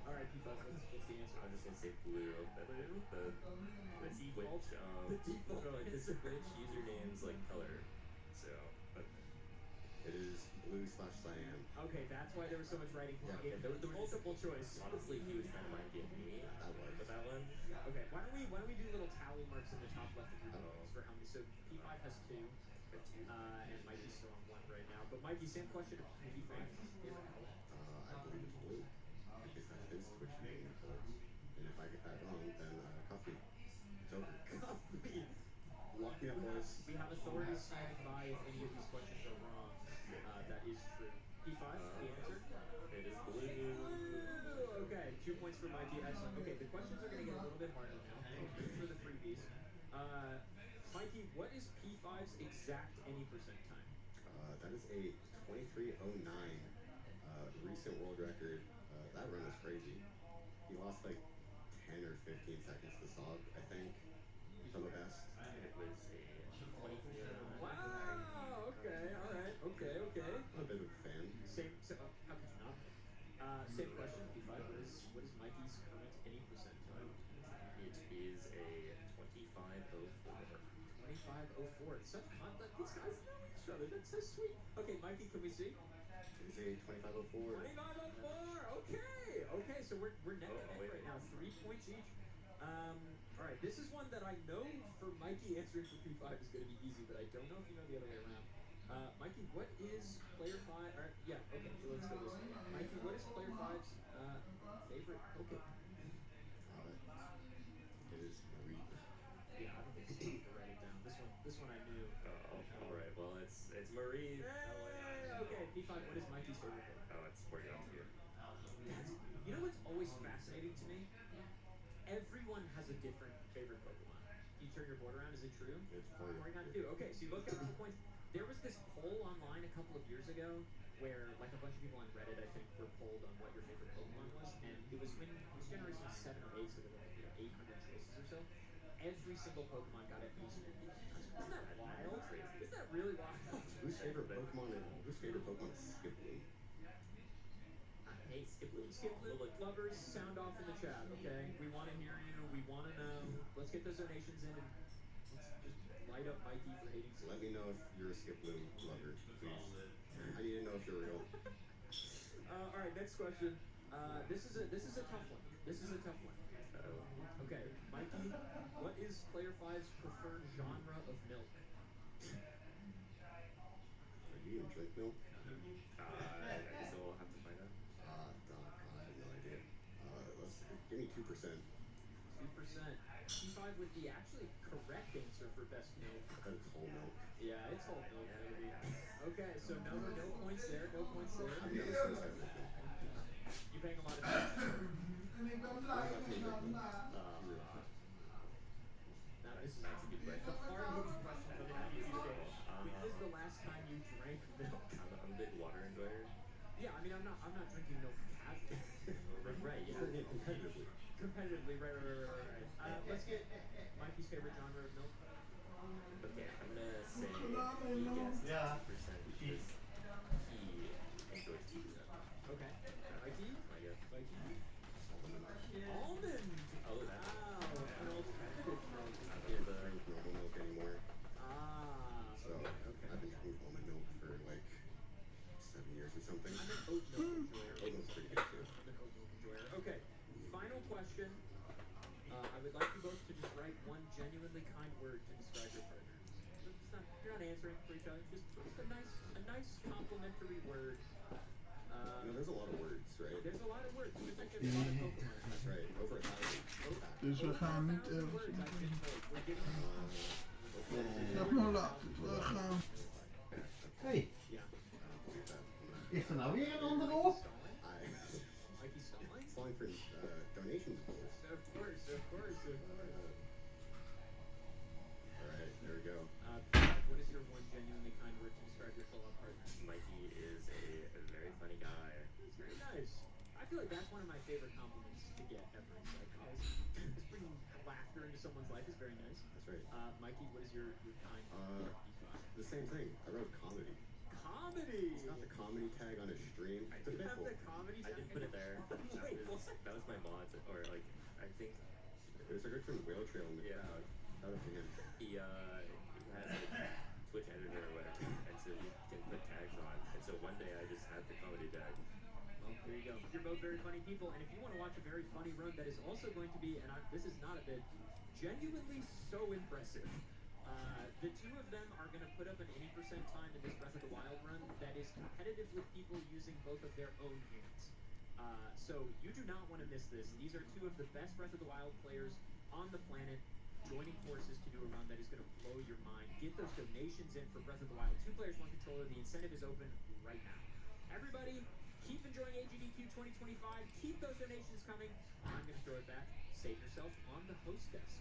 All right, P5, what's the answer? I'm just gonna say blue. The default. Twitch, The default. no, like the Twitch username's like color. So, but it is blue/cyan. Okay, that's why there was so much writing. Yeah, There was multiple choice. Honestly, he was trying to mind game me. That was. With that one. Okay, why don't we do little tally marks in the top left of your boards for how many? So P5 has 2, and Mikey's still on 1 right now. But Mikey, same question to P5. Favorite color? I believe it's blue. Because that's his Twitch username color. And if I get that wrong, then cuff me. It's over. Cuff me. Lock me up, boys. We have authorities standing by if any of these questions are wrong. That is true. P5, the answer? It is blue. Blue! Okay, 2 points for Mikey. Excellent. Okay, the questions are going to get a little bit harder now. For the freebies. Mikey, what is P5's exact any percent time? That is a 23:09 recent world record. That run was crazy. He lost like 10 or 15 seconds to Saab, I think, for the best. It was a 24:09. Wow! Okay, all right. Okay. I'm a bit of a fan. How could you not be? Same question, P5. What is Mikey's current any percent time? It is a 25:04. 25:04. These guys know each other. That's so sweet. Okay, Mikey, can we see? It is a 25:04. 25:04. Okay. So we're neck and neck right now. 3 points each. All right. This is one that I know for Mikey answering for P5 is going to be easy, but I don't know if you know the other way around. Mikey, what is Player 5? Yeah. Okay. Let's go this way. Mikey, what is Player 5's favorite Pokemon? It is Marie. Yeah, I don't think so. I need to write it down. This one I knew. All right. Well, it's Marie. Hey, okay, P5. What is Mikey's favorite Pokemon? Oh, it's Porygon 2. You know what's always fascinating to me? Everyone has a different favorite Pokemon. Can you turn your board around? Is it true? It's Porygon 2. Okay, so you both got 2 points. There was this poll online a couple of years ago where like a bunch of people on Reddit, I think, were polled on what your favorite Pokemon was, and it was Generation 7 or 8, so there were like 800 choices or so. every single Pokemon got at least 50 types. Isn't that wild? That's crazy. Isn't that really wild? Whose favorite Pokemon is Skiploom? Hey, Skiploom lovers, sound off in the chat, okay? We want to hear you. We want to know. Let's get those donations in and let's just light up Mikey for hating Skiploom. Let me know if you're a Skiploom lover, please. I need to know if you're real. All right, next question. This is a tough one. This is a tough one. Okay, Mikey, what is Player 5's preferred genre of milk? Do you even drink milk? I guess we'll have to find out. I have no idea. Give me 2%. 2%. P5 with the actually correct answer for best milk. I bet it's whole milk. Yeah, it's whole milk, baby. Okay, so no points there. No points there. I've never seen this with milk. You paying a lot of attention? One of my favorite milks. Now, this is That's a good question. the hard-hitting question coming out of you, Cool, TK. cool. When was the last time you drank milk? I'm a big water enjoyer. Yeah, I mean, I'm not drinking milk casually. Right, yeah. Competitively. Competitively, right. Let's get Mikey's favorite genre of milk. Okay, I'm gonna say he guessed 2% because he enjoys 2% milk. Okay. Mikey? That's my guess. Mikey? Almond. Almond! Oh, that. Wow, Yeah. an alternative milk. I Yeah, don't drink normal milk anymore. So, okay. I've been drinking almond milk for like 7 years or something. I'm an oat milk enjoyer. Oat milk's pretty good too. I'm an oat milk enjoyer. Okay, final question. I would like you both to just write one genuinely kind word to describe your partner. Just not, you're not answering for each other. Just a nice complimentary word. There's a lot of words, right? There's a lot of words, just like there's a lot of Pokemon. That's right. Over 1,000. Dus we gaan niet Words, I've been told. We're giving Zeg maar laten we gaan. Hey, Yeah. I don't believe that. is er nou weer een andere op? Mikey stalling? Stalling for donations, of course. Of course. All right, there we go. What is your one genuinely kind word to describe your co-op partner? Mikey is a very funny guy. That's very nice. I feel like that's one of my favorite compliments to get ever. It's like, oh, this bringing laughter into someone's life is very nice. That's right. Mikey, what is your kind word for P5? The same thing. I wrote comedy. Comedy! He's got the comedy tag on his stream. I did have the comedy I tag. did put it there. That was my mod, or like I think There's a good friend Whale Trail in the Yeah. crowd. Shout out to him. he has like Twitch editor or whatever, and so he can put tags on. And so one day I just had the comedy tag. Well, there you go. You're both very funny people, and if you want to watch a very funny run that is also going to be, and this is not a bit, genuinely so impressive. The two of them are going to put up an any percent time in this Breath of the Wild run that is competitive with people using both of their own hands. So you do not want to miss this. These are two of the best Breath of the Wild players on the planet joining forces to do a run that is going to blow your mind. Get those donations in for Breath of the Wild. 2 players, 1 controller. The incentive is open right now. Everybody, keep enjoying AGDQ 2025. Keep those donations coming. I'm going to throw it back. Save yourself on the host desk.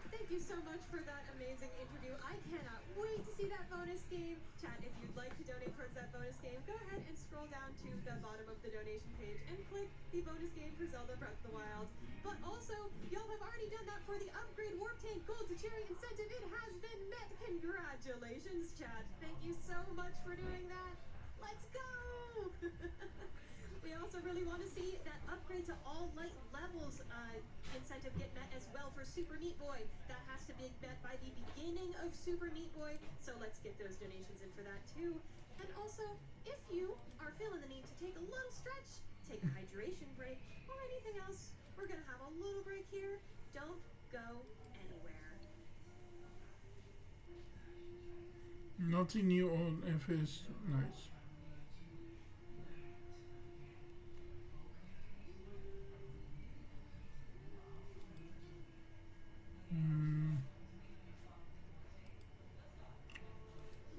Thank you so much for that amazing interview. I cannot wait to see that bonus game. Chat, if you'd like to donate towards that bonus game, go ahead and scroll down to the bottom of the donation page and click the bonus game for Zelda Breath of the Wild. But also, y'all have already done that for the upgrade Warp Tank Gold to Cherry incentive. It has been met. Congratulations, chat. Thank you so much for doing that. Let's go! We also really want to see that upgrade to all light levels incentive get met as well for Super Meat Boy. That has to be met by the beginning of Super Meat Boy, so let's get those donations in for that too. And also, if you are feeling the need to take a little stretch, take a hydration break, or anything else, we're going to have a little break here. Don't go anywhere. Nothing new on FS. Nice.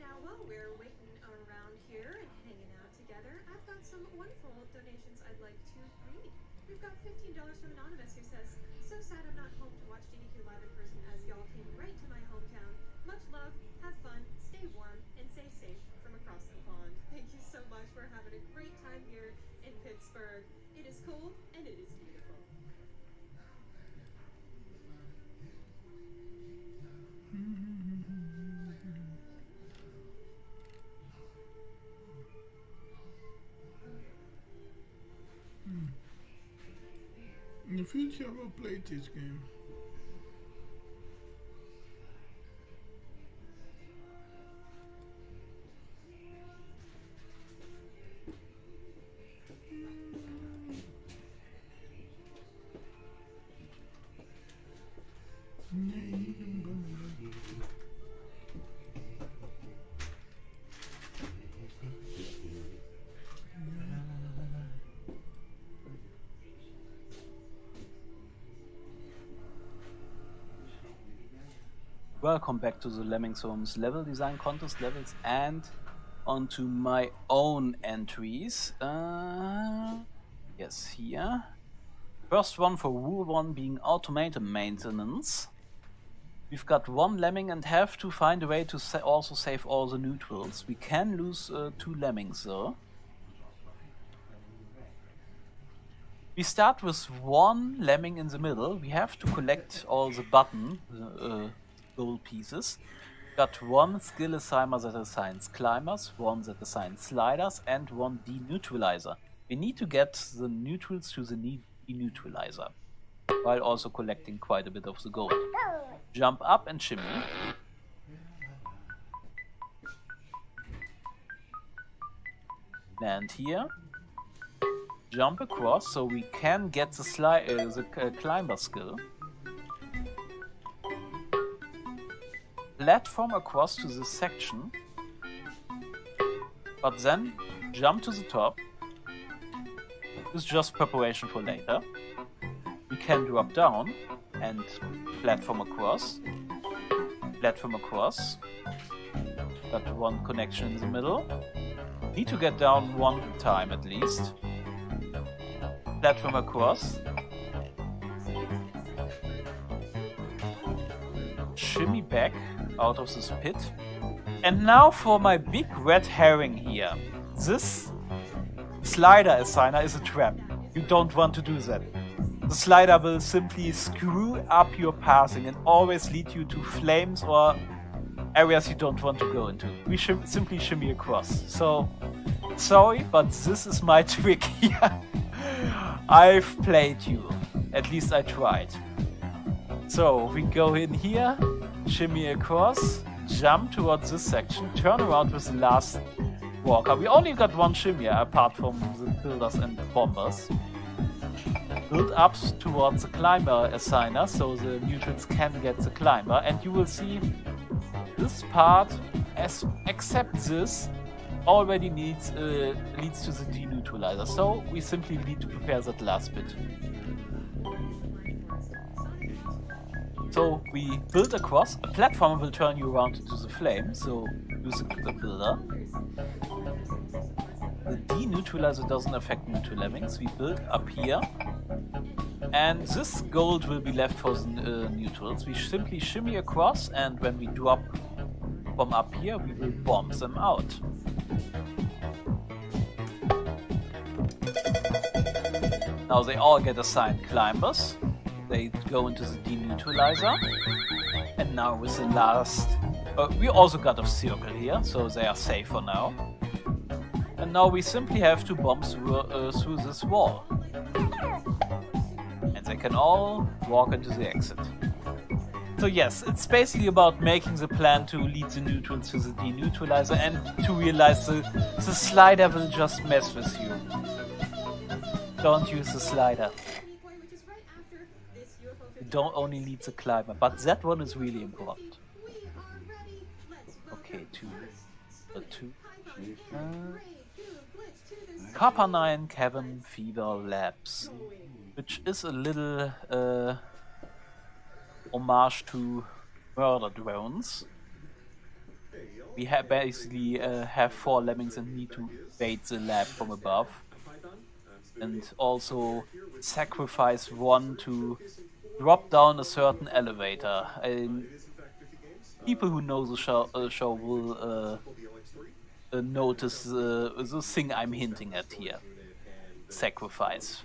Now, while we're waiting around here and hanging out together, I've got some wonderful donations I'd like to read. We've got $15 from Anonymous who says, so sad I'm not home to watch GDQ live in person as y'all came right to my hometown. Much love, have fun, stay warm, and stay safe from across the pond. Thank you so much for having a great time here in Pittsburgh. future I will play this game. Welcome back to the Lemmings Homes level design contest levels and onto my own entries. Yes, here. First one for Rule 1 being automated maintenance. We've got one lemming and have to find a way to also save all the neutrals. We can lose 2 lemmings though. We start with 1 lemming in the middle. We have to collect all the gold pieces. Got 1 skill assigner that assigns climbers, 1 that assigns sliders, and 1 deneutralizer. We need to get the neutrals to the deneutralizer, while also collecting quite a bit of the gold. Jump up and shimmy. Land here. Jump across so we can get the climber skill. Platform across to this section, but then jump to the top. This is just preparation for later. We can drop down and platform across. Platform across. Got 1 connection in the middle. Need to get down 1 time at least. Platform across. Shimmy back out of this pit. And now for my big red herring here. This slider assigner is a trap. You don't want to do that. The slider will simply screw up your passing and always lead you to flames or areas you don't want to go into. We simply shimmy across. So, sorry, but this is my trick here. I've played you. At least I tried. So, we go in here, shimmy across, jump towards this section, turn around with the last walker. We only got 1 shimmy apart from the builders and bombers. Build up towards the climber assigner so the neutrals can get the climber, and you will see this part, except this, already leads to the deneutralizer. So we simply need to prepare that last bit. So we build across. A platform will turn you around into the flame, so use the builder. The deneutralizer doesn't affect neutral lemmings. We build up here. And this gold will be left for the neutrals. We simply shimmy across, and when we drop from up here, we will bomb them out. Now they all get assigned climbers. They go into the deneutralizer. And now with the last... we also got a circle here, so they are safe for now. And now we simply have to bomb through this wall. And they can all walk into the exit. So yes, it's basically about making the plan to lead the neutrals to the deneutralizer and to realize the slider will just mess with you. Don't use the slider. You don't only lead the climber, but that one is really important. Okay, 2. Copper 9 Cabin Fever Labs, which is a little homage to murder drones. We basically have 4 lemmings and need to bait the lab from above, and also sacrifice 1 to drop down a certain elevator. People who know the show will notice the thing I'm hinting at here. Sacrifice.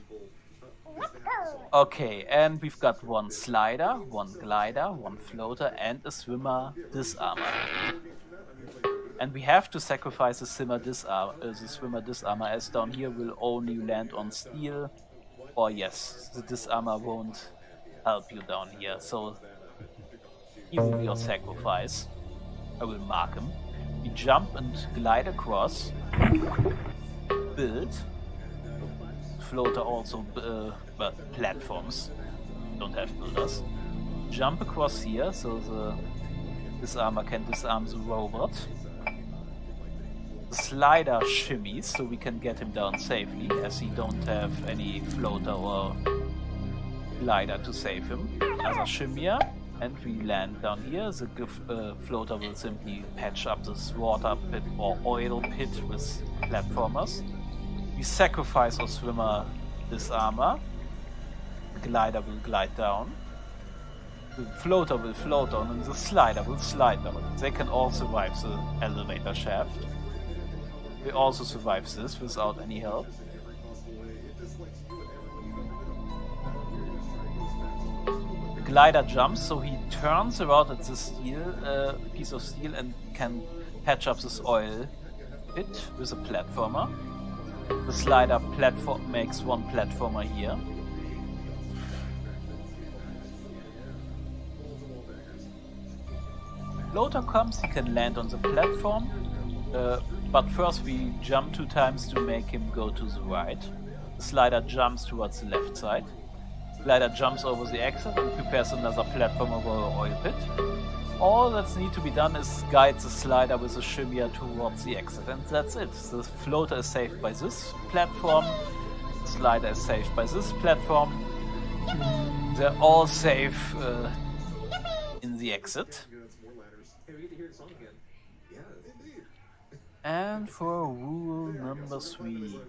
Okay, and we've got 1 slider, 1 glider, 1 floater, and a swimmer disarmor. And we have to sacrifice the swimmer disarmor, as down here will only land on steel Or yes, the disarmor won't help you down here, so he will be your sacrifice. I will mark him. We jump and glide across. Build. Floater also, well, platforms. Don't have builders. Jump across here so the disarmor can disarm the robot. The slider shimmies so we can get him down safely, as he don't have any floater or glider to save him. Another shimmier, and we land down here. The floater will simply patch up this water pit or oil pit with platformers. We sacrifice our swimmer disarmor. The glider will glide down. The floater will float on, and the slider will slide down. They can all survive the elevator shaft. We also survive this without any help. The glider jumps, so he turns around at this steel, piece of steel, and can patch up this oil pit with a platformer. The slider platform makes one platformer here. Floater comes, he can land on the platform, but first we jump 2 times to make him go to the right. The slider jumps towards the left side. Slider jumps over the exit and prepares another platform over the oil pit. All that's need to be done is guide the slider with a shimmier towards the exit, and that's it. The floater is saved by this platform, the slider is saved by this platform. They're all safe in the exit. And for rule number 3,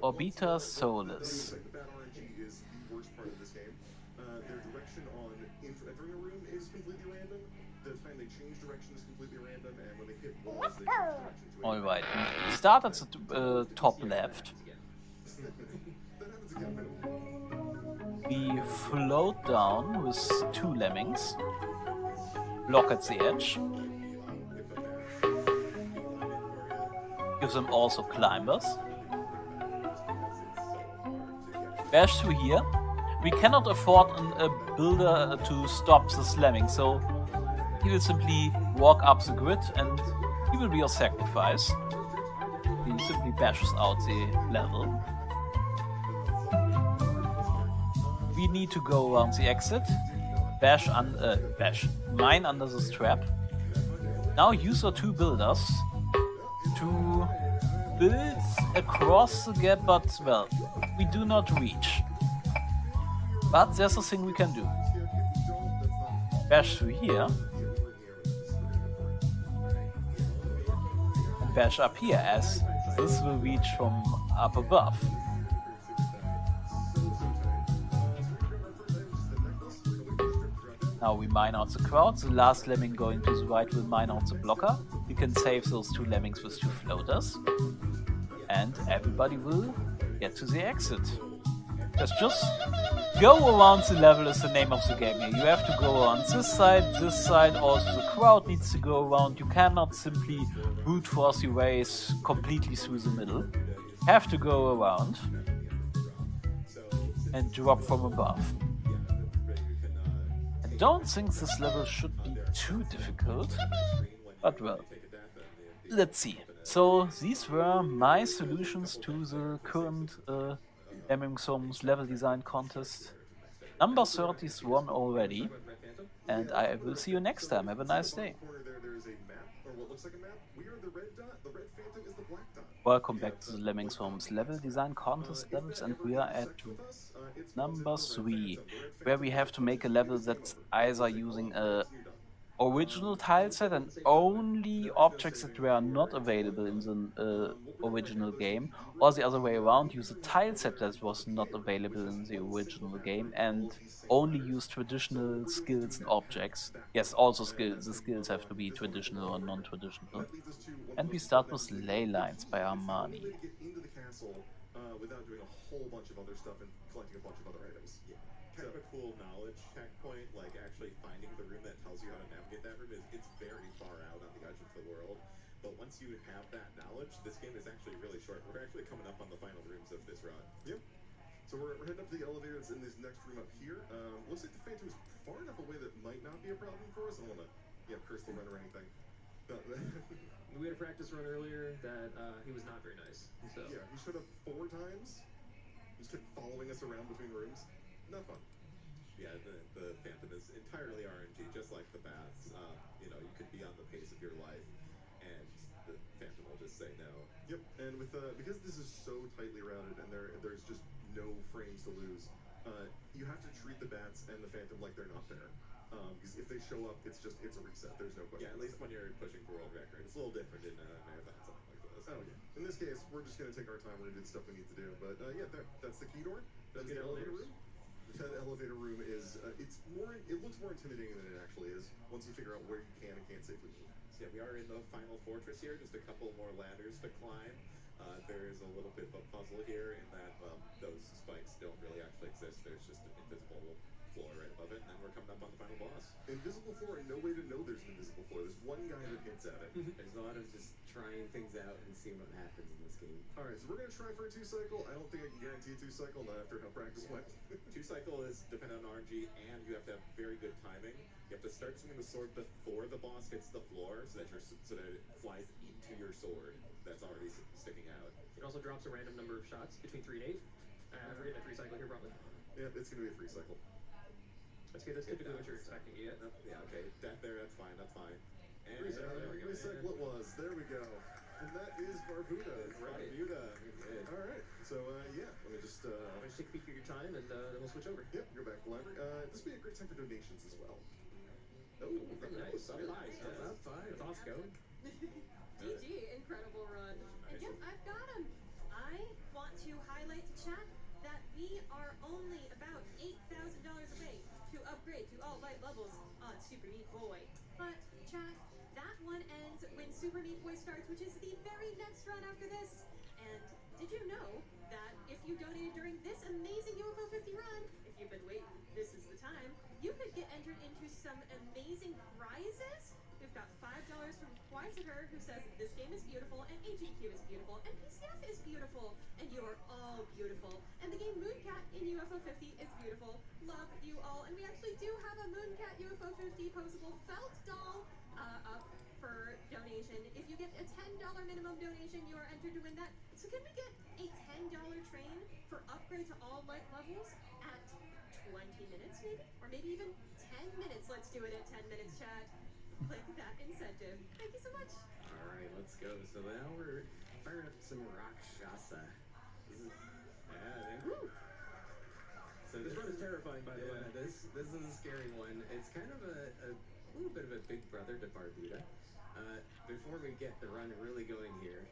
Orbiter Solus. That RNG is the worst part of this game. Their direction on entering a room is completely random. The time they change direction is completely random, and when they hit walls, they change direction to it. Alright, we start at the top left. We float down with 2 lemmings. Block at the edge. Gives them also climbers. Bash through here. We cannot afford a builder to stop this lemming, so he will simply walk up the grid and he will be your sacrifice. He simply bashes out the level. We need to go around the exit. Mine under this trap. Now use your 2 builders to build across the gap, but, well, we do not reach. But there's a thing we can do. Bash through here. And bash up here, as this will reach from up above. Now we mine out the crowd. The last lemming going to the right will mine out the blocker. We can save those 2 lemmings with 2 floaters. And everybody will get to the exit. Just go around the level is the name of the game here. You have to go around this side, also the crowd needs to go around. You cannot simply brute force your ways completely through the middle. You have to go around and drop from above. I don't think this level should be too difficult, but well, let's see. So these were my solutions to the current Lemmingsoms level design contest. Number 30 is won already, and I will see you next time. Have a nice day. Welcome back to the Lemmingsoms level design contest levels, and we are at number 3, where we have to make a level that's either using a original tile set and only objects that were not available in the original game, or the other way around, use a tile set that was not available in the original game and only use traditional skills and objects. Yes, also skills. The skills have to be traditional or non-traditional. And we start with Ley Lines by Armani. Without doing a whole bunch of other stuff and collecting a bunch of other items. Yeah. Kind of a cool knowledge checkpoint, like actually finding the room that tells you how to navigate that room it's very far out on the edge of the world. But once you have that knowledge, this game is actually really short. We're actually coming up on the final rooms of this run. Yep. So we're heading up to the elevator that's in this next room up here. Looks like the Phantom is far enough away that might not be a problem for us. I don't want to, curse the run or anything. We had a practice run earlier that he was not very nice. So yeah, he showed up 4 times. Just kept following us around between rooms. Not fun. Yeah, the Phantom is entirely RNG, just like the bats. You could be on the pace of your life, and the Phantom will just say no. Yep, and with because this is so tightly routed and there's just no frames to lose, you have to treat the bats and the Phantom like they're not there. Because if they show up, it's a reset. There's no question. Yeah, at least when you're pushing for world record, it's a little different in a marathon something like this. Oh yeah. In this case, we're just gonna take our time. We're gonna do the stuff we need to do. But that's the key door. That's the elevator room. The elevator room is it looks more intimidating than it actually is once you figure out where you can and can't safely move. So yeah, we are in the final fortress here. Just a couple more ladders to climb. There is a little bit of a puzzle here in that those spikes don't really actually exist. There's just an invisible floor right above it, and then we're coming up on the final boss. Invisible floor, and no way to know there's an invisible floor. There's one guy that hints at it. There's a lot of just trying things out and seeing what happens in this game. All right, so we're gonna try for a 2-cycle. I don't think I can guarantee a 2-cycle, not after how practice went. 2-cycle is dependent on RNG, and you have to have very good timing. You have to start swinging the sword before the boss hits the floor, so that it flies into your sword that's already sticking out. it also drops a random number of shots between 3 and 8. We're getting a 3-cycle here probably. Yeah, it's gonna be a 3-cycle. That's good. That's typically what you're expecting. Yeah. Yeah. Okay. Death there. That's fine. That's fine. And there we go. Recycle it was. There we go. And that is Barbuda. Right. Barbuda. All right. So let me just take a peek at your time, and then we'll switch over. Yep. Go back to the library. This would be a great time for donations as well. Oh, nice. Up five. Costco. GG, incredible run. And yep, I've got him. I want to highlight to chat that we are only about $8,000 away to upgrade to all light levels on Super Meat Boy. But chat, that one ends when Super Meat Boy starts, which is the very next run after this. And did you know that if you donated during this amazing UFO 50 run, if you've been waiting, this is the time, you could get entered into some amazing prizes? We've got $5 from Quieter, who says this game is beautiful, and AGDQ is beautiful, and PCF is beautiful, and you are all beautiful. And the game Mooncat in UFO 50 is beautiful. Love you all. And we actually do have a Mooncat UFO 50 posable felt doll up for donation. If you get a $10 minimum donation, you are entered to win that. So can we get a $10 train for upgrade to all light levels at 20 minutes maybe? Or maybe even 10 minutes. Let's do it at 10 minutes, chat. Click that incentive. Thank you so much. All right, let's go. So now we're firing up some Rakshasa. Woo! So this run is terrifying, by the way. This is a scary one. It's kind of a little bit of a big brother to Barbuda. Before we get the run really going here,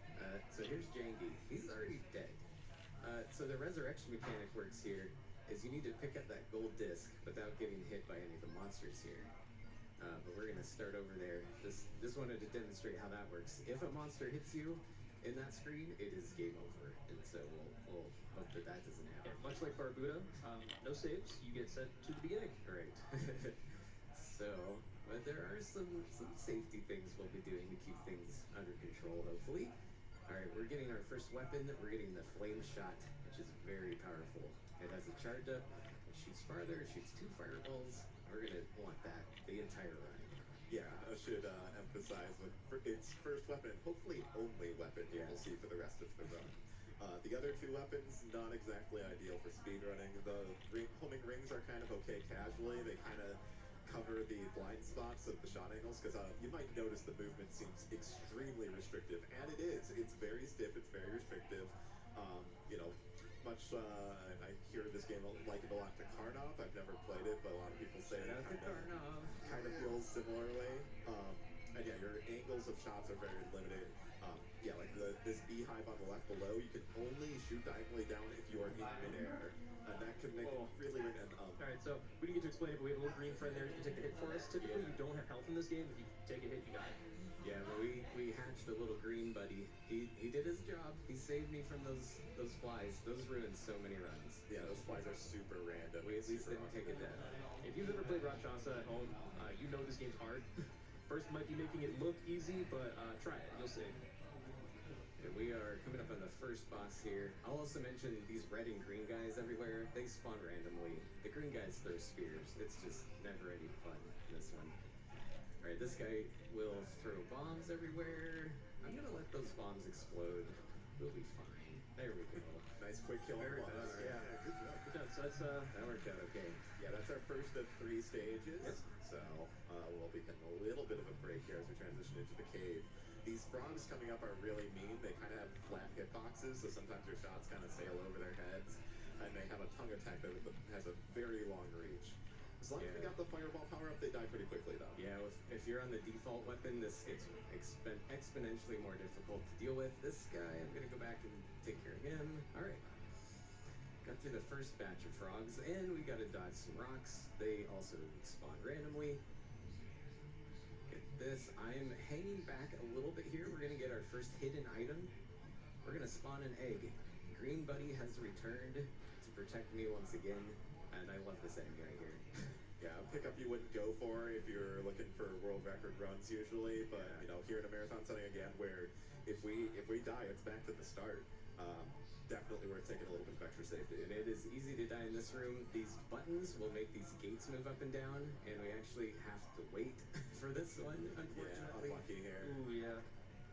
so here's Jangy. He's already dead. So the resurrection mechanic works here is you need to pick up that gold disc without getting hit by any of the monsters here. But we're gonna start over there. Just wanted to demonstrate how that works. If a monster hits you in that screen, it is game over, and so we'll hope that doesn't happen. And much like Barbuda, no saves. You get sent to the beginning. Right. So, but there are some safety things we'll be doing to keep things under control, hopefully. All right, we're getting our first weapon. We're getting the flame shot, which is very powerful. It has a charge up. It shoots farther. It shoots 2 fireballs. We're gonna want that the entire run. Yeah, I should emphasize with its first weapon, hopefully only weapon you will see for the rest of the run. The other 2 weapons, not exactly ideal for speedrunning. The homing rings are kind of okay casually. They kind of cover the blind spots of the shot angles, because you might notice the movement seems extremely restrictive, and it is. It's very stiff. It's very restrictive. Much I hear this game likened a lot to Karnov. I've never played it, but a lot of people say it kind of feels similarly. And yeah, your angles of shots are very limited. Like this beehive on the left below, you can only shoot diagonally down if you are in midair, and that can make it really weird. And all right, so we didn't get to explain it, but we have a little green friend there who can take the hit for us. Typically, you don't have health in this game. If you take a hit, you die. Yeah, but we hatched a little green buddy. He did his job. He saved me from those flies. Those ruined so many runs. Yeah, those flies are super random. We at least didn't take a death. If you've ever played Rakshasa at home, you know this game's hard. First might be making it look easy, but try it. You'll see. And we are coming up on the first boss here. I'll also mention these red and green guys everywhere. They spawn randomly. The green guys throw spears. It's just never-ending fun in this one. All right, this guy will throw bombs everywhere. I'm gonna let those bombs explode. We'll be fine. There we go. Nice quick kill. Very on the boss. nice. Yeah, good job. Good job. So that worked out okay. Yeah, that's our first of 3 stages. Yep. So we'll be getting a little bit of a break here as we transition into the cave. These frogs coming up are really mean. They kind of have flat hitboxes, so sometimes your shots kind of sail over their heads. And they have a tongue attack that has a very long reach. As long as we got the fireball power up, they die pretty quickly, though. Yeah, if you're on the default weapon, this gets exponentially more difficult to deal with. This guy, I'm going to go back and take care of him. All right. Got through the first batch of frogs, and we got to dodge some rocks. They also spawn randomly. Get this. I'm hanging back a little bit here. We're going to get our first hidden item. We're going to spawn an egg. Green Buddy has returned to protect me once again, and I love this enemy right here. Yeah, a pickup you wouldn't go for if you're looking for world record runs usually, but you know, here in a marathon setting again, where if we die, it's back to the start. Definitely worth taking a little bit of extra safety. And it is easy to die in this room. These buttons will make these gates move up and down, and we actually have to wait for this one, unfortunately. Yeah, unlucky here. Ooh, yeah.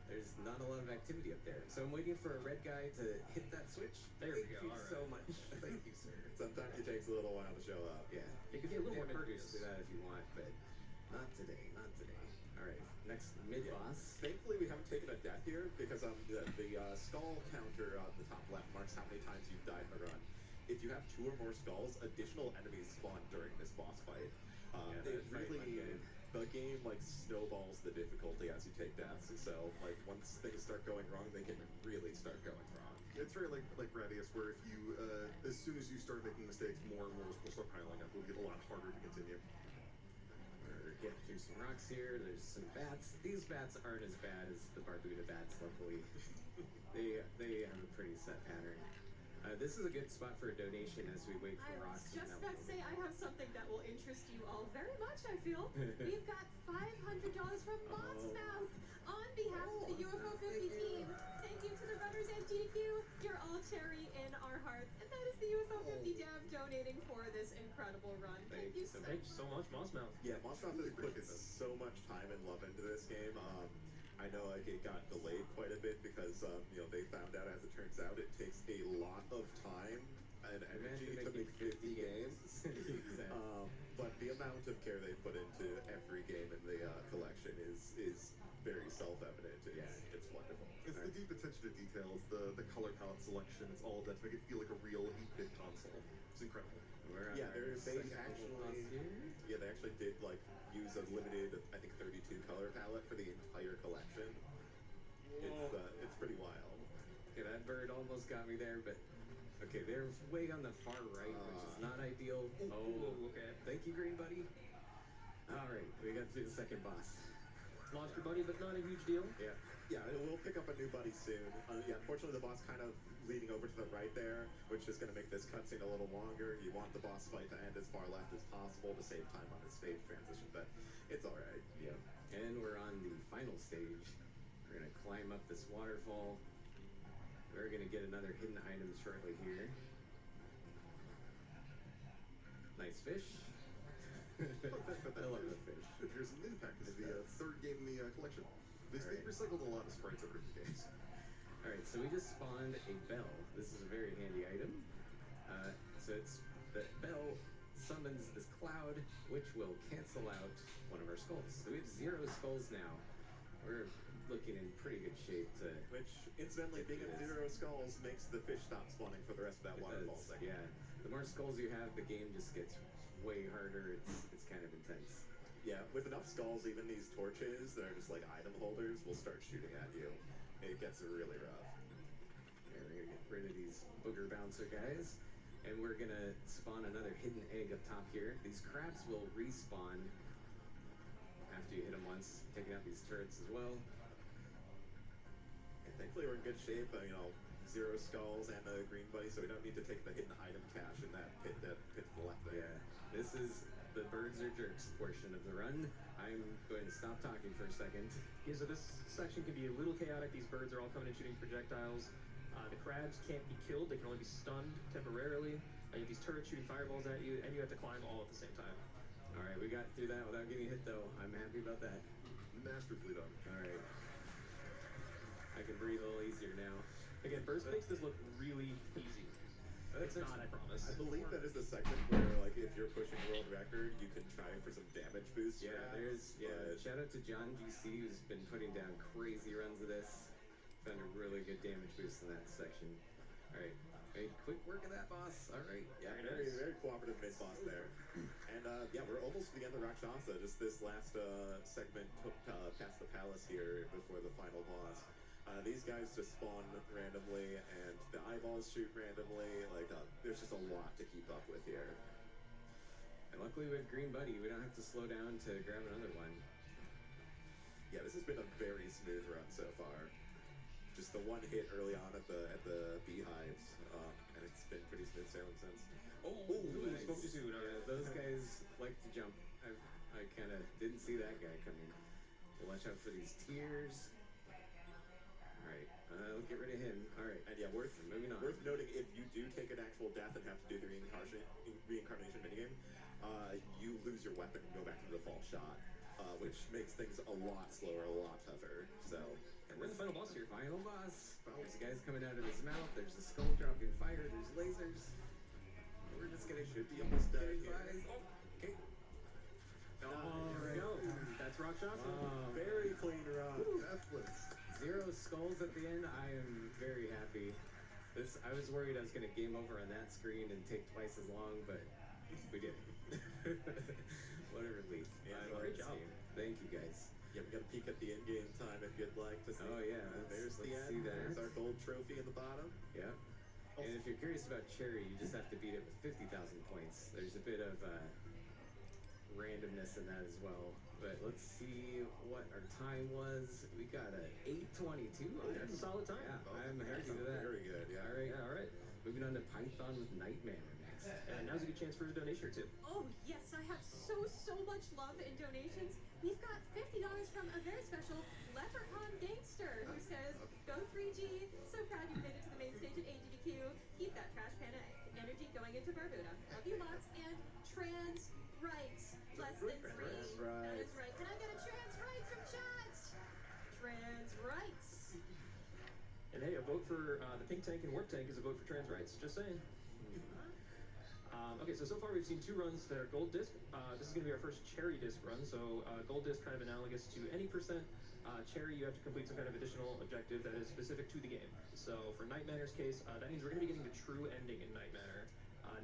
There's not a lot of activity up there. So I'm waiting for a red guy to hit that switch. There we go. Thank you so much. Thank you, sir. Sometimes it takes a little while to show up. Yeah. You can get a little more perks to that if you want, but not today. Not today. All right. Next mid-boss. Thankfully, we haven't taken a death here because the skull counter on the top left marks how many times you've died in a run. If you have 2 or more skulls, additional enemies spawn during this boss fight. It really, the game like snowballs the difficulty as you take deaths. So like once things start going wrong, they can really start going wrong. It's very like Gradius, where if you, as soon as you start making mistakes, more and more will start piling up. It'll get a lot harder to continue. We're getting through some rocks here. There's some bats. These bats aren't as bad as the Barbuda bats, luckily. They have a pretty set pattern. This is a good spot for a donation as we wait for rocks. I was just about to say, I have something that will interest you all very much, I feel. We've got $500 from Montsmouth on behalf of the UFO 50 team. Thank you to the runners and GDQ. You're all cherry in our hearts. And that is the UFO 50 dev donating for this incredible run. Thank you so much, Montsmouth. Yeah, Montsmouth has put so much time and love into this game. I know like it got delayed quite a bit because you know, they found out, as it turns out, it takes a lot of time and energy to make 50 games. But the amount of care they put into every game in the collection is very self-evident. It's wonderful. It's the deep attention to details, the color palette selection. It's all that to make it feel like a real 8-bit console. It's incredible. They actually did like use a limited, I think, 32 color palette for the entire collection. It's pretty wild. Okay, that bird almost got me there, but okay, they're way on the far right, which is not ideal. Okay. Thank you, Green Buddy. All right, we got through the second boss. Lost your buddy, but not a huge deal. Yeah, we'll pick up a new buddy soon. Unfortunately, the boss kind of leading over to the right there, which is going to make this cutscene a little longer. You want the boss fight to end as far left as possible to save time on the stage transition, but it's all right. Yeah. And we're on the final stage. We're going to climb up this waterfall. We're going to get another hidden item shortly here. Nice fish. I love the fish. Here's an impact. This is the 3rd game in the collection. They've recycled a lot of sprites over the games. All right, so we just spawned a bell. This is a very handy item. So the bell summons this cloud, which will cancel out one of our skulls. So we have 0 skulls now. We're looking in pretty good shape to... Which, incidentally, being at 0 skulls makes the fish stop spawning for the rest of that waterfall section. Yeah, the more skulls you have, the game just gets way harder. It's kind of intense. Yeah, with enough skulls, even these torches that are just like item holders will start shooting at you. It gets really rough. Okay, we're gonna get rid of these booger bouncer guys, and we're gonna spawn another hidden egg up top here. These crabs will respawn after you hit them once, taking out these turrets as well. And thankfully, we're in good shape. You know, 0 skulls and a green buddy, so we don't need to take the hidden item cache in that pit to the left there. Yeah, this is the birds are jerks portion of the run. I'm going to stop talking for a second. Yeah, so this section can be a little chaotic. These birds are all coming and shooting projectiles. The crabs can't be killed. They can only be stunned temporarily. You have these turrets shooting fireballs at you, and you have to climb all at the same time. All right, we got through that without getting hit, though. I'm happy about that. Masterfully done. All right. I can breathe a little easier now. Again, Burst makes this look really easy. It's not, I promise. I believe that is the segment where, like, if you're pushing world record, you can try for some damage boost. Yeah, shout out to John GC, who's been putting down crazy runs of this. Found a really good damage boost in that section. All right. Hey, quick work of that, boss. All right. Yeah, very cooperative mid-boss there. And, yeah, we're almost to the end of Rakshasa. Just this last segment past the palace here before the final boss. These guys just spawn randomly, and the eyeballs shoot randomly. Like, there's just a lot to keep up with here. And luckily with Green Buddy, we don't have to slow down to grab another one. Yeah, this has been a very smooth run so far. Just the one hit early on at the beehives, and it's been pretty smooth sailing since. Nice. Spoke too soon. Yeah, those guys like to jump. I kind of didn't see that guy coming. Watch out for these tears. All right, we'll get rid of him. All right, and yeah, worth noting, if you do take an actual death and have to do the reincarnation minigame, you lose your weapon and go back to the default shot, which makes things a lot slower, a lot tougher. So, and we're in the final boss here. Final boss. There's guys coming out of his mouth. There's the skull dropping fire. There's lasers. We're just gonna should be almost done his here. eyes. Oh, okay. There we go. That's Rakshasa. Very clean run. Deathless. 0 skulls at the end. I am very happy. I was worried I was going to game over on that screen and take twice as long, but we did it. What a relief. Yeah, great job. Thank you, guys. Yeah, we got a peek at the in-game time if you'd like to see. Oh, yeah. There's the end. See that. There's our gold trophy in the bottom. Yeah. And if you're curious about Cherry, you just have to beat it with 50,000 points. There's a bit of randomness in that as well. But let's see what our time was. We got a 8:22. That's a solid time. Yeah, I'm happy with that. Very good, yeah. All right. Moving on to Python with Nightmare next. And now's a good chance for a donation or two. Oh, yes, I have so much love in donations. We've got $50 from a very special Leprechaun Gangster who says, "Go 3G, so proud you made it to the main stage at AGDQ. Keep that trash pan energy going into Barbuda. Love you lots." And trans rights, less than free. That is right. Can I get a trans rights from chat? Trans rights. And hey, a vote for the Pink Tank and Warp Tank is a vote for trans rights. Just saying. Okay, so far we've seen 2 runs that are gold disc. This is going to be our first cherry disc run. So gold disc kind of analogous to any percent. Cherry, you have to complete some kind of additional objective that is specific to the game. So for Night Manor's case, that means we're going to be getting the true ending in Night Manor.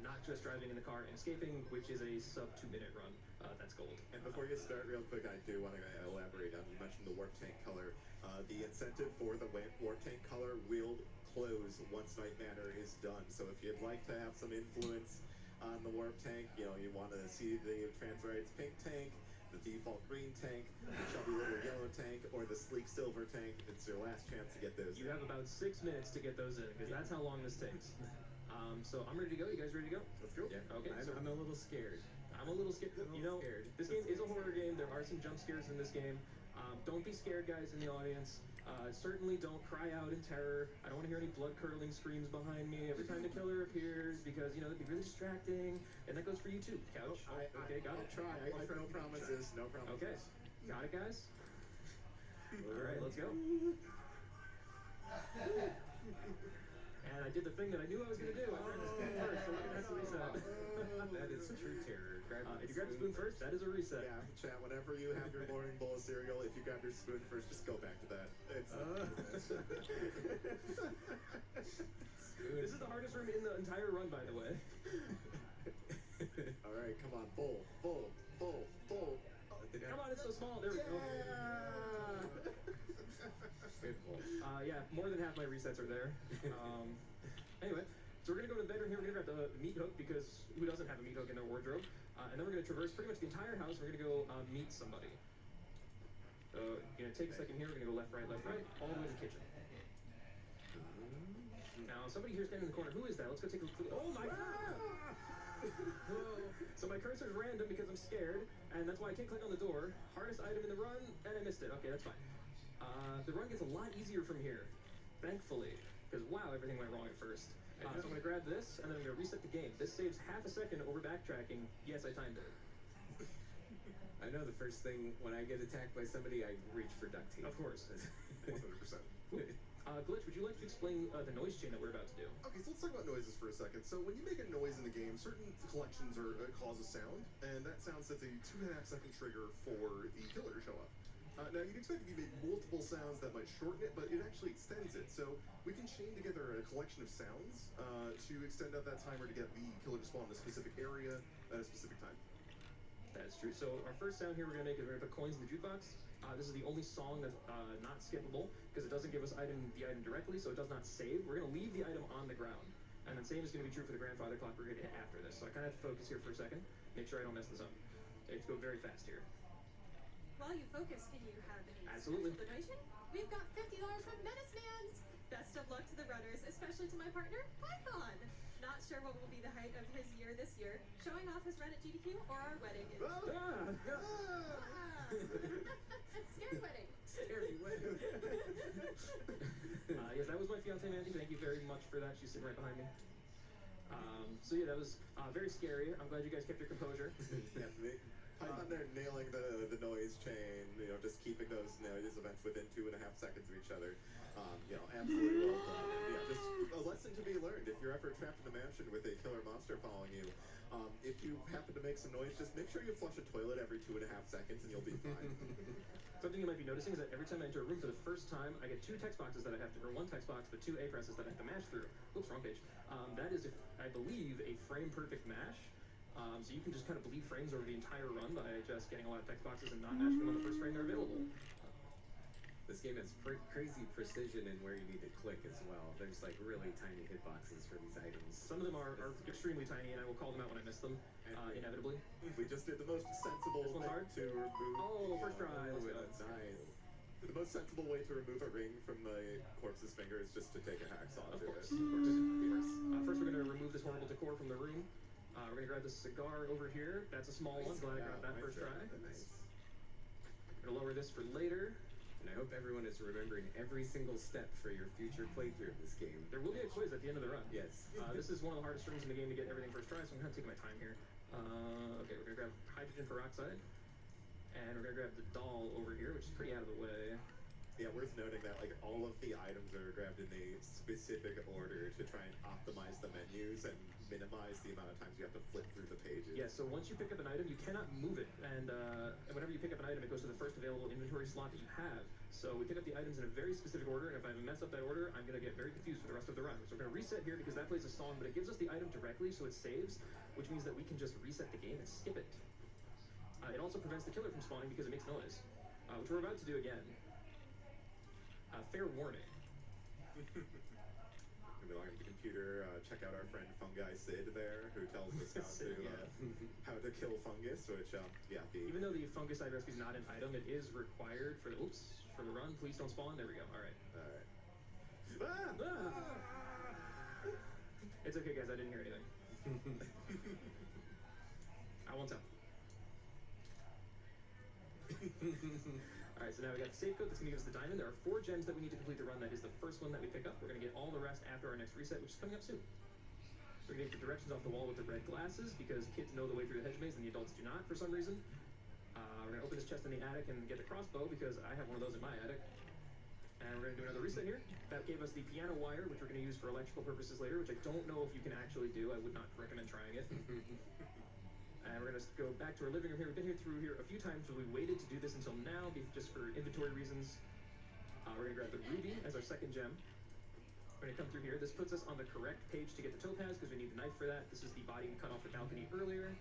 Not just driving in the car and escaping, which is a sub 2-minute run. That's gold. And before you start, real quick, I do want to elaborate on, you mentioned the Warp Tank color. The incentive for the Warp Tank color will close once Night Manor is done. So if you'd like to have some influence on the Warp Tank, you want to see the trans rights pink tank, the default green tank, the chubby little yellow tank, or the sleek silver tank, it's your last chance to get those. You have about 6 minutes to get those in, because that's how long this takes. So I'm ready to go. You guys ready to go? Let's go. Yeah. Okay. I'm a little scared. I'm a little scared. This game is a horror game. There are some jump scares in this game. Don't be scared, guys, in the audience. Certainly don't cry out in terror. I don't want to hear any blood-curdling screams behind me every time the killer appears, because, that'd be really distracting. And that goes for you, too, Couch. Okay, got it? I'll try. No promises. No promises. Okay. Got it, guys? All right, let's go. And I did the thing that I knew I was going to do. I grabbed the spoon first, so we're going to have to reset. That is true terror. If you grab the spoon first, that is a reset. Yeah, chat, whenever you have your morning bowl of cereal, if you grab your spoon first, just go back to that. This is the hardest room in the entire run, by the way. All right, come on, full. Come on, it's so small. There we go. Yeah, more than half my resets are there. Anyway, so we're going to go to the bedroom here. We're going to grab the meat hook, because who doesn't have a meat hook in their wardrobe? And then we're going to traverse pretty much the entire house. We're going to go meet somebody. So, take a second here. We're going to go left, right, all the way to the kitchen. Now, somebody here standing in the corner. Who is that? Let's go take a look. Oh my god! Whoa. So my cursor's random because I'm scared, and that's why I can't click on the door. Hardest item in the run, and I missed it. Okay, that's fine. The run gets a lot easier from here, thankfully, because wow, everything went wrong at first. So I'm gonna grab this, and then I'm gonna reset the game. This saves half a second over backtracking. Yes, I timed it. I know the first thing when I get attacked by somebody, I reach for duct tape. Of course. 100%. Glitch, would you like to explain the noise chain that we're about to do? Okay, so let's talk about noises for a second. So when you make a noise in the game, certain collections cause a sound, and that sound sets a 2.5-second trigger for the killer to show up. Now, you'd expect if you make multiple sounds that might shorten it, but it actually extends it. So we can chain together a collection of sounds to extend out that timer to get the killer to spawn in a specific area at a specific time. That's true. So our first sound here we're going to make is we're going to put coins in the jukebox. This is the only song that's not skippable because it doesn't give us the item directly, so it does not save. We're going to leave the item on the ground. And the same is going to be true for the grandfather clock we're going to hit after this. So I kind of have to focus here for a second, make sure I don't mess this up. Let's go very fast here. While you focus, can you have a Absolutely. special donation? We've got $50 from Menace Mans. Best of luck to the runners, especially to my partner, Python. Not sure what will be the height of his year this year, showing off his run at GDQ or our wedding. Scary wedding. Scary wedding. Yes, that was my fiance Mandy. Thank you very much for that. She's sitting right behind me. So yeah, that was very scary. I'm glad you guys kept your composure. Yeah, Python there nailing the noise chain, just keeping those noise events within 2.5 seconds of each other. Absolutely well done. And yeah, just a lesson to be learned. If you're ever trapped in a mansion with a killer monster following you, if you happen to make some noise, just make sure you flush a toilet every 2.5 seconds and you'll be fine. Something you might be noticing is that every time I enter a room for the first time, I get 2 text boxes that I have to, or 1 text box, but 2 A presses that I have to mash through. Oops, wrong page. That is, I believe, a frame-perfect mash. So you can just kind of bleed frames over the entire run by just getting a lot of text boxes and not mashing them on the first frame they're available. This game has crazy precision in where you need to click as well. There's like really tiny hitboxes for these items. Some of them are extremely tiny, and I will call them out when I miss them, inevitably. We just did the most sensible This one's thing hard. to remove. Oh, first try. That's nice. The most sensible way to remove a ring from the corpse's finger is just to take a hacksaw to it. Of course. First, we're going to remove this horrible decor from the room. We're going to grab this cigar over here. That's a small one. Glad I grabbed that first try. Nice. We're going to lower this for later. And I hope everyone is remembering every single step for your future playthrough of this game. There will be a quiz at the end of the run. Yes. This is one of the hardest rooms in the game to get everything first try, so I'm kind of taking my time here. Okay, we're going to grab hydrogen peroxide. And we're going to grab the doll over here, which is pretty out of the way. Yeah, worth noting that all of the items are grabbed in a specific order to try and optimize the menus and minimize the amount of times you have to flip through the pages. Yeah, so once you pick up an item, you cannot move it. And whenever you pick up an item, it goes to the first available inventory slot that you have. So we pick up the items in a very specific order, and if I mess up that order, I'm going to get very confused for the rest of the run. So we're going to reset here because that plays a song, but it gives us the item directly, so it saves, which means that we can just reset the game and skip it. It also prevents the killer from spawning because it makes noise, which we're about to do again. Fair warning. We log into the computer, check out our friend Fungi Sid there, who tells us how to kill fungus, which, Even though the fungicide recipe is not an item, it is required for the, for the run. Please don't spawn. There we go. All right. It's okay, guys. I didn't hear anything. I won't tell. Alright, so now we got the safe code that's going to give us the diamond. There are 4 gems that we need to complete the run. That is the first one that we pick up. We're going to get all the rest after our next reset, which is coming up soon. We're going to get the directions off the wall with the red glasses because kids know the way through the hedge maze and the adults do not for some reason. We're going to open this chest in the attic and get the crossbow because I have one of those in my attic. And we're going to do another reset here. That gave us the piano wire, which we're going to use for electrical purposes later, which I don't know if you can actually do. I would not recommend trying it. And we're going to go back to our living room here. We've been through here a few times, but we waited to do this until now, just for inventory reasons. We're going to grab the ruby as our second gem. We're going to come through here. This puts us on the correct page to get the topaz, because we need the knife for that. This is the body we cut off the balcony earlier.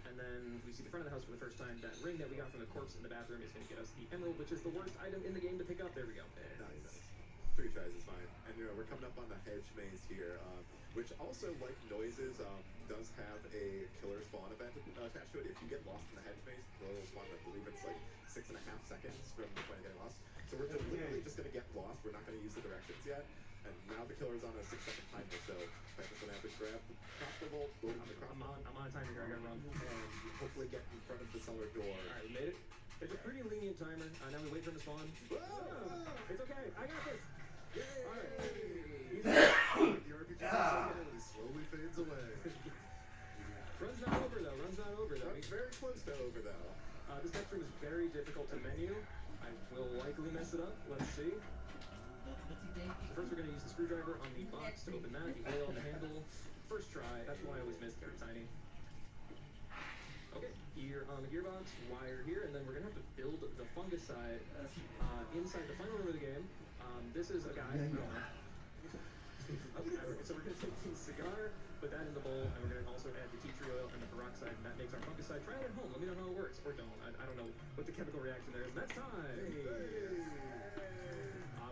And then we see the front of the house for the first time. That ring that we got from the corpse in the bathroom is going to get us the emerald, which is the worst item in the game to pick up. There we go. Nice. 3 tries is fine. And we're coming up on the hedge maze here, which also, like noises, does have a killer spawn event attached to it. If you get lost in the hedge maze, the killer will spawn, I believe it's like 6.5 seconds from the point of getting lost. So we're literally just going to get lost. We're not going to use the directions yet. And now the killer's on a 6-second timer, so Piper's gonna have to grab the crossbow bolt, load it with the crossbow. I'm on a timer here. I gotta run. And hopefully get in front of the cellar door. All right, we made it. It's a pretty lenient timer. Now we wait for him to spawn. It's okay. I got this. Yay! All right. The RPG he slowly fades away. Run's not over though. Run's very close to over though. This next room is very difficult to menu. I will likely mess it up. Let's see. So first we're going to use the screwdriver on the box to open that. The oil on the handle. First try. That's why I always miss very tiny. Okay, here on the gearbox, wire here, and then we're going to have to build the fungicide inside the final room of the game. This is a guy. So we're going to take the cigar, put that in the bowl, and we're going to also add the tea tree oil and the peroxide, and that makes our fungicide. Try it at home. Let me know how it works. Or don't. I don't know what the chemical reaction there is. And that's time.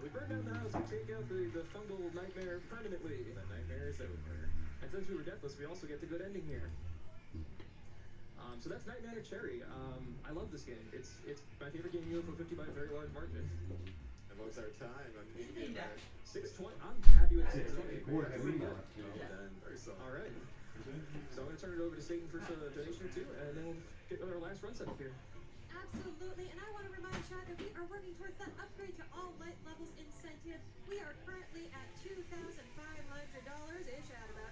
We burn down the house. We take out the fungal nightmare permanently. The nightmare is over. And since we were deathless, we also get the good ending here. So that's Night Manor Cherry. I love this game. It's my favorite game, UFO 50 by a very large margin. And what's our time on in-game? 6:20. I'm happy with 6:20. That's pretty good. Very solid. All right. So I'm going to turn it over to Satan for a donation or two, and then we'll get our last run set up here. Absolutely, and I want to remind Chad that we are working towards that upgrade to all light levels incentive. We are currently at $2,500-ish at about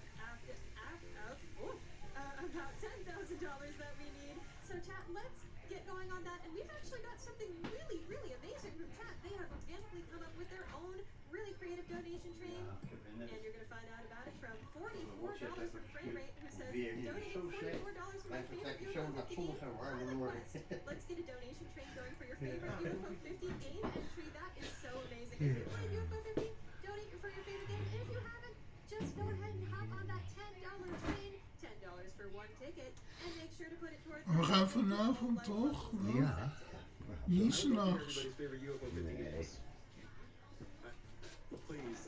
$10,000 that we need. So chat, let's get going on that, and we've actually got something really, really amazing from chat. They have organically come up with their own really creative donation train, and you're going to find out about it from $44 from Frame Rate, who says, donating $44 for my favorite UFO 50 game, pilot quest. Let's get a donation train going for your favorite UFO 50 game entry. That is so amazing. If you played UFO 50, donate for your favorite game, and if you haven't, just go ahead and hop on that $10 train, $10 for one ticket, and make sure to put it towards We gaan vanavond toch? Ja. Niet s'nachts. Everybody's favorite UFO 50 games. Please,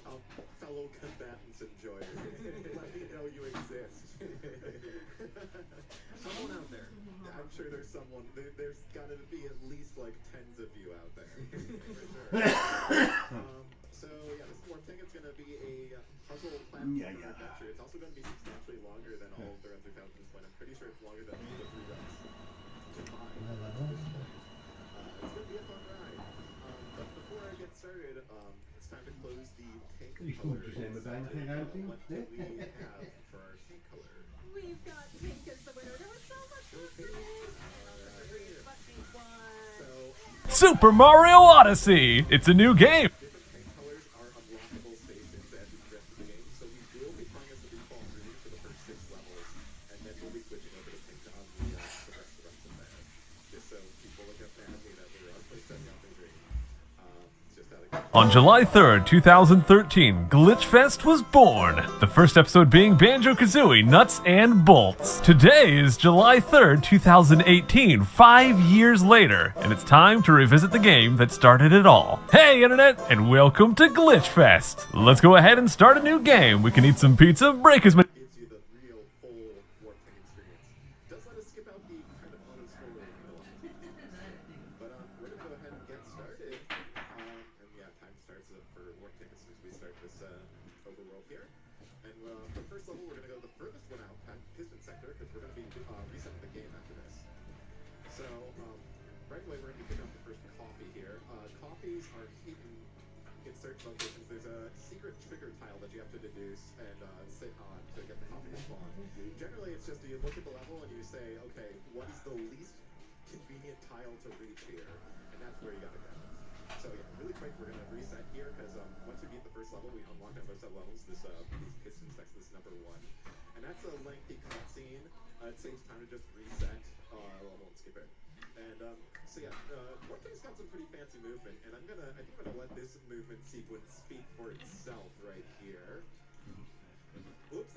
fellow combatants enjoyers, let me know you exist. Someone out there. I'm sure there's someone. There's gotta be at least like tens of you out there. For sure. So yeah, this is Warp Tank. It's gonna be a puzzle platformer adventure. It's also gonna be substantially longer than all of the runs we've had at this point. I'm pretty sure it's longer than the 3 runs combined at this point. It's gonna be a fun ride. But before I get started, it's time to close the tank color. What do we have for our tank color? We've got pink as the winner. There was so much love for pink, and also for green, but pink won. Super Mario Odyssey! It's a new game! Different tank colors are unlockable stations as we progress through the game, so we will be playing as the default green for the first 6 levels, and then we'll be switching over to pink on the rest of there. Just so people look up at me that we're setting off in green. Just out of On July 3rd, 2013, Glitchfest was born. The first episode being Banjo-Kazooie Nuts and Bolts. Today is July 3rd, 2018, 5 years later, and it's time to revisit the game that started it all. Hey Internet, and welcome to Glitchfest. Let's go ahead and start a new game. We can eat some pizza, break as many... gives you the real full Warp Tank experience. Does let us skip out the kind of auto-scrolling nuances. But we're gonna go ahead and get started. And yeah, time starts for Warp Tank as soon as we start this overworld here. And for the first level, we're gonna go the furthest one out, Piston Sector, because we're gonna be resetting the game after this. So right away, we're gonna be picking up the first coffee here. Coffees are hidden in certain locations. There's a secret trigger tile that you have to deduce and sit on to get the coffee to spawn. Generally, it's just you look at the level and you say, okay, what is the least convenient tile to reach here? And that's where you gotta go. So yeah, really quick, we're gonna reset here because once we beat the first level, we unlock another set of levels. These piston sects, this is number 1, and that's a lengthy cutscene. It saves time to just reset level and skip it. And so yeah, Warp Tank's got some pretty fancy movement, and I think I'm gonna let this movement sequence speak for itself right here. Oops.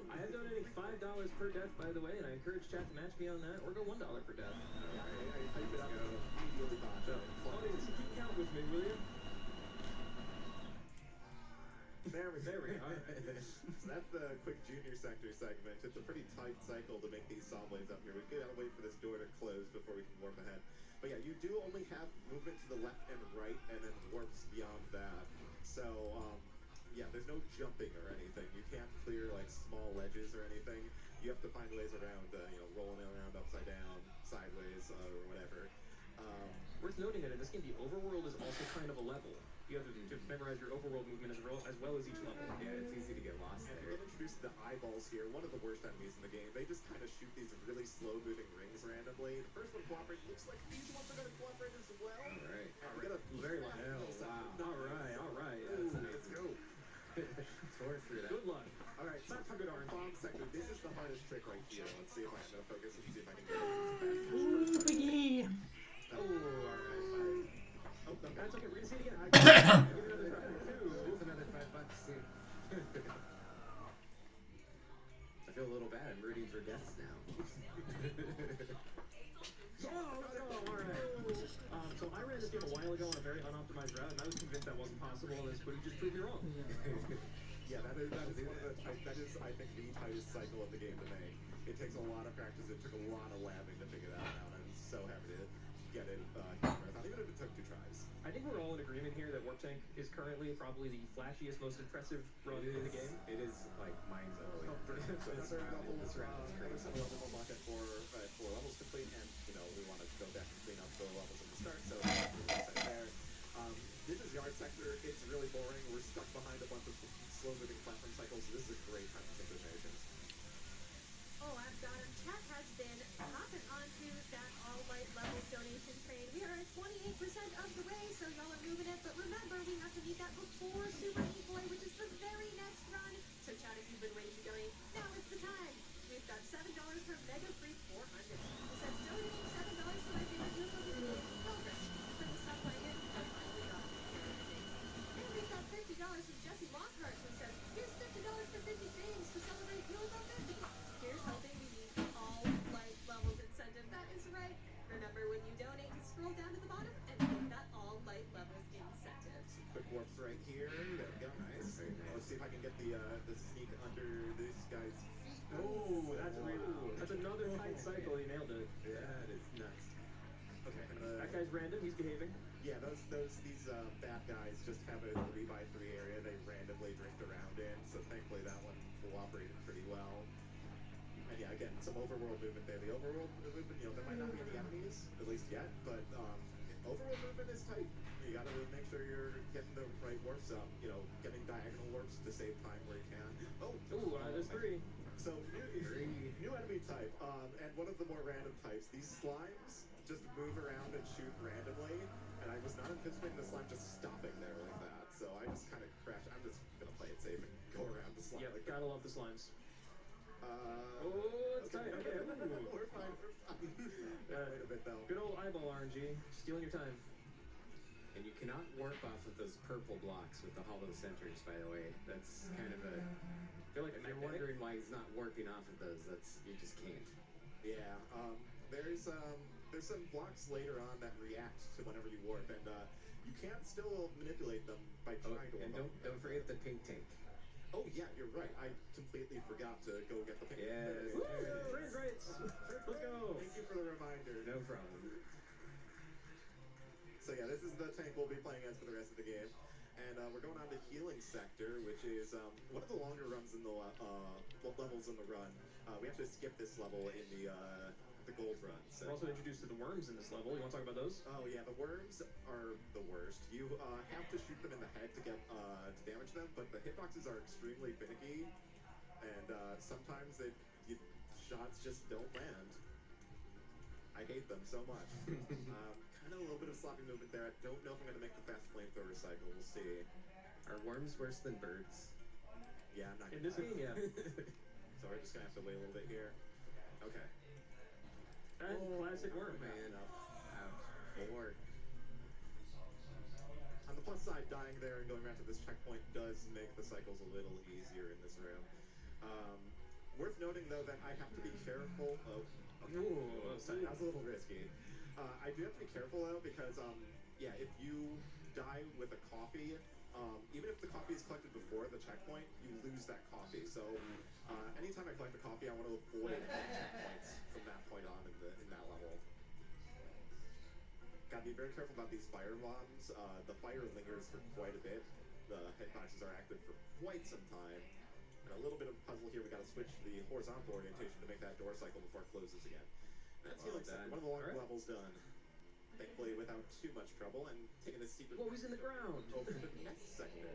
I am donating $5 per death, by the way, and I encourage chat to match me on that, or go $1 per death. Yeah, I put up immediately botched So, it. audience, keep count with me, will you? There we go. So that's the quick junior sector segment. It's a pretty tight cycle to make these saw blades up here. We've got to wait for this door to close before we can warp ahead. But yeah, you do only have movement to the left and right, and then warps beyond that. So there's no jumping or anything. You can't clear like small ledges or anything. You have to find ways around, rolling around upside down, sideways, or whatever. Worth noting that in this game, the overworld is also kind of a level. You have to memorize your overworld movement as well as each level. Yeah, it's easy to get lost And there. we get introduced to the eyeballs here, one of the worst enemies in the game. They just kind of shoot these really slow-moving rings randomly. The first one cooperates. Looks like these ones are going to cooperate as well. All right. And we get a very lucky. Wow. All right. Yeah, that's amazing. Let's go. Tore through that. Good luck. All right, Time for good RNG. bomb sector. This is the hardest trick right here. Let's see if I'm going to focus and see if I can get it. Yeah. Oh, all right. Oh, no. That's okay. We're going to see it again. Give it another try. It's another $5. I feel a little bad. I'm rooting for deaths now. Oh, let's go. All right. So I ran this game a while ago on a very unoptimized route, and I was convinced that wasn't possible, and this footage just proved me wrong. Yeah, that is one of the that is, I think, the tightest cycle of the game to make. It takes a lot of practice. It took a lot of labbing to figure that one out. I'm so happy to get it marathon, even if it took 2 tries. I think we're all in agreement here that Warp Tank is currently probably the flashiest, most impressive run in the game. It is like mind-blowing. Another level unlock at 4 levels complete, and we want to go back and clean up the levels at the start. So reset there. This is yard sector. It's really boring. We're stuck behind a bunch of slow-moving platform cycles. So this is a great time to take those nations. Oh, I've got him. Chat has been hopping onto that all-light levels donation train. We are at 28% of the way, so y'all are moving it. But remember, we have to meet that before Super Meat Boy, which is the very next run. So chat, if you've been waiting to donate, now is the time. We've got $7 from Mega Free 400, who says, donate $7 to my favorite UFO video game, Pilgrim. For the stuff I hit, I finally got Terror Days. And we've got $50 from Jesse Lockhart, who says, here's $50 for 50 streams to celebrate UFO 50. Here's hoping we meet the all-light levels incentive. That is right. Remember, when you donate, to scroll down to the bottom and hit that all-light levels incentive. Some quick warps right here. There we go. Nice. Very nice. Let's see if I can get the sneak under this guy's feet. Oh, that's great. That's another tight cycle. He nailed it. That is nuts. Okay. That guy's random. He's behaving. Yeah, these bad guys just have a 3x3 area they randomly drift around in. So thankfully that one cooperated pretty well. And yeah, again, some overworld movement there. The overworld movement, there might not be any enemies, at least yet, but overworld movement is tight. You gotta make sure you're getting the right warps up, getting diagonal warps to save time where you can. There's 3. So, new enemy type, and one of the more random types. These slimes just move around and shoot randomly, and I was not anticipating the slime just stopping there like that, so I just kind of crashed. I'm just gonna play it safe and go around the slime like that. Gotta love the slimes. It's tight. Okay. We're fine. Wait a bit, though. Good old eyeball RNG. Stealing your time. And you cannot warp off of those purple blocks with the hollow centers, by the way. That's kind of a... I feel like if you're wondering why he's not warping off of those, you just can't. Yeah, there's some blocks later on that react to whenever you warp, and you can't still manipulate them by trying to warp. And don't forget the pink tank. Oh yeah, you're right. I completely forgot to go get the pink. Yes. Friends rights. Let's go. Thank you for the reminder. No problem. So yeah, this is the tank we'll be playing as for the rest of the game. And we're going on to Healing Sector, which is one of the longer runs in the levels in the run. We actually skipped this level in the gold run. So. We're also introduced to the worms in this level. You want to talk about those? Oh yeah, the worms are the worst. You have to shoot them in the head to get to damage them, but the hitboxes are extremely finicky, and sometimes shots just don't land. I hate them so much. Kind of a little bit of sloppy movement there. I don't know if I'm going to make the fast flamethrower cycle. We'll see. Are worms worse than birds? Yeah, I'm not in this game, yeah. So we're just going to have to wait a little bit here. Okay. And classic worm. Man. Ouch. 4. On the plus side, dying there and going back to this checkpoint does make the cycles a little easier in this room. Worth noting, though, that I have to be careful. That was a little risky. I do have to be careful, though, because, if you die with a coffee, even if the coffee is collected before the checkpoint, you lose that coffee. So anytime I collect a coffee, I want to avoid checkpoints from that point on in that level. Gotta be very careful about these fire bombs. The fire lingers for quite a bit. the hitboxes are active for quite some time. And a little bit of a puzzle here. We got to switch the horizontal orientation to make that door cycle before it closes again. That's healing sector. One of the long levels done. Thankfully, without too much trouble, and taking this secret. What was in the ground? Over to the next sector.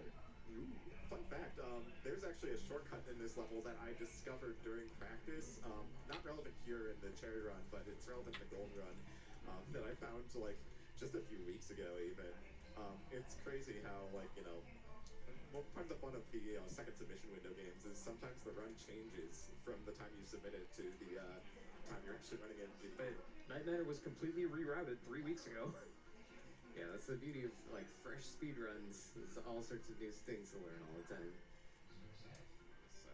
Ooh. Fun fact, there's actually a shortcut in this level that I discovered during practice. Not relevant here in the cherry run, but it's relevant in the gold run. That I found like just a few weeks ago even. It's crazy how well, part of the fun of the second submission window games is sometimes the run changes from the time you submit it to the time you're actually running it. But Night Manor was completely rerouted 3 weeks ago. Yeah, that's the beauty of like fresh speed runs. There's all sorts of new things to learn all the time. So,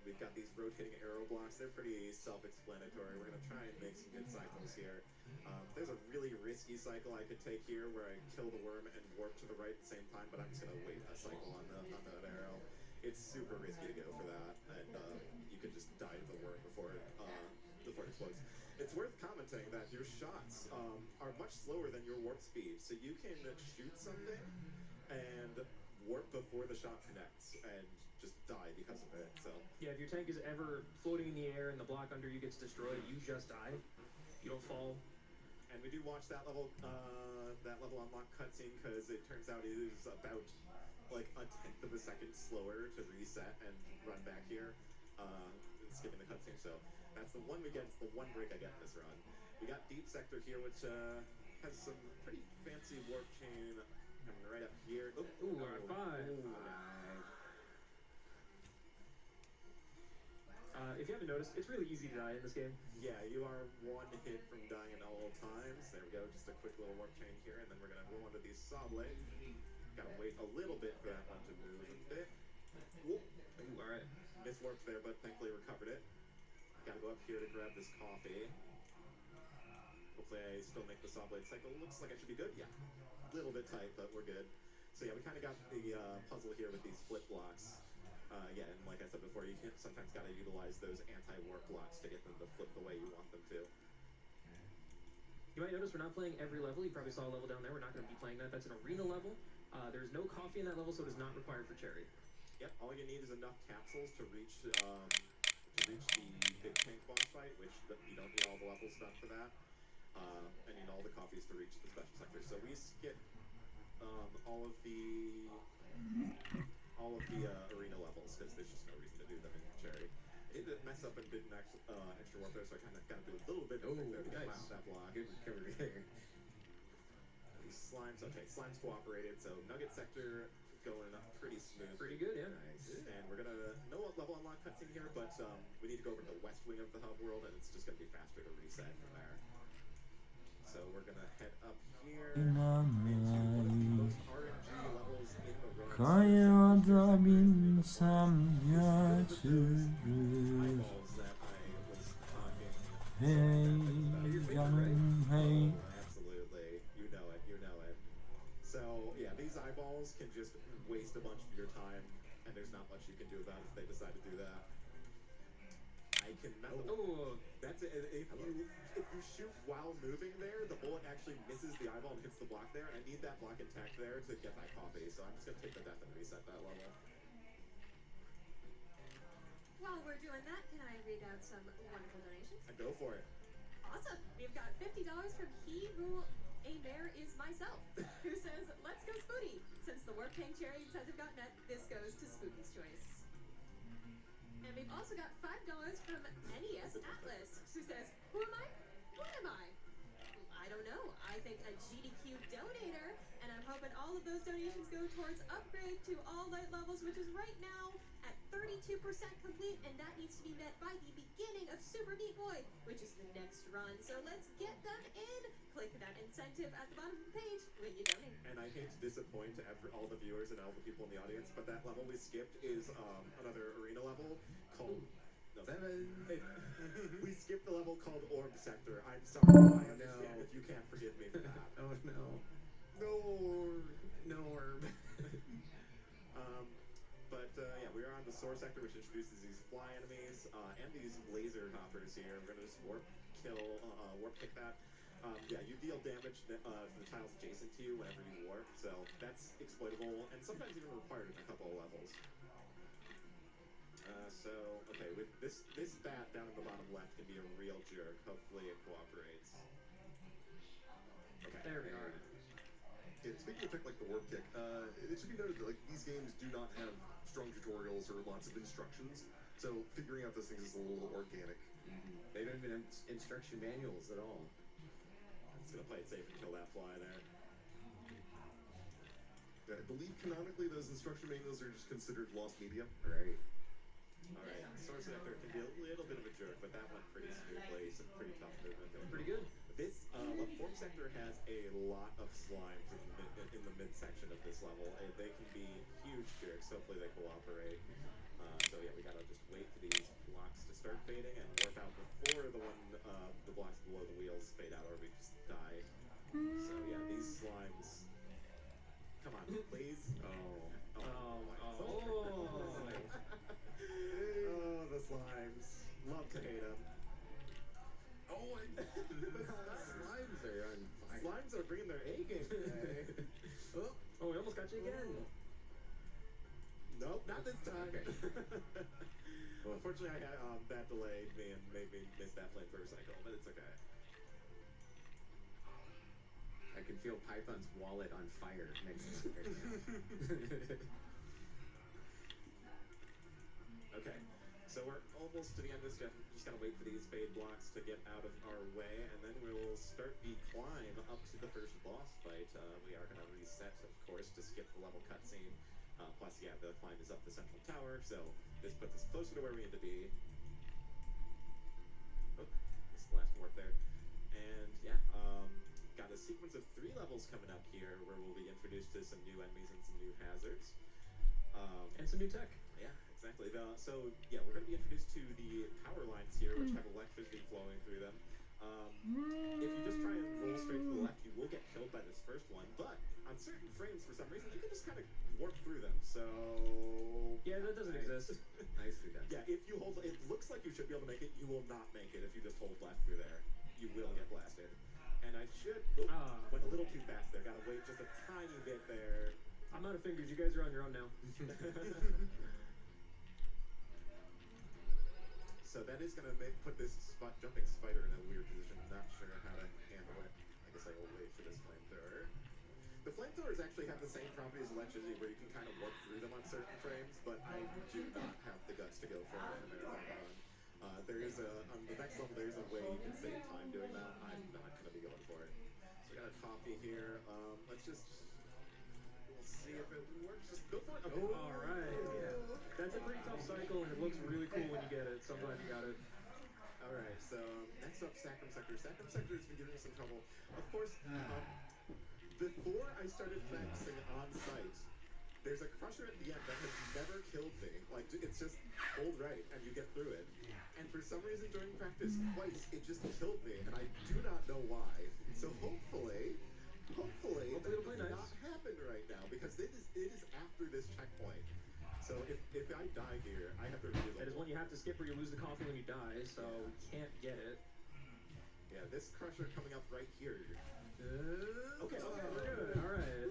we've got these rotating arrow blocks. They're pretty self-explanatory. We're gonna try and make some good cycles here. There's a really risky cycle I could take here where I kill the worm and warp to the right at the same time, but I'm just gonna wait a cycle on that arrow. It's super risky to go for that, and you could just die to the worm before it explodes. It's worth commenting that your shots are much slower than your warp speed, so you can shoot something and warp before the shot connects and just die because of it. So yeah, if your tank is ever floating in the air and the block under you gets destroyed, you just die. You don't fall. And we do watch that level unlock cutscene because it turns out it is about like a tenth of a second slower to reset and run back here, skipping the cutscene. So that's the one we get. It's the one break I get in this run. We got Deep Sector here, which has some pretty fancy warp chain coming right up here. Ooh, R5. If you haven't noticed, it's really easy to die in this game. Yeah, you are one hit from dying at all times. There we go, just a quick little warp chain here, and then we're gonna roll into these saw blades. Gotta wait a little bit for that one to move a bit. Whoop. Ooh, all right. Miswarped there, but thankfully recovered it. Gotta go up here to grab this coffee. Hopefully I still make the saw blade cycle. Looks like I should be good. Yeah, a little bit tight, but we're good. So yeah, we kind of got the puzzle here with these flip blocks. Yeah, and like I said before, you sometimes got to utilize those anti-warp blocks to get them to flip the way you want them to. You might notice we're not playing every level. You probably saw a level down there. We're not going to be playing that. That's an arena level. There's no coffee in that level, so it is not required for cherry. Yep, all you need is enough capsules to reach the big tank boss fight, which you don't need all the levels done for that. And you need all the coffees to reach the special sector. So we skip all of the arena levels because there's just no reason to do them in cherry. I did mess up and didn't actually extra warp there, so I kind of got to do a little bit of there to come out that block. Good recovery there. These slimes, okay, slimes cooperated, so Nugget Sector going up pretty smooth. Pretty good, yeah. Nice. And we're gonna no level unlock cutscene here, but we need to go over to the west wing of the hub world, and it's just gonna be faster to reset from there. So we're gonna head up here into one of the most RNG levels in the run. Kayada binsem götürür. Hey canım hey. Absolutely, you know it. So yeah, these eyeballs can just waste a bunch of your time, and there's not much you can do about it if they decide to do that. I can mess up. Oh, that's it. If you shoot while moving there, the bullet actually misses the eyeball and hits the block there. And I need that block intact there to get that coffee. So I'm just gonna take the death and reset that level. While we're doing that, can I read out some wonderful donations? Go for it. Awesome. We've got $50 from He Who A Mare Is Myself, who says, "Let's go Spooty. Since the Warp Tank Cherry incentive got met, this goes to Spooty's choice." And we've also got $5 from NES Atlas, who says, "Who am I? What am I? I don't know. I think a GDQ donator, and I'm hoping all of those donations go towards upgrade to all light levels, which is right now at 32% complete, and that needs to be met by the beginning of Super Meat Boy, which is the next run. So let's get them in. Click that incentive at the bottom of the page when you donate." And I hate to disappoint all the viewers and all the people in the audience, but that level we skipped is another arena level called... We skipped the level called Orb Sector. I'm sorry. I understand if you can't forgive me for that. Oh no. No orb. No orb. But yeah, we are on the Source Sector, which introduces these fly enemies and these laser hoppers here. We're gonna just warp kick that. Yeah, you deal damage to the tiles adjacent to you whenever you warp, so that's exploitable and sometimes even required in a couple of levels. So, okay, with this bat down in the bottom left can be a real jerk. Hopefully it cooperates. Okay. There we are. Yeah, speaking of tech like the warp kick, it should be noted that like these games do not have strong tutorials or lots of instructions, so figuring out those things is a little organic. They don't even have instruction manuals at all. I'm just gonna play it safe and kill that fly there. I believe canonically those instruction manuals are just considered lost media. Right. All right, Source Vector can be a little bit of a jerk, but that went pretty smoothly. Some pretty tough movement there. Pretty good. This form sector has a lot of slimes in the midsection of this level. They can be huge jerks. Hopefully they cooperate. So yeah, we gotta just wait for these blocks to start fading and warp out before the blocks below the wheels fade out, or we just die. So yeah, these slimes. Come on, please. Oh, the slimes. Love to hate them. Oh, the slimes are on fire. Slimes are bringing their A game today. Oh, we almost got you again. Nope, not this time. Okay. Unfortunately, I had that delayed me and made me miss that flamethrower cycle, but it's okay. I can feel Python's wallet on fire next to me right now. Okay, so we're almost to the end of this. Just gotta wait for these fade blocks to get out of our way, and then we'll start the climb up to the first boss fight. We are gonna reset, of course, to skip the level cutscene. Plus, yeah, the climb is up the central tower, so this puts us closer to where we need to be. Oh, this is the last warp there. And yeah, got a sequence of 3 levels coming up here where we'll be introduced to some new enemies and some new hazards. And some new tech. Yeah, exactly. So yeah, we're going to be introduced to the power lines here, which have electricity flowing through them. If you just try and roll straight to the left, you will get killed by this first one. But on certain frames, for some reason, you can just kind of warp through them. So yeah, that doesn't exist. Nicely done. Yeah, if you hold, it looks like you should be able to make it. You will not make it if you just hold left through there. You will get blasted. And I should went a little too fast there. Got to wait just a tiny bit there. I'm out of fingers. You guys are on your own now. So that is going to put this jumping spider in a weird position. Not sure how to handle it. I guess I will wait for this flamethrower. The flamethrowers actually have the same property as electricity, where you can kind of warp through them on certain frames, but I do not have the guts to go for it in a marathon run. On the next level, there is a way you can save time doing that. I'm not going to be going for it. So we got a copy here. We'll see if it works. Just go for it. Okay. All right. Yeah. That's a pretty tough cycle, and it looks really cool when you get it. So I'm glad you got it. All right. So next up, Sacrum Sector. Sacrum Sector has been giving me some trouble. Of course, before I started practicing on site, there's a crusher at the end that has never killed me. Like, it's just hold right and you get through it. And for some reason during practice, twice, it just killed me, and I do not know why. So hopefully that it'll play does nice. not happen right now, because it is after this checkpoint. So if I die here, I have to redo the That is one you have to skip or you lose the coffee when you die, so we can't get it. Yeah, this crusher coming up right here. Okay, we're good. All right.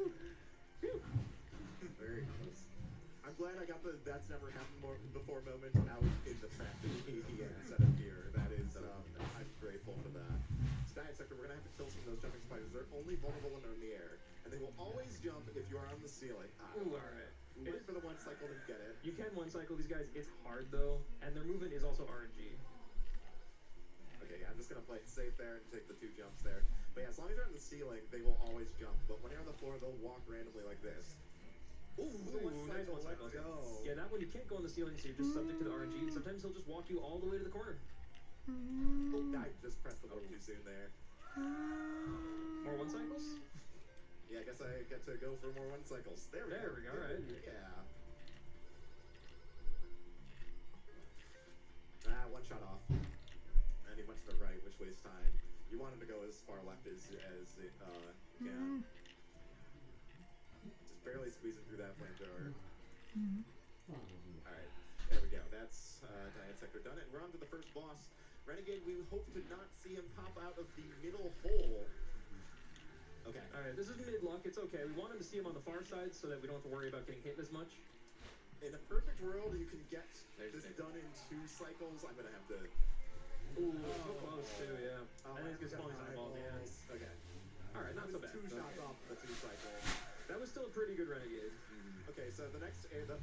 Very close. I'm glad I got the "that's never happened before" moment out in the practice instead of here. That is, I'm grateful for that. Diet Sector, we're going to have to kill some of those jumping spiders. They're only vulnerable when they're in the air, and they will always jump if you are on the ceiling. Ooh, all right. Wait for the one cycle to get it. You can one cycle these guys. It's hard, though, and their movement is also RNG. Okay, yeah, I'm just going to play it safe there and take the 2 jumps there. But yeah, as long as they're on the ceiling, they will always jump. But when they're on the floor, they'll walk randomly like this. Ooh, nice one cycle. Let's go. Yeah, that one you can't go on the ceiling, so you're just subject to the RNG, and sometimes he'll just walk you all the way to the corner. Oh, I just pressed the warp too soon there. More one cycles? Yeah, I guess I get to go for more one cycles. There we go. All right. Yeah. One shot off. And he went to the right, which wastes time. You wanted to go as far left as you can. Just barely squeezing through that flamethrower. Alright, there we go. That's Diet Sector done. And we're on to the first boss. Renegade, we hope to not see him pop out of the middle hole. Okay. All right, this is mid-luck. It's okay. We want him to see him on the far side so that we don't have to worry about getting hit as much. In a perfect world, you can get this done in 2 cycles. I'm going to have to... Ooh, so close, too, yeah. Oh, I think it's going to spawn his eyeballs, yeah. Okay. All right, not so bad. 2 shots off of the 2 cycles. That was still a pretty good Renegade. Okay, so the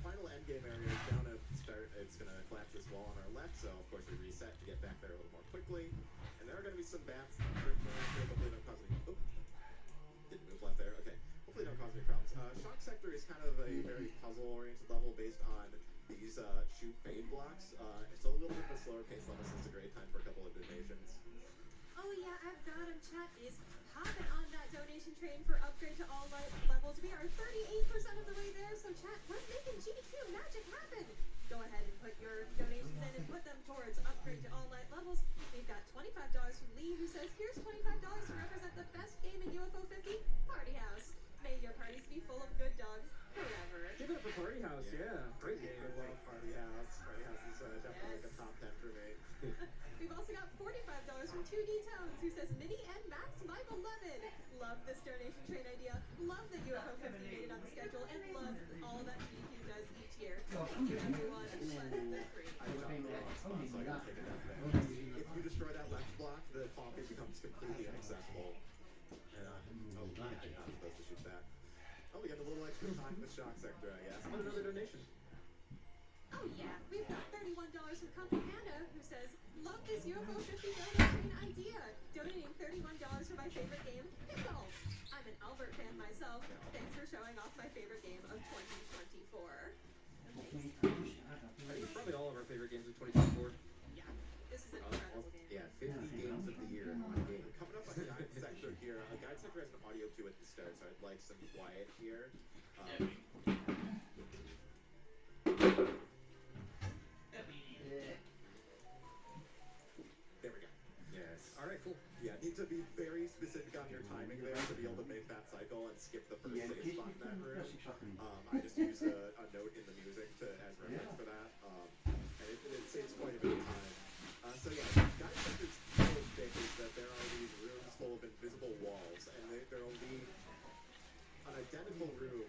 final end game area is down to start. It's going to collapse this wall on our left, so of course we reset to get back there a little more quickly. And there are going to be some bats drifting around here. Hopefully don't cause any... Oh, didn't move left there. Okay, hopefully don't cause any problems. Shock Sector is kind of a very puzzle-oriented level based on these shoot fade blocks. It's a little bit of a slower pace level, so it's a great time for a couple of donations. Oh yeah, I've got him. Chat is hopping on that donation train for upgrade to all light levels. We are 38% of the way there, so chat, we're making GDQ magic happen. Go ahead and put your donations in and put them towards upgrade to all light levels. We've got $25 from Lee, who says, here's $25 to represent the best game in UFO 50, Party House. May your parties be full of good dogs forever. Give it up for Party House, yeah. Great game. I love Party House. Party House is definitely like a top 10 for me. We've also got $45 from 2D Tones, who says, Minnie and Max my beloved. Love this donation train idea. Love that UFO 50 made it on the schedule, and love all that GDQ does each year. Thank you, everyone. Bless the stream. I shot in the wrong spot, so I gotta take a death there. If you destroy that left block, the coffee becomes completely inaccessible. And, oh, yeah, I'm not supposed to shoot that. Oh, we got a little extra time in the Shock Sector, I guess. How about another donation? Oh yeah, we've got $31 from Kung Fu Panda, who says, love this UFO 50 donut train idea. Donating $31 for my favorite game, Pinball. I'm an Albert fan myself. Thanks for showing off my favorite game of 2024. I think it's probably all of our favorite games of 2024. Yeah, this is an incredible game. Yeah, 50 games of the year in one game. Coming up on Guide Sector here, Guide Sector has an audio cue at the start, so I'd like some quiet here. There we go. Yes. All right, cool. Yeah, need to be very specific on your timing there to be able to make that cycle and skip the first save spot in that room. I just used a note in the music as reference for that, and it saves quite a bit of time. So yeah, Guide Sector's whole shtick is that there are these rooms full of invisible walls, and there will be an identical room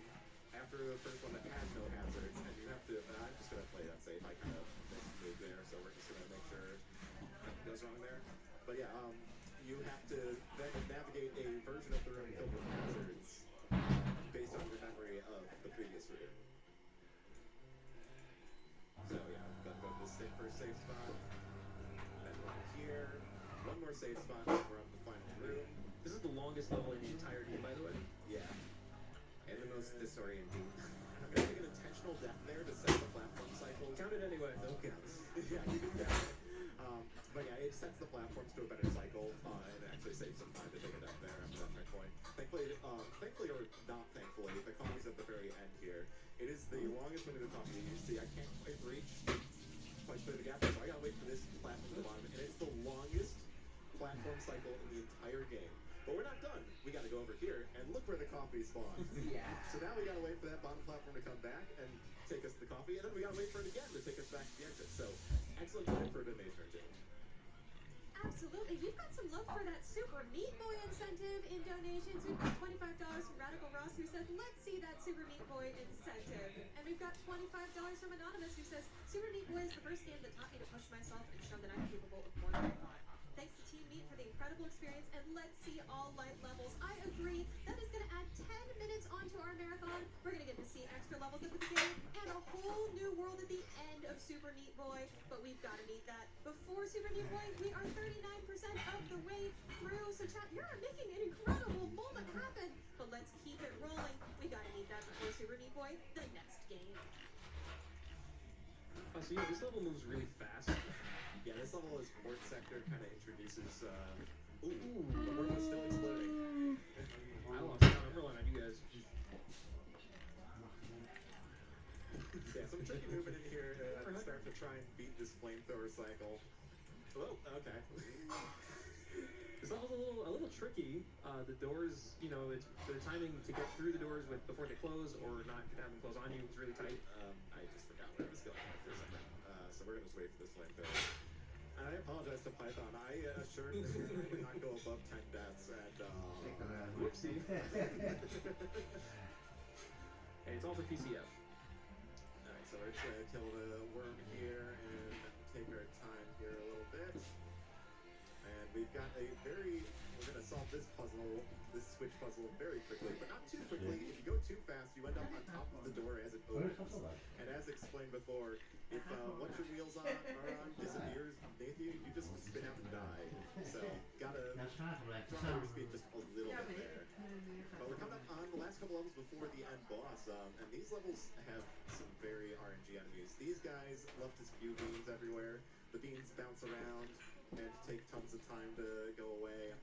after the first one that has no hazards, and you have to... I'm just going to play that safe. I kind of missed there, so we're just going to make sure nothing goes wrong there. But yeah, you have to then navigate a version of the room filled with hazards based on your memory of the previous room. So yeah, got to go to this first safe spot, then run here, one more safe spot, and we're on the final room. This is the longest level in the entire game, by the way. Yeah. And the most disorienting. I'm going to take an intentional death there to set the platform cycle. Count it anyway. No counts. Yeah, you can count it. But yeah, it sets the platforms to a better cycle, and actually saves some time to take a death there after that checkpoint. Thankfully or not thankfully, the coffee's at the very end here. It is the longest window of coffee you see. I can't quite clear the gap, so I gotta wait for this platform at the bottom, and it's the longest platform cycle in the entire game. But we're not done. We got to go over here, and look where the coffee spawns. Yeah. So now we got to wait for that bottom platform to come back and take us to the coffee, and then we got to wait for it again to take us back to the exit. So, excellent time for a donation or two. Absolutely. We've got some love for that Super Meat Boy incentive in donations. We've got $25 from Radical Ross, who says, let's see that Super Meat Boy incentive. And we've got $25 from Anonymous, who says, Super Meat Boy is the first game that taught me to push myself and show that I'm capable of more than I thought. Thanks to Team Meat for the incredible experience, and let's see all light levels. I agree. That is going to add 10 minutes onto our marathon. We're going to get to see extra levels at the beginning and a whole new world at the end of Super Meat Boy. But we've got to meet that before Super Meat Boy. We are 39% of the way through. So chat, you're making an incredible moment happen. But let's keep it rolling. We got to meet that before Super Meat Boy, the next game. So yeah, this level moves really fast. Yeah, this level is Port Sector, kind of introduces, ooh, the world is still exploding. I lost count. I'm relying on you guys. Yeah, some tricky movement in here at the start to try and beat this flamethrower cycle. Whoa, okay. This level's a little tricky. The doors, you know, it's the timing to get through the doors before they close or not have them close on you is really tight. I just forgot where I was going there for a second. So we're gonna just wait for this flamethrower. And I apologize to Python. I assured the stream would not go above 10 deaths, and Whoopsie. Hey, it's all for PCF. All right, so we're just gonna kill the worm here and take our time here a little bit. And we've got we're gonna solve this puzzle, this switch puzzle very quickly, but not too quickly. If you go too fast, you end up on top of the door as it opens. And as explained before, if what your wheels are on disappears beneath you, you just spin out and die. So gotta drop your speed just a little bit there. But we're coming up on the last couple levels before the end boss, and these levels have some very RNG enemies. These guys love to spew beans everywhere. The beans bounce around and take tons of time to go away.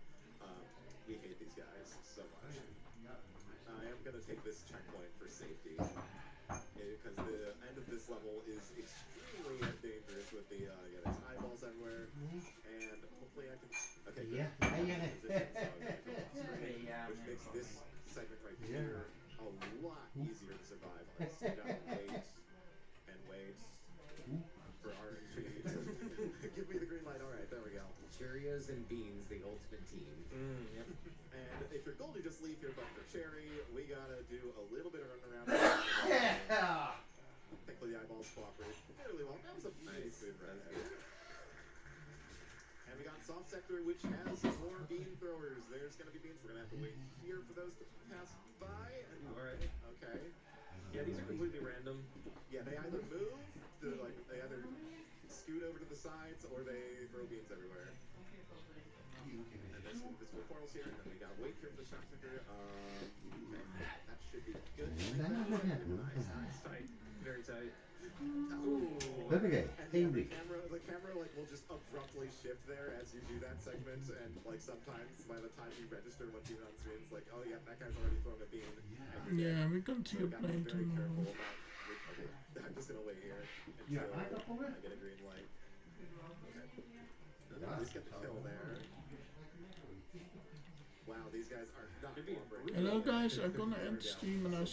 We hate these guys so much. I am going to take this checkpoint for safety, because the end of this level is extremely dangerous with the, there's eyeballs everywhere, and hopefully I can, okay, good. Position, so I'm gonna come off screen, which makes this segment right here a lot easier to survive. I just gotta wait and wait for RNG to give me the green light. All right, there we go. Cheerios and beans, the ultimate team. Yep. And if you're gold, you just leave here, but for Cherry, we gotta do a little bit of running around. Thankfully, the eyeballs cooperate fairly well. That was a nice good run. And we got soft sector, which has more bean throwers. There's gonna be beans. We're gonna have to wait here for those to pass by. And, all right. Okay. Yeah, these are completely random. Yeah, they either move, they either scoot over to the sides, or they throw beans everywhere. And there's invisible portals here, and then we gotta wait here for the shot ticker. Okay, that should be good. Nice. Tight. Very tight. Ooh. Okay, And yeah, the camera like will just abruptly shift there as you do that segment, and like sometimes by the time you register what's even on screen, it's like, oh yeah, that guy's already throwing a bean. Yeah, we come to your Gotta be plane very careful tomorrow. about. Okay, I'm just gonna wait here until I get a green light. Okay. At least get the kill there. Wow, these guys are not cooperating. Hello guys, I'm gonna end stream and I'll